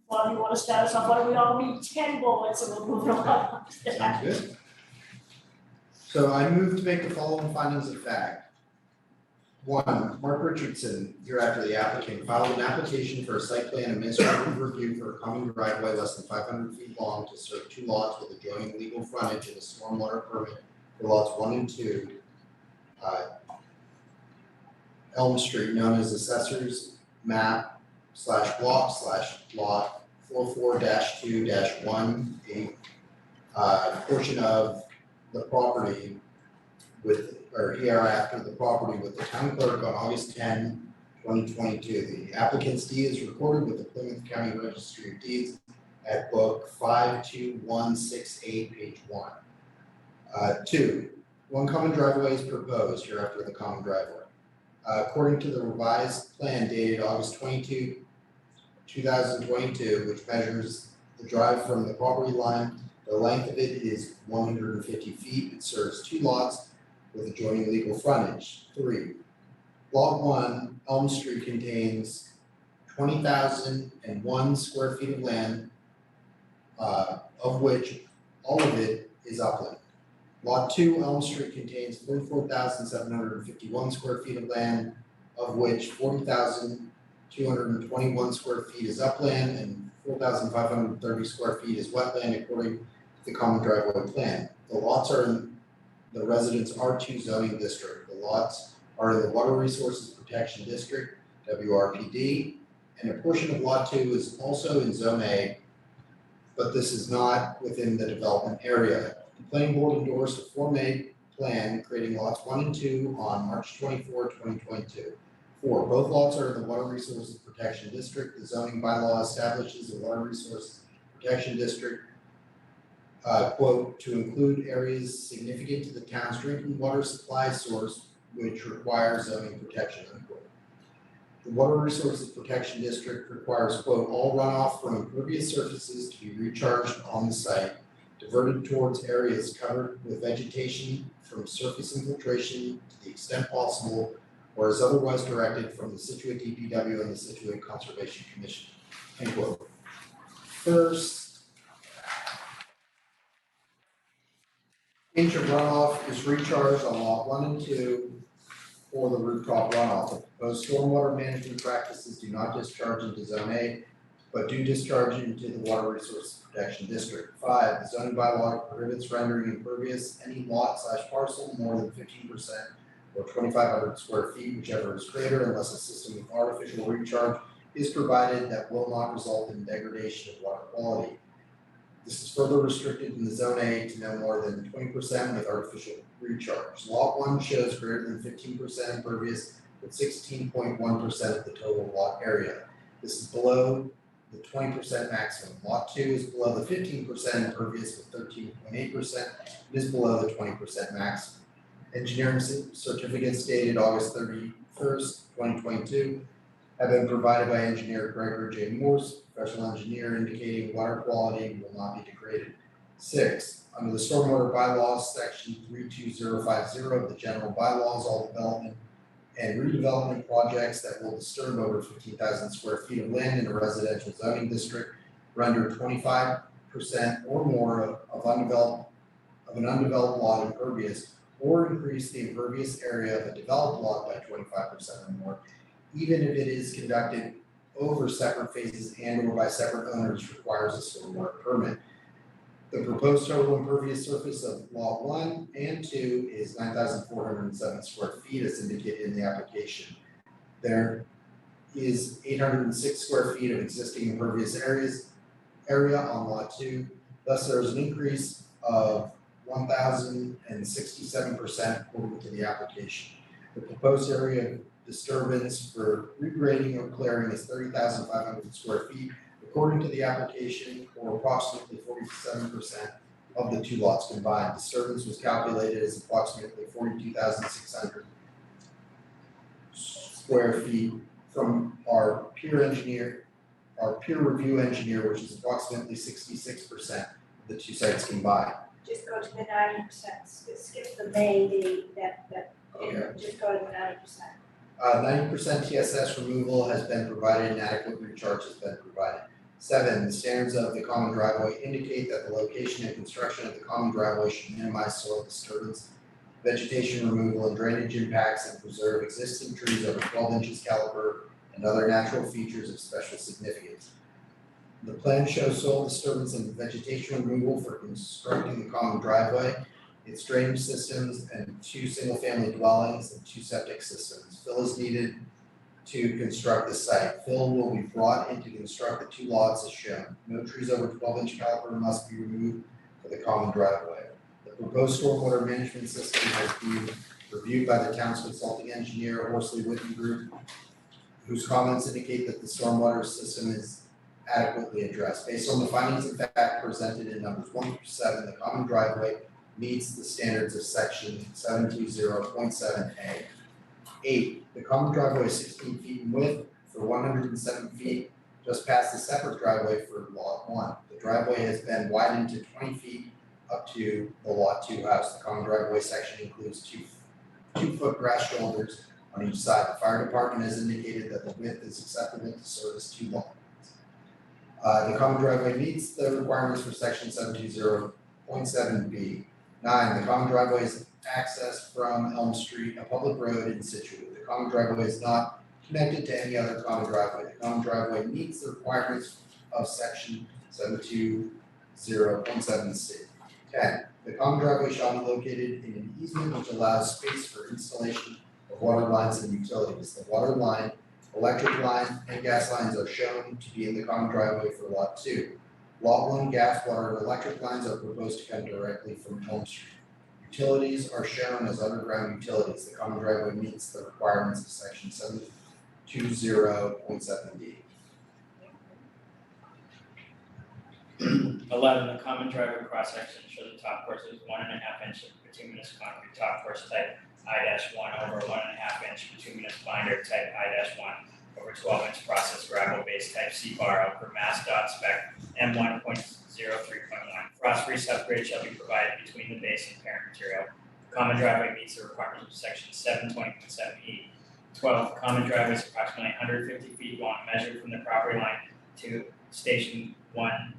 Bob, you want to start us off? Why don't we all read 10 bullets and we'll move along? Sounds good. So I move to make the following findings of fact. 1, Mark Richardson, hereafter the applicant, filed an application for a site plan administrative review for a common driveway less than 500 feet long to serve 2 lots with adjoining legal frontage and a stormwater permit for lots 1 and 2, Elm Street, known as Assessor's Map /block/lot 44-2-18, portion of the property with, or hereafter the property with the town clerk on August 10, 2022. The applicant's deed is recorded with the Plymouth County Registry of Deeds at book 52168, page 1. 2, 1 common driveway is proposed, hereafter the common driveway. According to the revised plan dated August 22, 2022, which measures the drive from the property line, the length of it is 150 feet. It serves 2 lots with adjoining legal frontage. 3, Lot 1, Elm Street contains 20,001 square feet of land, of which all of it is upland. Lot 2, Elm Street contains 44,751 square feet of land, of which 40,221 square feet is upland and 4,530 square feet is wetland according to the common driveway plan. The lots are in the Residence R2 zoning district. The lots are in the Water Resources Protection District, WRPD, and a portion of Lot 2 is also in Zone A, but this is not within the development area. The planning board endorsed a Form A plan creating lots 1 and 2 on March 24, 2022. 4, both lots are in the Water Resources Protection District. The zoning bylaw establishes the Water Resources Protection District, quote, to include areas significant to the town's drinking water supply source, which requires zoning protection, unquote. The Water Resources Protection District requires, quote, all runoff from impervious surfaces to be recharged on the site, diverted towards areas covered with vegetation from surface infiltration to the extent possible, or as otherwise directed from the Scituate DPW and the Scituate Conservation Commission, end quote. First, inch of runoff is recharged on lot 1 and 2 for the rooftop runoff. The proposed stormwater management practices do not discharge into Zone A, but do discharge into the Water Resources Protection District. 5, the zoning bylaw prohibits rendering impervious any lot/parcel more than 15% or 2,500 square feet, whichever is greater, unless a system of artificial recharge is provided that will not result in degradation of water quality. This is further restricted in the Zone A to no more than 20% with artificial recharge. Lot 1 shows greater than 15% impervious with 16.1% of the total lot area. This is below the 20% maximum. Lot 2 is below the 15% impervious with 13.8%. It is below the 20% maximum. Engineering certificates dated August 31st, 2022 have been provided by engineer Gregory J. Morse, professional engineer, indicating water quality will not be degraded. 6, under the stormwater bylaws, section 32050 of the general bylaws, all development and redevelopment projects that will disturb over 15,000 square feet of land in a residential zoning district render 25% or more of an undeveloped lot impervious, or increase the impervious area of a developed lot by 25% or more, even if it is conducted over separate phases and or by separate owners, requires a stormwater permit. The proposed total impervious surface of lot 1 and 2 is 9,407 square feet as indicated in the application. There is 806 square feet of existing impervious area on lot 2. Thus, there is an increase of 1,067% according to the application. The proposed area of disturbance for regrading or clearing is 30,500 square feet according to the application, or approximately 47% of the two lots combined. Disturbance was calculated as approximately 42,600 square feet from our peer review engineer, which is approximately 66% of the two sites combined. Just go to the 90%, skip the May, Okay. just go to the 90%. 90% TSS removal has been provided and adequate recharge has been provided. 7, the standards of the common driveway indicate that the location and construction of the common driveway should minimize soil disturbance, vegetation removal and drainage impacts, and preserve existing trees over 12 inches caliber and other natural features of special significance. The plan shows soil disturbance and vegetation removal for constructing the common driveway, its drainage systems, and 2 single-family dwellings and 2 septic systems. Fill is needed to construct the site. Fill will be brought in to construct the 2 lots as shown. No trees over 12-inch caliber must be removed for the common driveway. The proposed stormwater management system has been reviewed by the town's consulting engineer, Horsley Whitten Group, whose comments indicate that the stormwater system is adequately addressed. Based on the findings of fact presented in numbers 1 through 7, the common driveway meets the standards of section 720.7A. 8, the common driveway is 16 feet in width for 107 feet just past the separate driveway for lot 1. The driveway has been widened to 20 feet up to the lot 2 house. The common driveway section includes 2-foot grass shoulders on each side. The fire department has indicated that the width is acceptable to service 2 lots. The common driveway meets the requirements for section 720.7B. 9, the common driveway is accessed from Elm Street, a public road in Scituate. The common driveway is not connected to any other common driveway. The common driveway meets the requirements of section 720.7C. 10, the common driveway shall be located in an easement which allows space for installation of water lines and utilities. The water line, electric line, and gas lines are shown to be in the common driveway for lot 2. Lot 1 gas, water, and electric lines are proposed to come directly from Elm Street. Utilities are shown as underground utilities. The common driveway meets the requirements of section 720.7D. 11, the common driveway cross section shows the top course is 1.5 inch bituminous concrete top course type I-1 over 1.5 inch bituminous binder type I-1 over 12 inch processed gravel base type C-bar per Mass dot spec M1.03.1. Frost-free subgrade shall be provided between the base and parent material. The common driveway meets the requirements of section 720.7E. 12, the common driveway is approximately 150 feet long, measured from the property line to station 1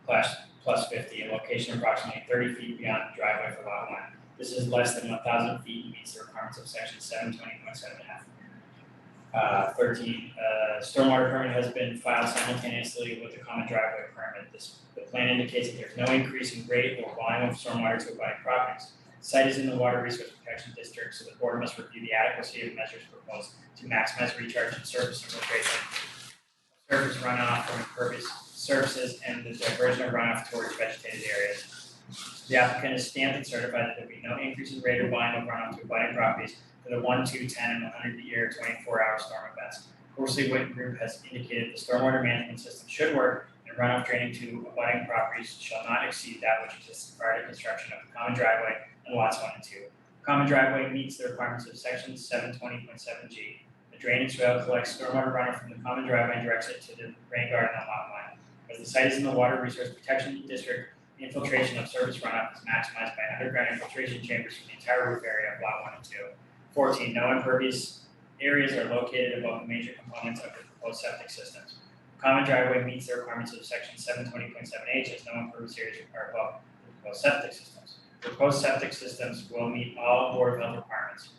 plus 50, and location approximately 30 feet beyond the driveway for lot 1. This is less than 1,000 feet and meets the requirements of section 720.7F. 13, stormwater permit has been filed simultaneously with the common driveway permit. The plan indicates that there's no increase in grade or volume of stormwater to abutting properties. The site is in the Water Resource Protection District, so the board must review the adequacy of measures proposed to maximize recharge and surface infiltration, surface runoff from impervious surfaces, and the diversion of runoff towards vegetated areas. The applicant is stamped and certified that there will be no increase in rate or volume of runoff to abutting properties for the 1, 2, 10, and 100-year 24-hour storm events. Horsley Whitten Group has indicated the stormwater management system should work, and runoff draining to abutting properties shall not exceed that which exists prior to construction of the common driveway and lots 1 and 2. The common driveway meets the requirements of section 720.7G. The drainage swale collects stormwater runoff from the common driveway and directs it to the rain garden on lot 1. As the site is in the Water Resource Protection District, the infiltration of surface runoff is maximized by underground infiltration chambers from the entire roof area of lot 1 and 2. 14, no impervious areas are located above the major components of the proposed septic systems. The common driveway meets the requirements of section 720.7H as no impervious areas are above the proposed septic systems. Proposed septic systems will meet all Board of Health requirements.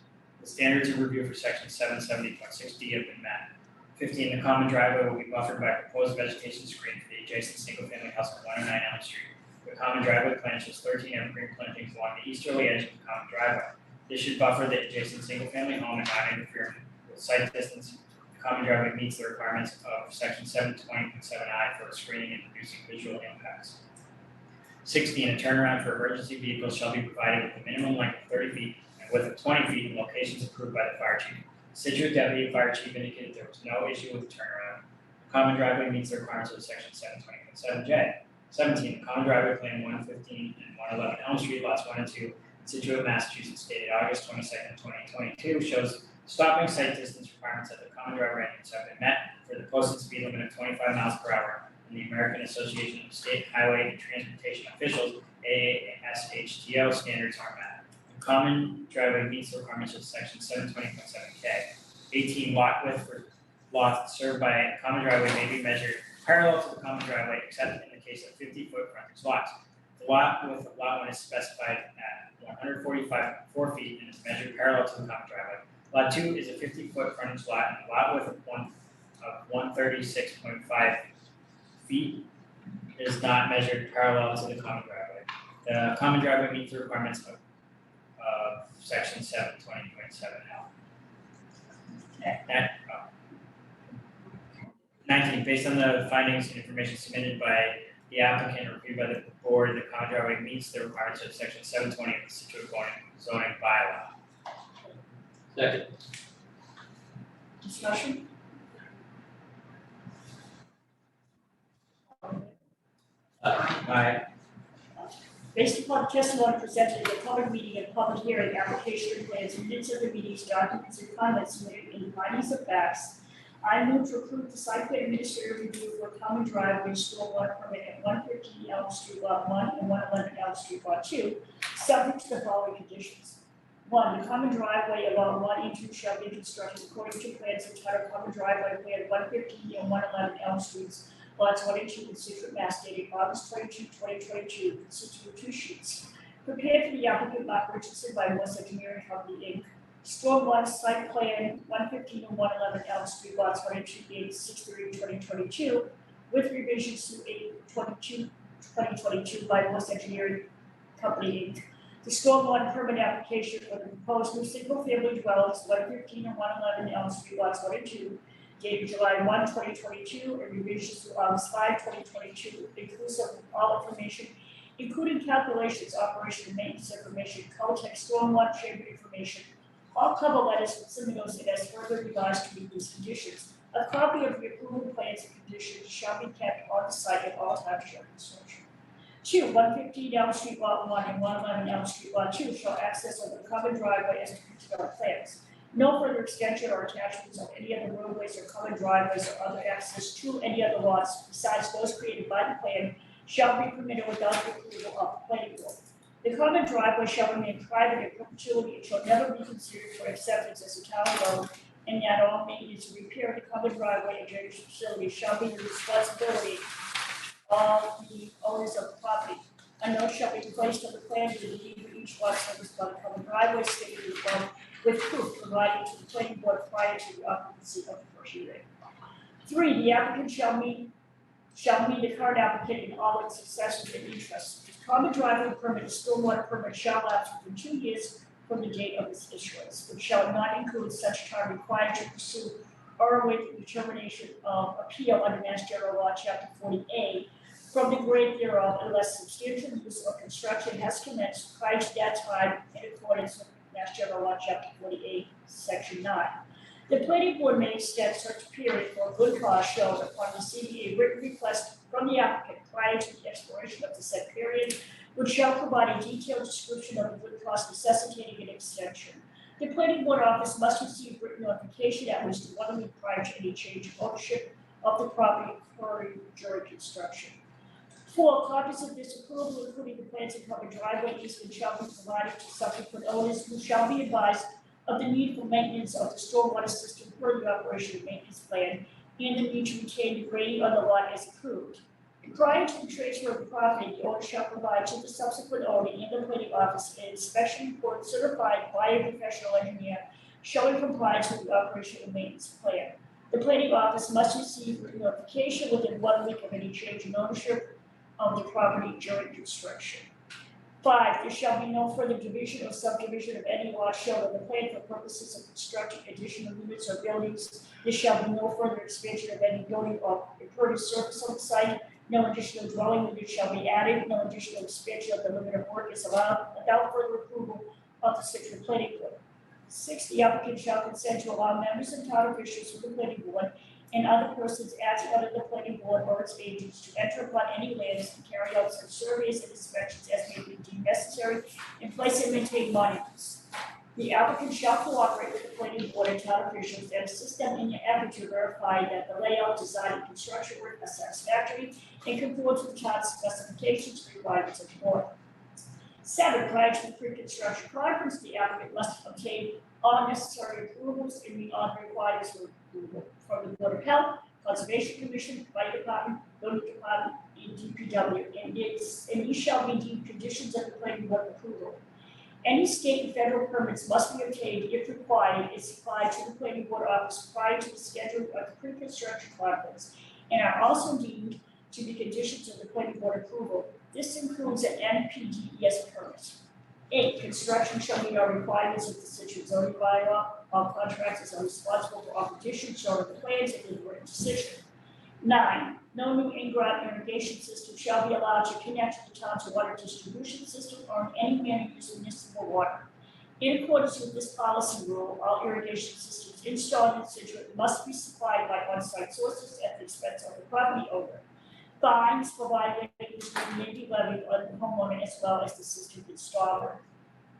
The standards of review for section 770.6D have been met. 15, the common driveway will be buffered by a proposed vegetation screen for the adjacent single-family house on 109 Elm Street. The common driveway plan shows 13 evergreen plantings along the easterly edge of the common driveway. This should buffer the adjacent single-family home and not interfere with site distance. The common driveway meets the requirements of section 720.7I for screening and reducing visual impacts. 16, a turnaround for emergency vehicles shall be provided with a minimum length of 30 feet and width of 20 feet in locations approved by the fire chief. Scituate Deputy Fire Chief indicated there was no issue with the turnaround. The common driveway meets the requirements of section 720.7J. 17, the common driveway plan 115 and 111 Elm Street, lots 1 and 2, in Scituate, Massachusetts, dated August 22nd, 2022, shows stopping site distance requirements at the common driveway entrance have been met for the posted speed limit of 25 miles per hour. And the American Association of State Highway and Transportation Officials, AASHTO, standards are met. The common driveway meets the requirements of section 720.7K. 18, lot width for lots served by a common driveway may be measured parallel to the common driveway, except in the case of 50-foot frontage lots. The lot width of lot 1 is specified at 145.4 feet and is measured parallel to the common driveway. Lot 2 is a 50-foot frontage lot and the lot width of 136.5 feet is not measured parallel to the common driveway. The common driveway meets the requirements of section 720.7L. 19, based on the findings and information submitted by the applicant and reviewed by the board, the common driveway meets the requirements of section 720 of the Scituate zoning bylaw. Second. Discussion? Aye. Based upon testimony presented at the public meeting and public hearing, application plans, minutes of the meetings, documents, and comments submitted in findings of facts, I move to approve the site plan administrative review for a common driveway stormwater permit at 115 Elm Street Lot 1 and 111 Elm Street Lot 2, subject to the following conditions. 1, the common driveway along 1 and 2 shall be constructed according to plans entitled Common Driveway Plan 115 and 111 Elm Streets, lots 1 and 2 in Scituate, Mass. Dated August 22, 2022, consisting of 2 sheets. Prepared for the applicant, Mark Richardson, by West Engineering Company, Inc. Stormwater site plan 115 and 111 Elm Street, lots 1 and 2 dated 6/30/2022, with revisions to 8/22/2022 by West Engineering Company, Inc. The stormwater permit application for the proposed new single-family dwellings 115 and 111 Elm Street, lots 1 and 2, dated July 1, 2022, and revisions to August 5, 2022, inclusive of all information, including calculations, operation and maintenance information, Caltech stormwater chamber information, all cover letters with submittals and as further revised to meet these conditions. A copy of the approval plans and conditions shall be kept on the site at all times during construction. 2, 115 Elm Street Lot 1 and 111 Elm Street Lot 2 shall access on the common driveway as depicted on plans. No further extension or attachments of any other roadways or common driveways or other access to any other lots besides those created by the plan shall be permitted without the approval of the planning board. The common driveway shall remain private in perpetuity and shall never be considered for acceptance as a town road, and that all maintenance and repair of the common driveway and drainage facility shall be the responsibility of the owners of the property. A note shall be placed on the plan with the deed for each lot serviced by the common driveway stated above, with proof provided to the planning board prior to the occupancy of the first hearing. 3, the applicant shall meet the current applicant in all its successors and interests. The common driveway permit, stormwater permit shall lapse within 2 years from the date of its issuance, which shall not include such time required to pursue or await the determination of appeal under Mass General Law, Chapter 40A, from the grade thereof unless substantial use or construction has commenced prior to that time in accordance with Mass General Law, Chapter 48, Section 9. The planning board may extend such period for good cause shown upon receiving a written request from the applicant prior to the expiration of the said period, which shall provide a detailed description of the good cause necessitating an extension. The planning board office must receive written notification at least 1 week prior to any change of ownership of the property occurring during construction. 4, copies of this approval, including the plans and common driveway easement, shall be provided to subsequent owners who shall be advised of the need for maintenance of the stormwater system per the operation and maintenance plan, and the need to retain the grading on the lot as approved. Prior to the transfer of the property, the owner shall provide to the subsequent owner and the planning office an inspection report certified by a professional engineer showing compliance with the operation and maintenance plan. The planning office must receive written notification within 1 week of any change in ownership of the property during construction. 5, there shall be no further division or subdivision of any lot shown on the plan for purposes of constructing additional units or buildings. There shall be no further expansion of any building or impervious surface on the site. No additional dwelling units shall be added. No additional expansion of the limit of work is allowed without further approval of the Scituate Planning Board. 6, the applicant shall consent to allow members and town officials of the planning board and other persons acting under the planning board or its agents to enter upon any lands and carry out such surveys and inspections as may be deemed necessary and place and maintain monuments. The applicant shall cooperate with the planning board and town officials and assist them in the effort to verify that the layout, design, and construction work are satisfactory and conforms with the town's specifications and requirements of the board. 7, prior to the pre-construction conference, the applicant must obtain all necessary approvals and meet all requirements for approval from the Board of Health, Conservation Commission, Fire Department, Building Department, and DPW, and these shall be deemed conditions of the planning board approval. Any state and federal permits must be obtained if required and supplied to the planning board office prior to the schedule of the pre-construction conference and are also deemed to be conditions of the planning board approval. This includes an NPDES permit. 8, construction shall meet all requirements of the Scituate zoning bylaw. All contractors are responsible for all conditions shown on the plans and in the written decision. 9, no new in-ground irrigation system shall be allowed to connect to the town's water distribution system or in any manner use municipal water. In accordance with this policy rule, all irrigation systems installed in Scituate must be supplied by on-site sources at the expense of the property owner. Fines for violations may be levied on the homeowner as well as the system installer.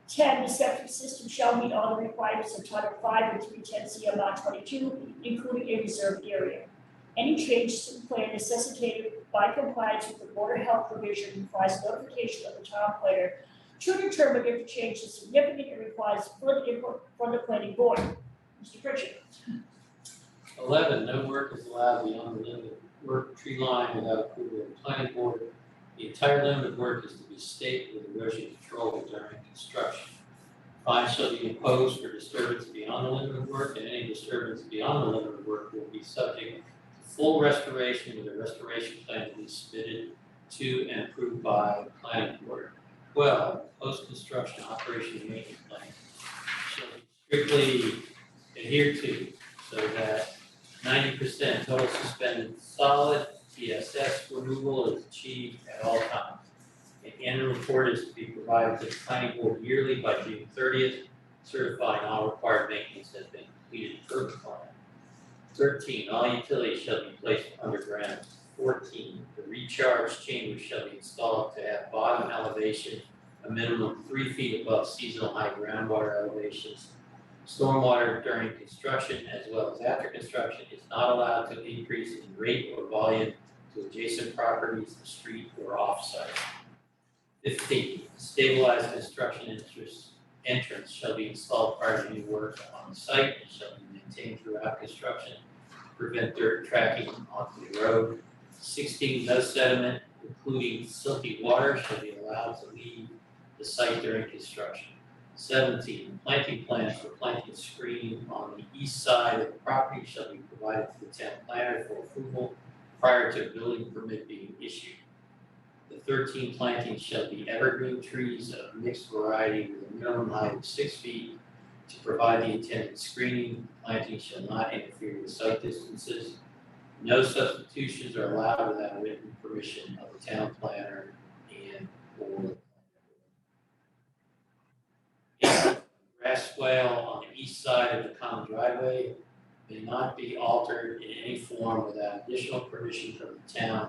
10, the septic system shall meet all the requirements of Title 5 and 310 CMR 22, including a reserved area. Any changes to the plan necessitated by compliance with the Board of Health provision requires notification of the town planner to determine if the change is significant and requires further input from the planning board. Mr. Pritchett. 11, no work is allowed beyond the limit of work tree line without approval of the planning board. The entire limit of work is to be staked with erosion control during construction. Fines shall be imposed for disturbance beyond the limit of work, and any disturbance beyond the limit of work will be subject to full restoration with a restoration plan to be submitted to and approved by the planning board. 12, post-construction operation and maintenance plan shall be strictly adhered to so that 90% total suspended solid TSS removal is achieved at all times. An annual report is to be provided to the planning board yearly by June 30th, certifying all required maintenance has been completed per the plan. 13, all utilities shall be placed underground. 14, the recharge chamber shall be installed to have bottom elevation a minimum of 3 feet above seasonal high groundwater elevations. Stormwater during construction as well as after construction is not allowed to increase in rate or volume to adjacent properties, the street, or off-site. 15, stabilized construction entrance shall be installed prior to new work on the site and shall be maintained throughout construction to prevent dirt tracking onto the road. 16, no sediment, including silty water, shall be allowed to leave the site during construction. 17, planting plans for planting screening on the east side of the property shall be provided to the town planner for approval prior to a building permit being issued. The 13 plantings shall be evergreen trees of mixed variety with a minimum height of 6 feet to provide the intended screening. Plantings shall not interfere with site distances. No substitutions are allowed without written permission of the town planner and or grass swale on the east side of the common driveway may not be altered in any form without additional permission from the town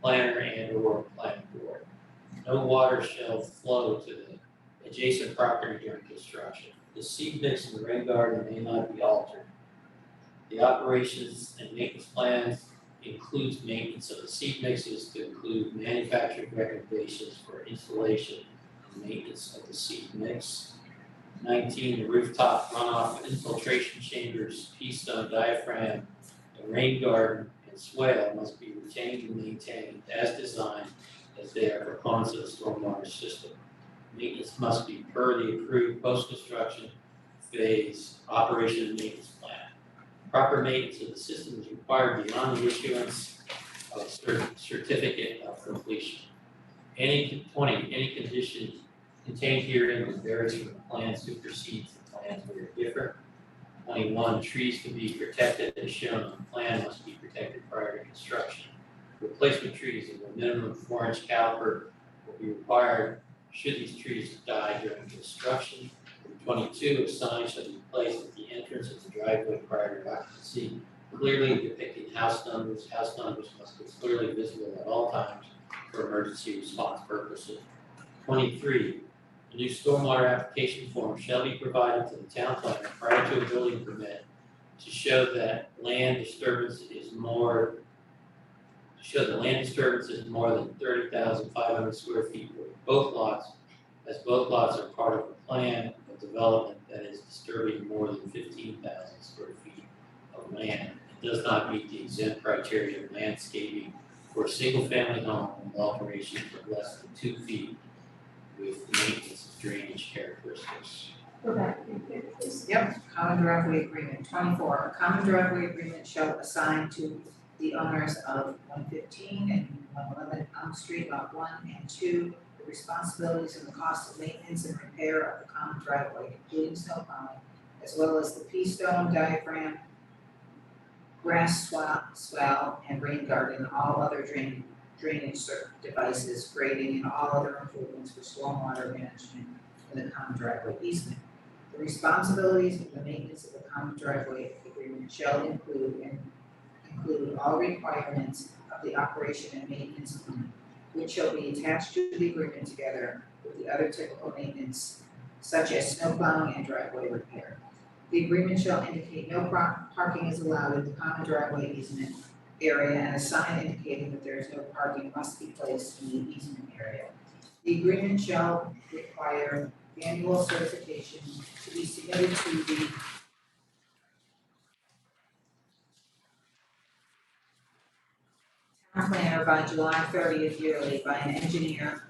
planner and or planning board. No water shall flow to the adjacent property during construction. The seed mix in the rain garden may not be altered. The operations and maintenance plans includes maintenance of the seed mixes to include manufacturing recommendations for installation and maintenance of the seed mix. 19, the rooftop runoff infiltration chambers, keystone diaphragm, the rain garden, and swale must be retained and maintained as designed as they are components of the stormwater system. Maintenance must be per the approved post-construction phase operation and maintenance plan. Proper maintenance of the system is required beyond the issuance of a certificate of completion. Any conditions contained herein that varies from the plan supersedes the plans that are different. 21, trees to be protected as shown on the plan must be protected prior to construction. Replacement trees of a minimum 4-inch caliber will be required should these trees die during construction. 22, a sign shall be placed at the entrance of the driveway prior to occupancy, clearly depicting house numbers. House numbers must be clearly visible at all times for emergency response purposes. 23, a new stormwater application form shall be provided to the town planner prior to a building permit to show that land disturbance is more than 30,500 square feet for both lots, as both lots are part of a plan of development that is disturbing more than 15,000 square feet of land. It does not meet the exempt criteria of landscaping for a single-family home with alterations of less than 2 feet with maintenance of drainage characteristics. Go back and pick this. Yep, common driveway agreement. 24, a common driveway agreement shall assign to the owners of 115 and 111 Elm Street, lot 1 and 2, the responsibilities and the cost of maintenance and repair of the common driveway, including snow plowing, as well as the pea-stone diaphragm, grass swell, and rain garden, all other drainage devices, grading, and all other improvements for stormwater management in the common driveway easement. The responsibilities of the maintenance of the common driveway agreement shall include all requirements of the operation and maintenance plan, which shall be attached to the agreement together with the other typical maintenance, such as snow plowing and driveway repair. The agreement shall indicate no parking is allowed in the common driveway easement area, and a sign indicating that there is no parking must be placed in the easement area. The agreement shall require annual certification to be submitted to the town planner by July 30th yearly by an engineer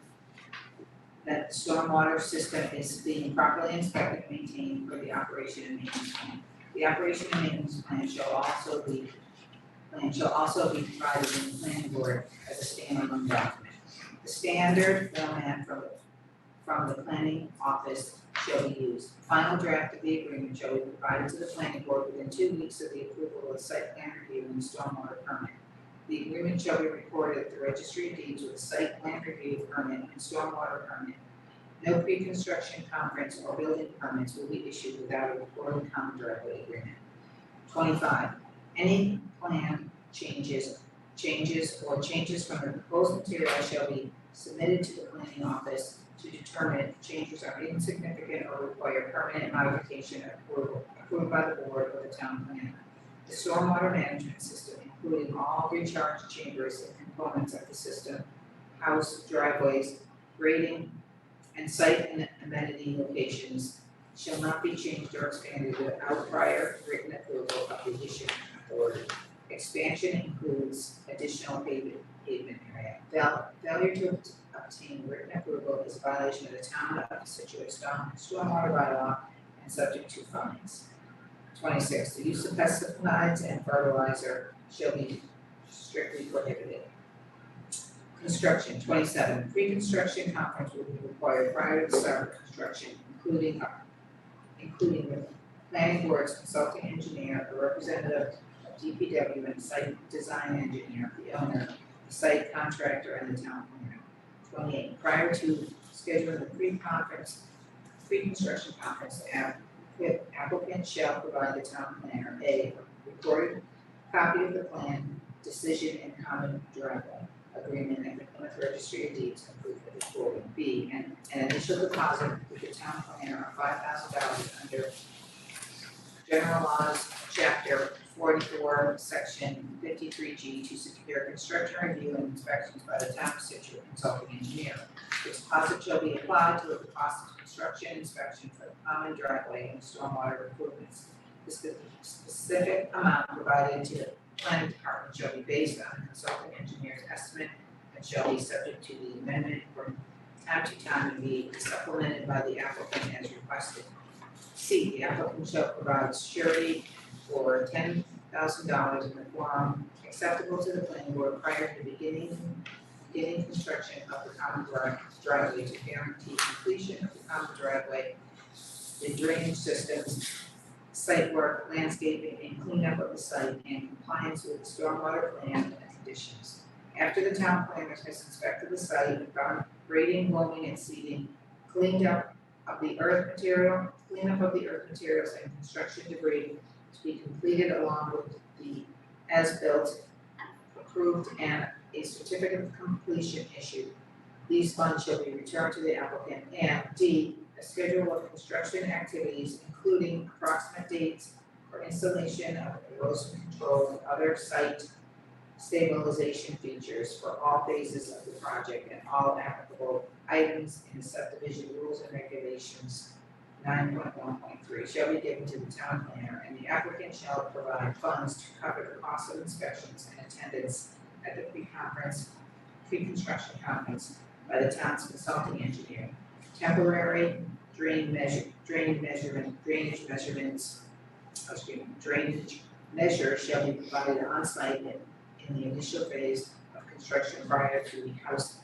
that the stormwater system is being properly inspected and maintained for the operation and maintenance plan. The operation and maintenance plan shall also be provided in the planning board as a standalone document. The standard format from the planning office shall be used. Final draft of the agreement shall be provided to the planning board within 2 weeks of the approval of the site plan review and the stormwater permit. The agreement shall be recorded at the registry of deeds with a site plan review permit and stormwater permit. No pre-construction conference or building permits will be issued without a recorded common driveway agreement. 25, any plan changes from the proposed material shall be submitted to the planning office to determine if changes are insignificant or require permanent modification approved by the board or the town planner. The stormwater management system, including all recharge chambers and components of the system, house, driveways, grading, and site and amenity locations shall not be changed or expanded without prior written approval of the issuing authority. Expansion includes additional pavement area. Failure to obtain written approval is a violation of the town of Scituate stormwater bylaw and subject to fines. 26, the use of pesticides and fertilizer shall be strictly prohibited. Construction. 27, pre-construction conference will be required prior to the start of construction, including the planning board's consulting engineer, a representative of DPW and site design engineer, the owner, the site contractor, and the town planner. 28, prior to scheduling the pre-construction conference, the applicant shall provide the town planner a recorded copy of the plan, decision, and common driveway agreement and the Plymouth Registry of Deeds and proof of recording. B, an initial deposit with the town planner of $5,000 under General Laws, Chapter 44, Section 53G to secure construction review and inspections by the town of Scituate consulting engineer. The deposit shall be applied to the cost of construction inspection for the common driveway and stormwater improvements. The specific amount provided to the planning department shall be based on the consulting engineer's estimate and shall be subject to the amendment from time to time and be supplemented by the applicant as requested. C, the applicant shall provide surety for $10,000 in the form acceptable to the planning board prior to the beginning beginning construction of the common driveway to guarantee completion of the common driveway, the drainage systems, site work, landscaping, and cleanup of the site in compliance with the stormwater plan and conditions. After the town planner has inspected the site and found grading, loaming, and seeding, cleanup of the earth materials and construction debris to be completed along with the as-built approved and a certificate of completion issued. These funds shall be returned to the applicant. And D, a schedule of construction activities, including approximate dates for installation of erosion control and other site stabilization features for all phases of the project and all applicable items in the subdivision rules and regulations 9.1.3 shall be given to the town planner, and the applicant shall provide funds to cover the cost of inspections and attendance at the pre-construction conference by the town's consulting engineer. Temporary drainage measures shall be provided on site in the initial phase of construction prior to the house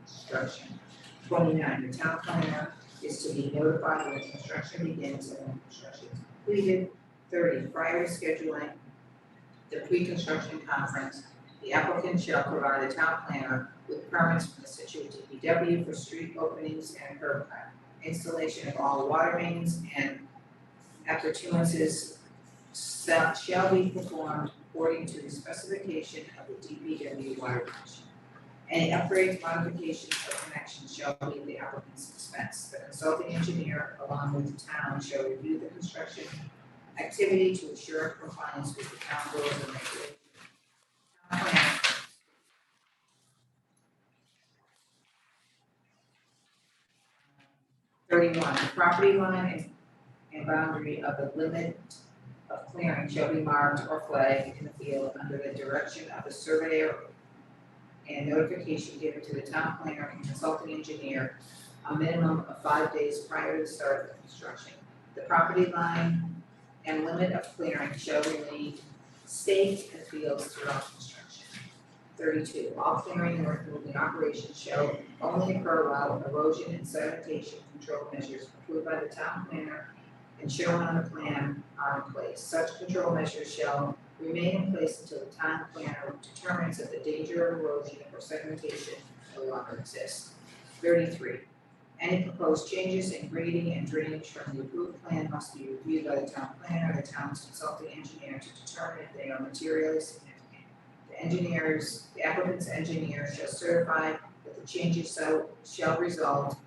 construction. 29, the town planner is to be notified when construction begins and when construction is completed. 30, prior to scheduling the pre-construction conference, the applicant shall provide the town planner with permits from the Scituate DPW for street openings and curb cut, installation of all water mains and appurtenances shall be performed according to the specification of the DPW water connection. Any upgrades, modifications, or connections shall be at the applicant's expense. The consulting engineer, along with the town, shall review the construction activity to ensure compliance with the town rules and regulations. Town plan. The property line and boundary of the limit of clearing shall be marked or flagged in the field under the direction of the surveyor and notification given to the town planner and consulting engineer a minimum of 5 days prior to the start of construction. The property line and limit of clearing shall remain staked in the fields throughout construction. 32, all clearing and removing operations shall only occur while erosion and sedimentation control measures approved by the town planner and shown on the plan are in place. Such control measures shall remain in place until the town planner determines that the danger of erosion or sedimentation no longer exists. 33, any proposed changes in grading and drainage from the approved plan must be reviewed by the town planner or the town's consulting engineer to determine if they are materially significant. The applicant's engineer shall certify that the changes shall result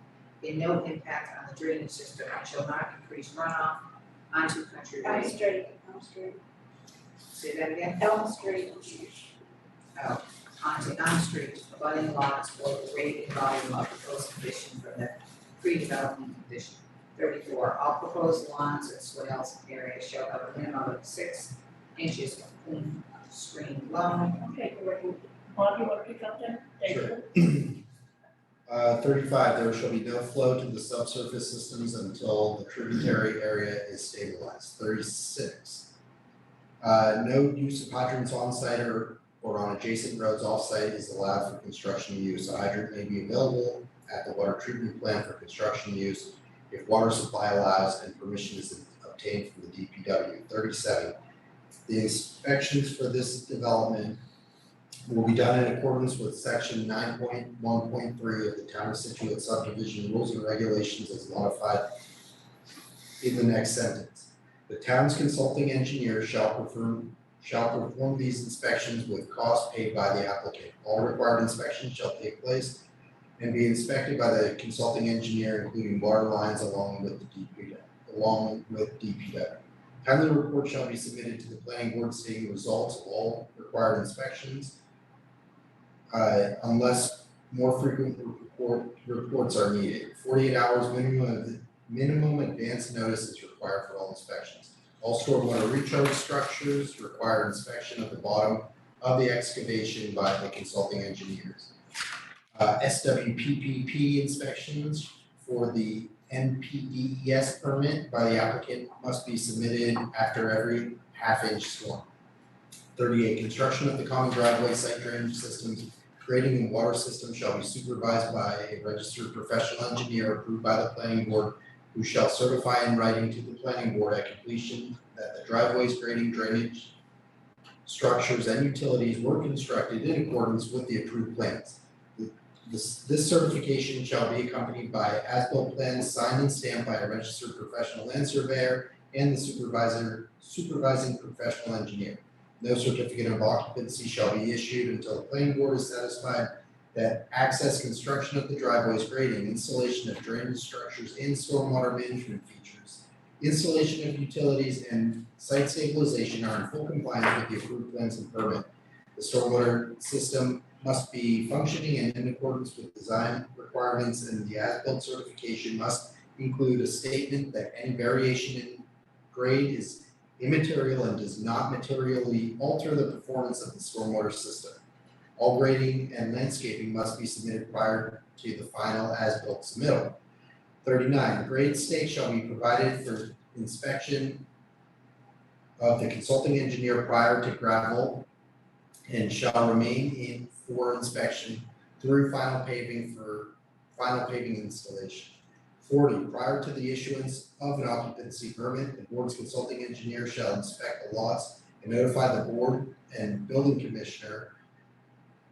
in no impact on the drainage system and shall not increase runoff onto country Elm ways. Street. Say that again? Elm Street. Oh, onto Elm Street, abutting lots or the rate and volume of proposed condition from the pre-development condition. 34, all proposed lawns and swales areas shall have a minimum of 6 inches of clean screen loam. Okay, great. Bob, you want to pick up then? Thank you. Sure. 35, there shall be no flow to the subsurface systems until the tributary area is stabilized. 36, no use of hydrants on site or on adjacent roads off site is allowed for construction use. A hydrant may be available at the water treatment plant for construction use if water supply allows and permission is obtained from the DPW. 37, the inspections for this development will be done in accordance with section 9.1.3 of the Town of Scituate subdivision rules and regulations as modified in the next sentence. The town's consulting engineer shall perform these inspections with cost paid by the applicant. All required inspections shall take place and be inspected by the consulting engineer, including water lines along with DPW. Timely report shall be submitted to the planning board stating the results of all required inspections, unless more frequent reports are needed. 48 hours minimum advance notice is required for all inspections. All stormwater recharge structures require inspection of the bottom of the excavation by the consulting engineers. SWPPP inspections for the NPDES permit by the applicant must be submitted after every half-inch storm. 38, construction of the common driveway site drainage systems grading and water system shall be supervised by a registered professional engineer approved by the planning board, who shall certify in writing to the planning board at completion that the driveways, grading, drainage, structures, and utilities were constructed in accordance with the approved plans. This certification shall be accompanied by as-built plans signed and stamped by a registered professional land surveyor and the supervising professional engineer. No certificate of occupancy shall be issued until the planning board is satisfied that access, construction of the driveways, grading, installation of drainage structures and stormwater management features, installation of utilities, and site stabilization are in full compliance with the approved plans and permit. The stormwater system must be functioning and in accordance with design requirements, and the as-built certification must include a statement that any variation in grade is immaterial and does not materially alter the performance of the stormwater system. All grading and landscaping must be submitted prior to the final as-built submittal. 39, grade stakes shall be provided for inspection of the consulting engineer prior to gravel and shall remain in for inspection through final paving installation. 40, prior to the issuance of an occupancy permit, the board's consulting engineer shall inspect the lots and notify the board and building commissioner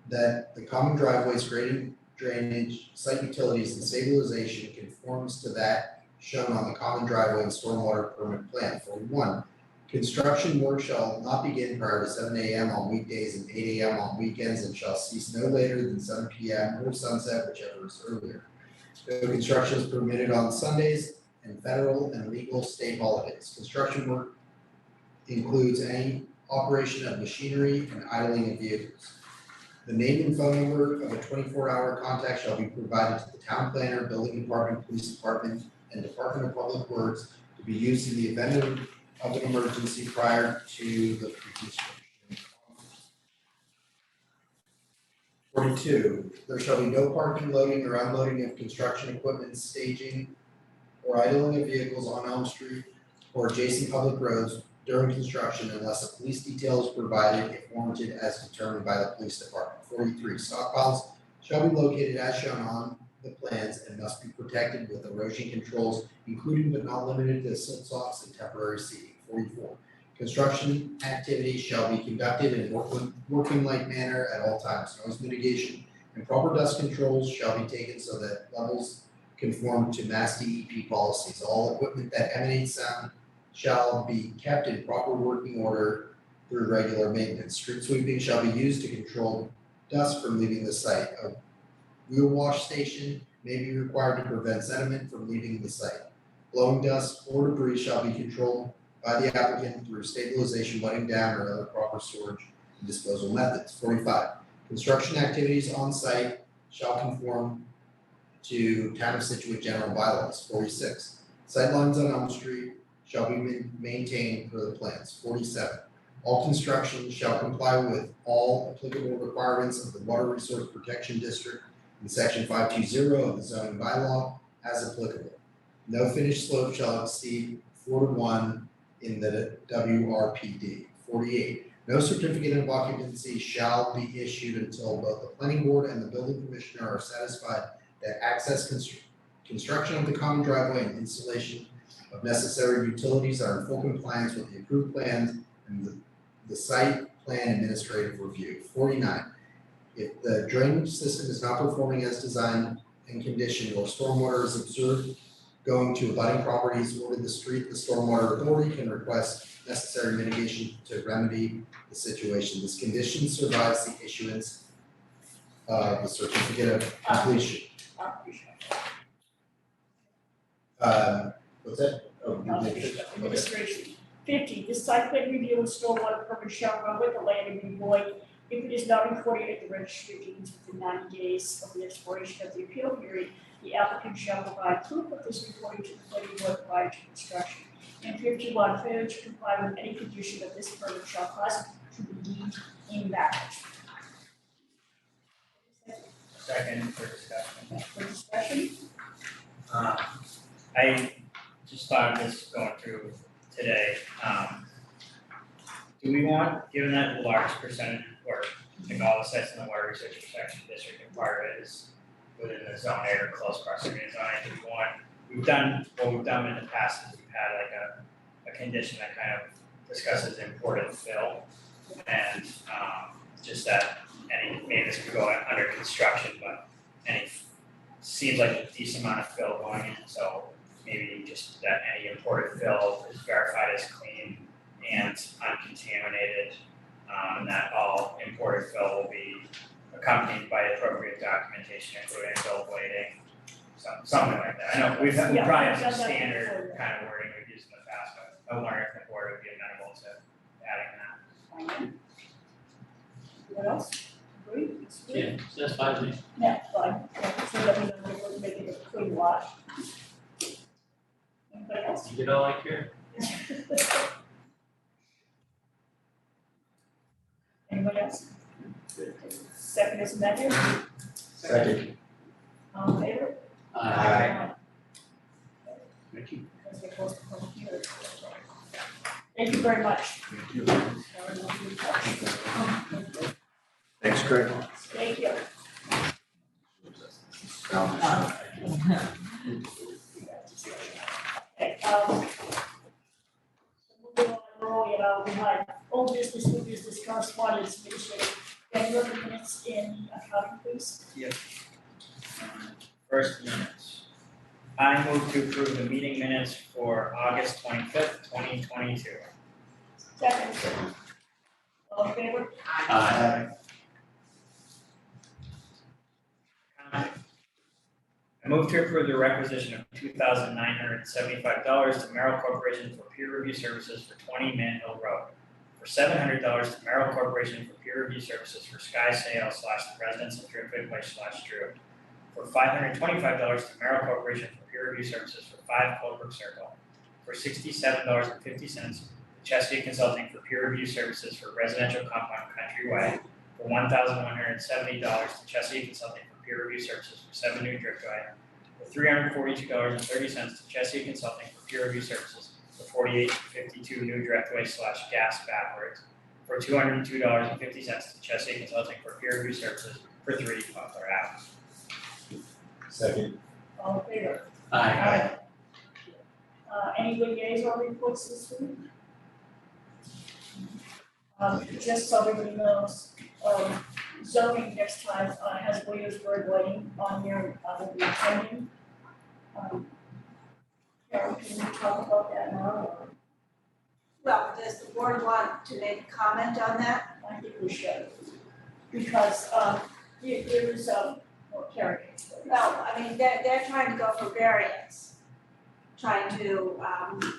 that the common driveways, grading, drainage, site utilities, and stabilization conforms to that shown on the common driveway and stormwater permit plan. 41, construction work shall not begin prior to 7 a.m. on weekdays and 8 a.m. on weekends and shall cease no later than 7 p.m. or sunset, whichever is earlier. No construction is permitted on Sundays and federal and legal state holidays. Construction work includes any operation of machinery and idling of vehicles. The name and phone number of a 24-hour contact shall be provided to the town planner, building department, police department, and Department of Public Works to be used in the event of an emergency prior to the pre-construction. 42, there shall be no parking, loading, or unloading of construction equipment, staging, or idling of vehicles on Elm Street or adjacent public roads during construction unless a police detail is provided if warranted as determined by the police department. 43, stockpiles shall be located as shown on the plans and must be protected with erosion controls, including but not limited to silt socks and temporary seating. 44, construction activities shall be conducted in workmanlike manner at all times. Noise mitigation and proper dust controls shall be taken so that levels conform to Mass DEP policies. All equipment that emanates sound shall be kept in proper working order through regular maintenance. Street sweeping shall be used to control dust from leaving the site. A wheel wash station may be required to prevent sediment from leaving the site. Blowing dust or debris shall be controlled by the applicant through stabilization, wetting down, or other proper storage and disposal methods. 45, construction activities on site shall conform to Town of Scituate general bylaws. 46, sightlines on Elm Street shall be maintained per the plans. 47, all construction shall comply with all applicable requirements of the Water Resource Protection District in section 520 of the zoning bylaw as applicable. No finished slope shall exceed 4 to 1 in the WRPD. 48, no certificate of occupancy shall be issued until both the planning board and the building commissioner are satisfied that access, construction of the common driveway, and installation of necessary utilities are in full compliance with the approved plans and the site plan administrative review. 49, if the drainage system is not performing as designed and conditioned, or stormwater is observed going to abutting properties or to the street, the stormwater authority can request necessary mitigation to remedy the situation. This condition survives the issuance of the certificate of completion. What's that? Administration. 50, the site plan review and stormwater permit shall run with the land and be void if it is not recorded at the registry of deeds within 90 days of the expiration of the appeal period. The applicant shall provide proof of this recording to the planning board prior to construction. And 51, failure to comply with any condition of this permit shall cause to be deemed invalid. Second for discussion. For discussion, I just thought of this going through today. Do we want, given that large percentage or like all the sites in the water research protection district, and part of it is within the zone A or close proximity to zone A. What we've done in the past is we've had like a condition that kind of discusses imported fill. And just that maybe this could go under construction, but seems like a decent amount of fill going in, so maybe just that any imported fill is verified as clean and uncontaminated, and that all imported fill will be accompanied by appropriate documentation, including bill of lading, something like that. I know we probably have some standard kind of wording we've used in the past, but I wonder if the board would be amenable to adding that. What else? Agree? Yeah, so that's fine with me. Yeah, fine, so that we know we're making a clean wash. Anybody else? You get all I care. Anybody else? Second is amended, Second. all in favor? Aye. Thank you. Because we're close to public hearing. Thank you very much. Thank you. Thanks, Craig. Thank you. Okay, moving on, we're only an hour behind. Old business, new business, correspondence, administrative. Can you look at minutes in accounting, please? First minutes. I move to approve the meeting minutes for August 25th, 2022. Second. All in favor? I move to approve the requisition of $2,975 to Merrill Corporation for peer review services for 20 Man Hill Road. For $700 to Merrill Corporation for peer review services for Sky Sale / the Residence of Driftwood Place / Drew. For $525 to Merrill Corporation for peer review services for 5 Colebrook Circle. For $67.50 to Chesapeake Consulting for peer review services for residential compound Country Way. For $1,170 to Chesapeake Consulting for peer review services for 7 New Driftway. For $342.30 to Chesapeake Consulting for peer review services for 4852 New Driftway / Gas Backwards. For $202.50 to Chesapeake Consulting for peer review services for 3 Butler Ave. Second. All in favor? Aye. Any liaison reports this week? Just so everybody knows, zoning next time has Williamsburg Lane on here, will be attending. Carol, can you talk about that now? Or Well, does the board want to make a comment on that? I think we should, because there is well, Carol. Well, I mean, they're trying to go for variance. Trying to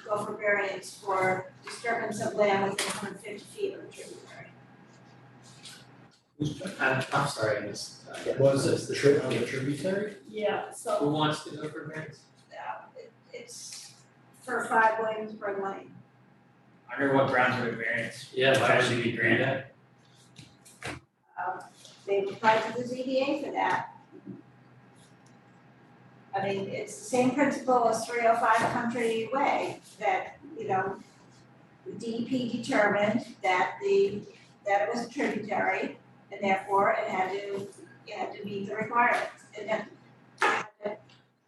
go for variance for disturbance of land within 150 feet of a tributary. I'm sorry, I missed. Was this the tributary? Yeah, Who so wants to go for variance? It's for 5 Williamsburg Lane. Under what grounds would a variance Yeah, why would potentially you be be granted? They applied to the ZBA for that. I mean, it's the same principle as 305 Country Way, that, you know, the DEP determined that it was a tributary, and therefore it had to meet the requirements, and then had to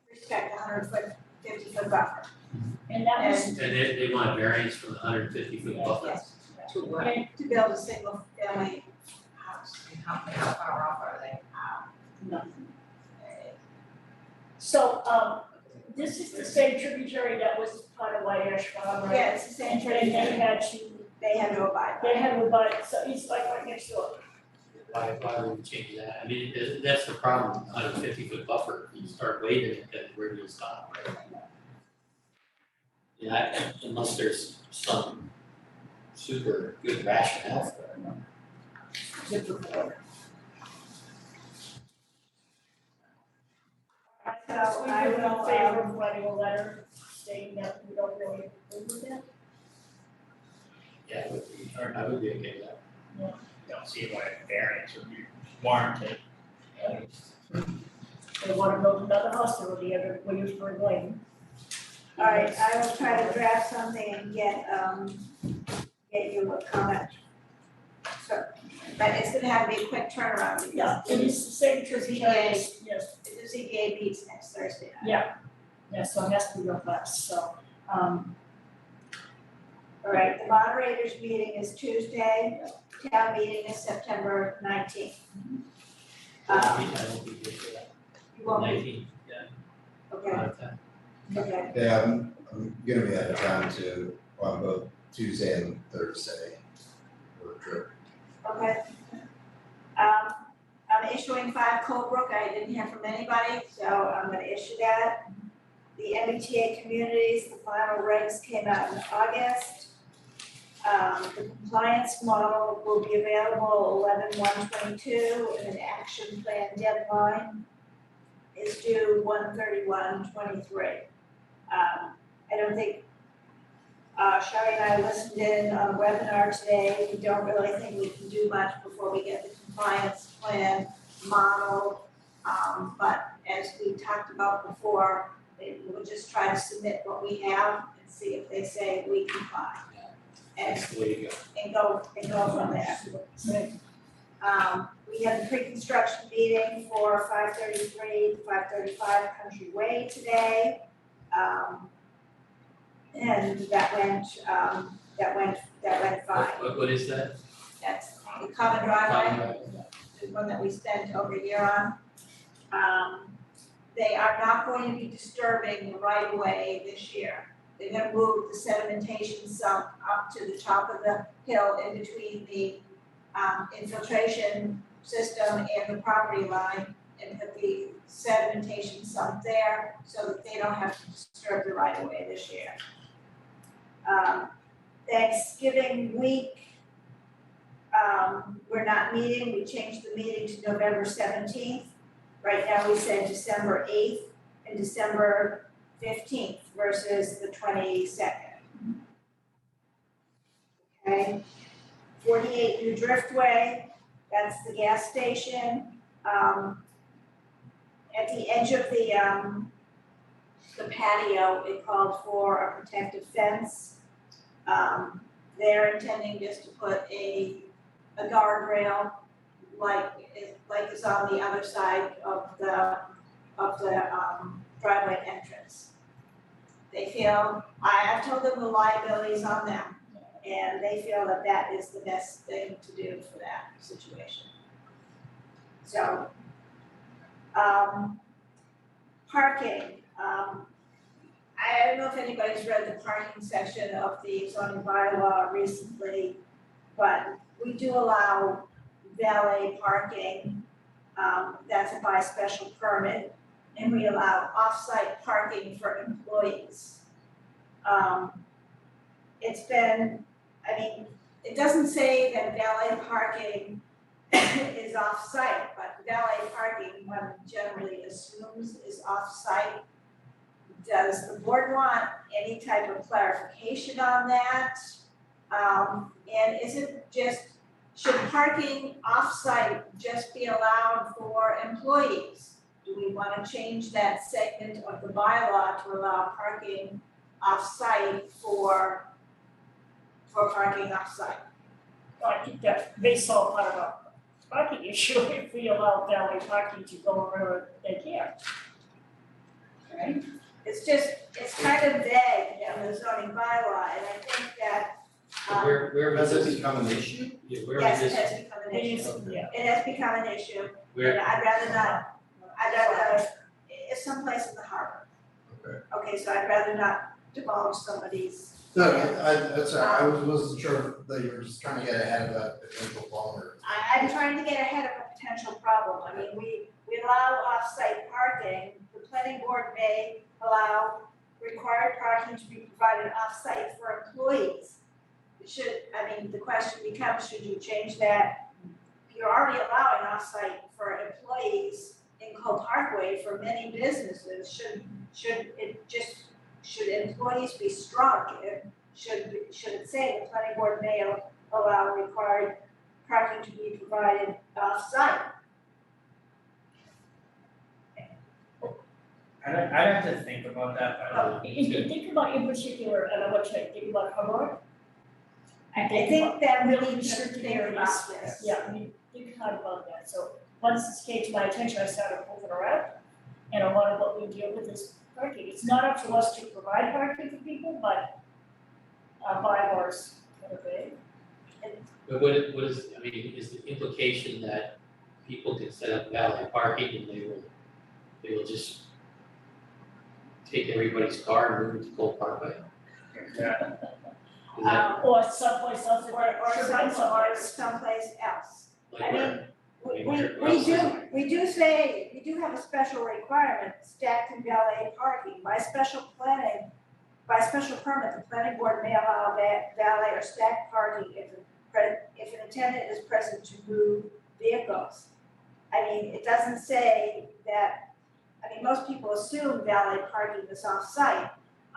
respect the 150-foot buffer. and that was, And they want a variance from the 150-foot buffer. Yes, To what? and to build a single family house. And how far off are they? nothing. So, this is the same tributary that was part of White Ash Farm, right? Yeah, it's the same And tributary. they had to abide by They it. have a bud, so it's like right next door. Why would we change that? I mean, that's the problem, 150-foot buffer, you start waiving it, then where do you stop, right? Yeah, unless there's some super good rationale for it. Good report. So I would in favor of writing a letter stating that we don't really agree with that. Yeah, I would be, or I would be okay with that. Don't see why a variance would be warranted. They want to build another house over the other Williamsburg Lane. All right, I will try to draft something and get you a comment. So, but it's gonna have to be a quick turnaround because Yeah, it is the same to the, yes, the ZBA meets next Thursday night. yeah, so it has to be real fast, so, All right, the moderators meeting is Tuesday, town meeting is September 19th. I won't be here for that. You won't be, 19, yeah, okay, out of time. okay, Yeah, I'm gonna be out of town too, on both Tuesday and Thursday. Road trip. okay. I'm issuing 5 Colebrook, I didn't hear from anybody, so I'm gonna issue that. The MBTA communities, the final regs came out in August. The compliance model will be available 11/1/22, and an action plan deadline is due 1/31/23. I don't think, Shari and I listened in on a webinar today, we don't really think we can do much before we get the compliance plan model. But as we talked about before, we'll just try to submit what we have and see if they say we comply. And That's the way to go. and go from there. We had a pre-construction meeting for 533, 535 Country Way today. And that went fine. What is that? That's the common driveway, the one that we spent over a year on. They are not going to be disturbing the right of way this year. They're gonna move the sedimentation sump up to the top of the hill in between the infiltration system and the property line, and put the sedimentation sump there so that they don't have to disturb the right of way this year. Thanksgiving week, we're not meeting, we changed the meeting to November 17th. Right now, we said December 8th and December 15th versus the 22nd. Okay, 48 New Driftway, that's the gas station. At the edge of the patio, it called for a protective fence. They're intending just to put a guardrail like is on the other side of the driveway entrance. They feel, I've told them the liability's on them, and they feel that that is the best thing to do for that situation. So, parking, I don't know if anybody's read the parking section of the zoning bylaw recently, but we do allow valet parking, that's by special permit, and we allow off-site parking for employees. It's been, I mean, it doesn't say that valet parking is off-site, but valet parking, one generally assumes is off-site. Does the board want any type of clarification on that? And is it just, should parking off-site just be allowed for employees? Do we want to change that segment of the bylaw to allow parking off-site for parking off-site? I think that may solve part of our parking issue if we allow valet parking to go wherever they can. Right? It's just, it's kind of vague in the zoning bylaw, and I think that, Where was Has it this? become an issue? Yeah, where was yes, this? it has become an It issue. is, yeah. It has become an issue, and Where, I'd rather, it's someplace in the harbor. Okay. Okay, so I'd rather not divulge somebody's. No, that's all right, I wasn't sure that you were just trying to get ahead of a potential problem or. I'm trying to get ahead of a potential problem. I mean, we allow off-site parking. The planning board may allow required parking to be provided off-site for employees. The question becomes, should you change that? You're already allowing off-site for employees in Cole Parkway for many businesses. Should employees be struck? Should it say the planning board may allow required parking to be provided off-site? I'd have to think about that, but If you think about in particular, and I want you to think about Hobart, And I think that we really need to restricted think areas. about this. Yeah, I mean, think hard about that, so once this came to my attention, I started moving around. And a lot of what we deal with is parking, it's not up to us to provide parking for people, but our bylaws kind of vague. But what is, I mean, is the implication that people can set up valet parking and they will just take everybody's car and move it to Cole Parkway? Yeah. Is that Or someplace else, Or someplace else. like I where? We do say, we do have a special requirement, stacked and valet parking, by special permit, the planning board may allow valet or stacked parking if an attendant is present to move vehicles. I mean, it doesn't say that, I mean, most people assume valet parking is off-site.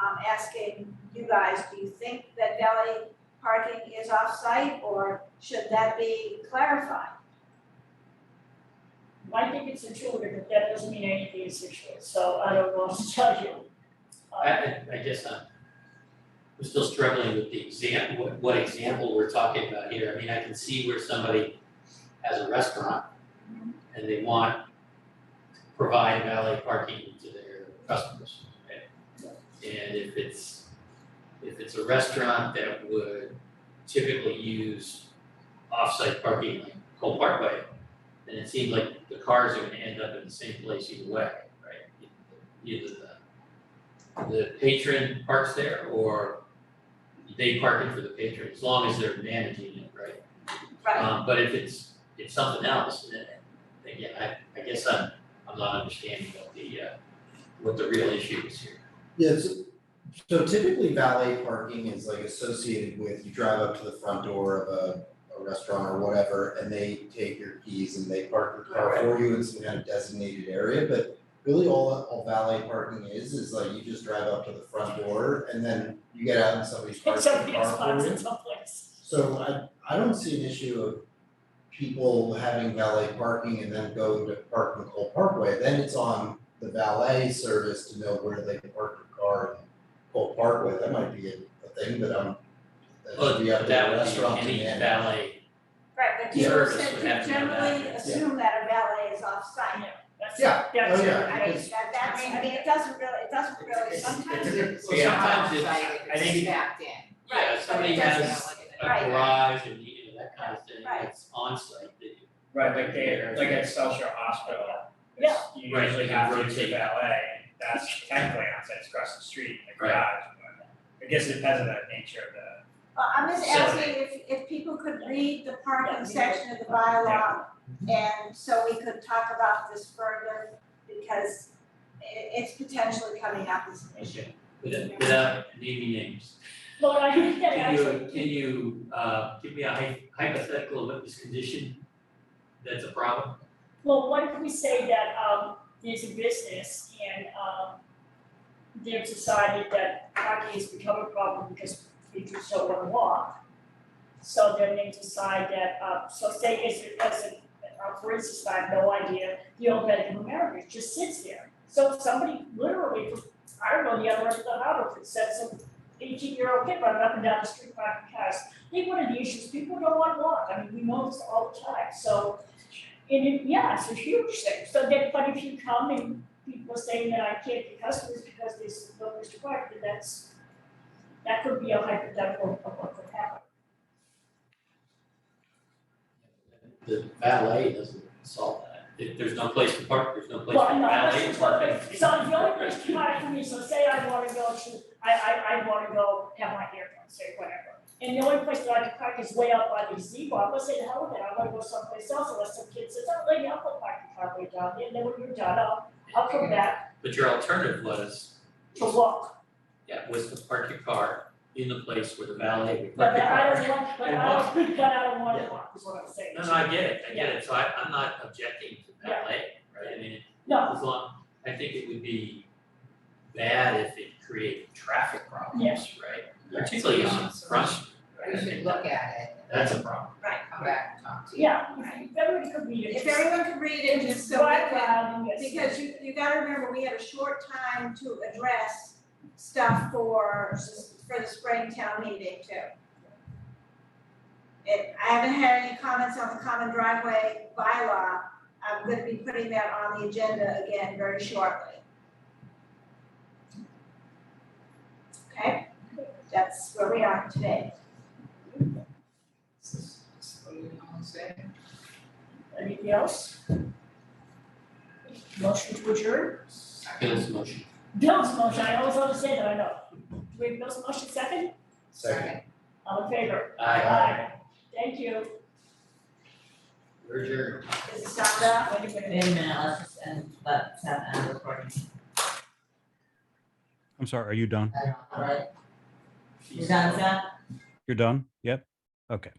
I'm asking you guys, do you think that valet parking is off-site, or should that be clarified? I think it's intuitive, but that doesn't mean anything is Scituate, so I don't know what to tell you. I guess I'm still struggling with the example, what example we're talking about here. I mean, I can see where somebody has a restaurant and they want to provide valet parking to their customers, right? And if it's a restaurant that would typically use off-site parking like Cole Parkway, then it seems like the cars are gonna end up in the same place either way, right? Either the patron parks there or they park it for the patron, as long as they're managing it, right? Right. But if it's something else, then again, I guess I'm not understanding what the real issue is here. Yes, so typically valet parking is like associated with, you drive up to the front door of a restaurant or whatever, and they take your keys and they park your car for you in some kind of designated area, but really all valet parking is like you just drive up to the front door and then you get out and somebody's parked the Somebody else car finds for it you. someplace. So I don't see an issue of people having valet parking and then go to park in Cole Parkway, then it's on the valet service to know where they can park your car in Cole Parkway, that might be a thing, but that should be up to the That would restaurant to be any manage. valet. Right, but you Service said would you have to know generally that. assume that a valet is off-site. Yeah, That's oh it. yeah, I mean, because that's, I mean, it doesn't really, sometimes it's. Well, sometimes it's, I think it- Backed in. yeah, Right, somebody but it has doesn't- a right. garage and that kind of thing, Right. it's on site, that you Right, like at South Shore Hospital, Yeah. you Right, usually you have to use rotate. the valet, that's technically on site, it's across the street, in the Right. garage, but I guess it depends on the nature of the. I'm just asking if people could read the parking section of the bylaw, and so we could talk about this further, because it's potentially coming up as an issue. without naming names. Well, I think that actually, Can you give me a hypothetical of this condition that's a problem? well, what if we say that, there's a business and, they've decided that parking has become a problem because people don't wanna walk. So then they decide that, so say for instance, I have no idea, the old Bank of America just sits there. So somebody literally, I don't know, the other end of the harbor, could set some 18-year-old kid running up and down the street parking cars. I think one of the issues, people don't want to walk, I mean, we know this all the time, so. Yeah, it's a huge thing, so then, but if you come and people are saying that I can't get customers because there's no place to park, then that could be a hypothetical of what could happen. The valet doesn't solve that. If there's no place to park, there's no place Well, for no, valet that's to park. so the only place to park for me, so say I wanna go to, I wanna go have my hair done, say whatever. And the only place that I can park is way out by the gazebo, I'm gonna say the hell with it, I'm gonna go someplace else, unless some kid says, oh, lady, I'll go park the car way down there, and then when you're done, I'll come back But your alternative was, to walk. was to park your car in the place where the valet would But park your I car. don't want, but And I don't wanna Yeah. walk, is what I'm saying. No, I get it, so I'm not objecting to valet, right, I mean, No, as long, I think it would be bad if it created traffic problems, right? Particularly on Front Street, right, We I should think look at it. that's a problem. Come back and talk to you. yeah, if everybody could read it. If everyone could read it, just so we Drive can, around and yes. because you gotta remember, we had a short time to address stuff for the spring town meeting too. I haven't had any comments on the common driveway bylaw. I'm gonna be putting that on the agenda again very shortly. Okay, that's where we are today. Anything else? Motion to adjourn? Bill's motion. Bill's motion, I always want to say that, I know. Do we have Bill's motion second? Second. All in favor? Aye. Thank you. We're adjourned. Is it sound up? Wait a minute. Wait a minute, let's just end, let's have end recording. I'm sorry, are you done? All right. You done, Seth? You're done? Yep. Okay.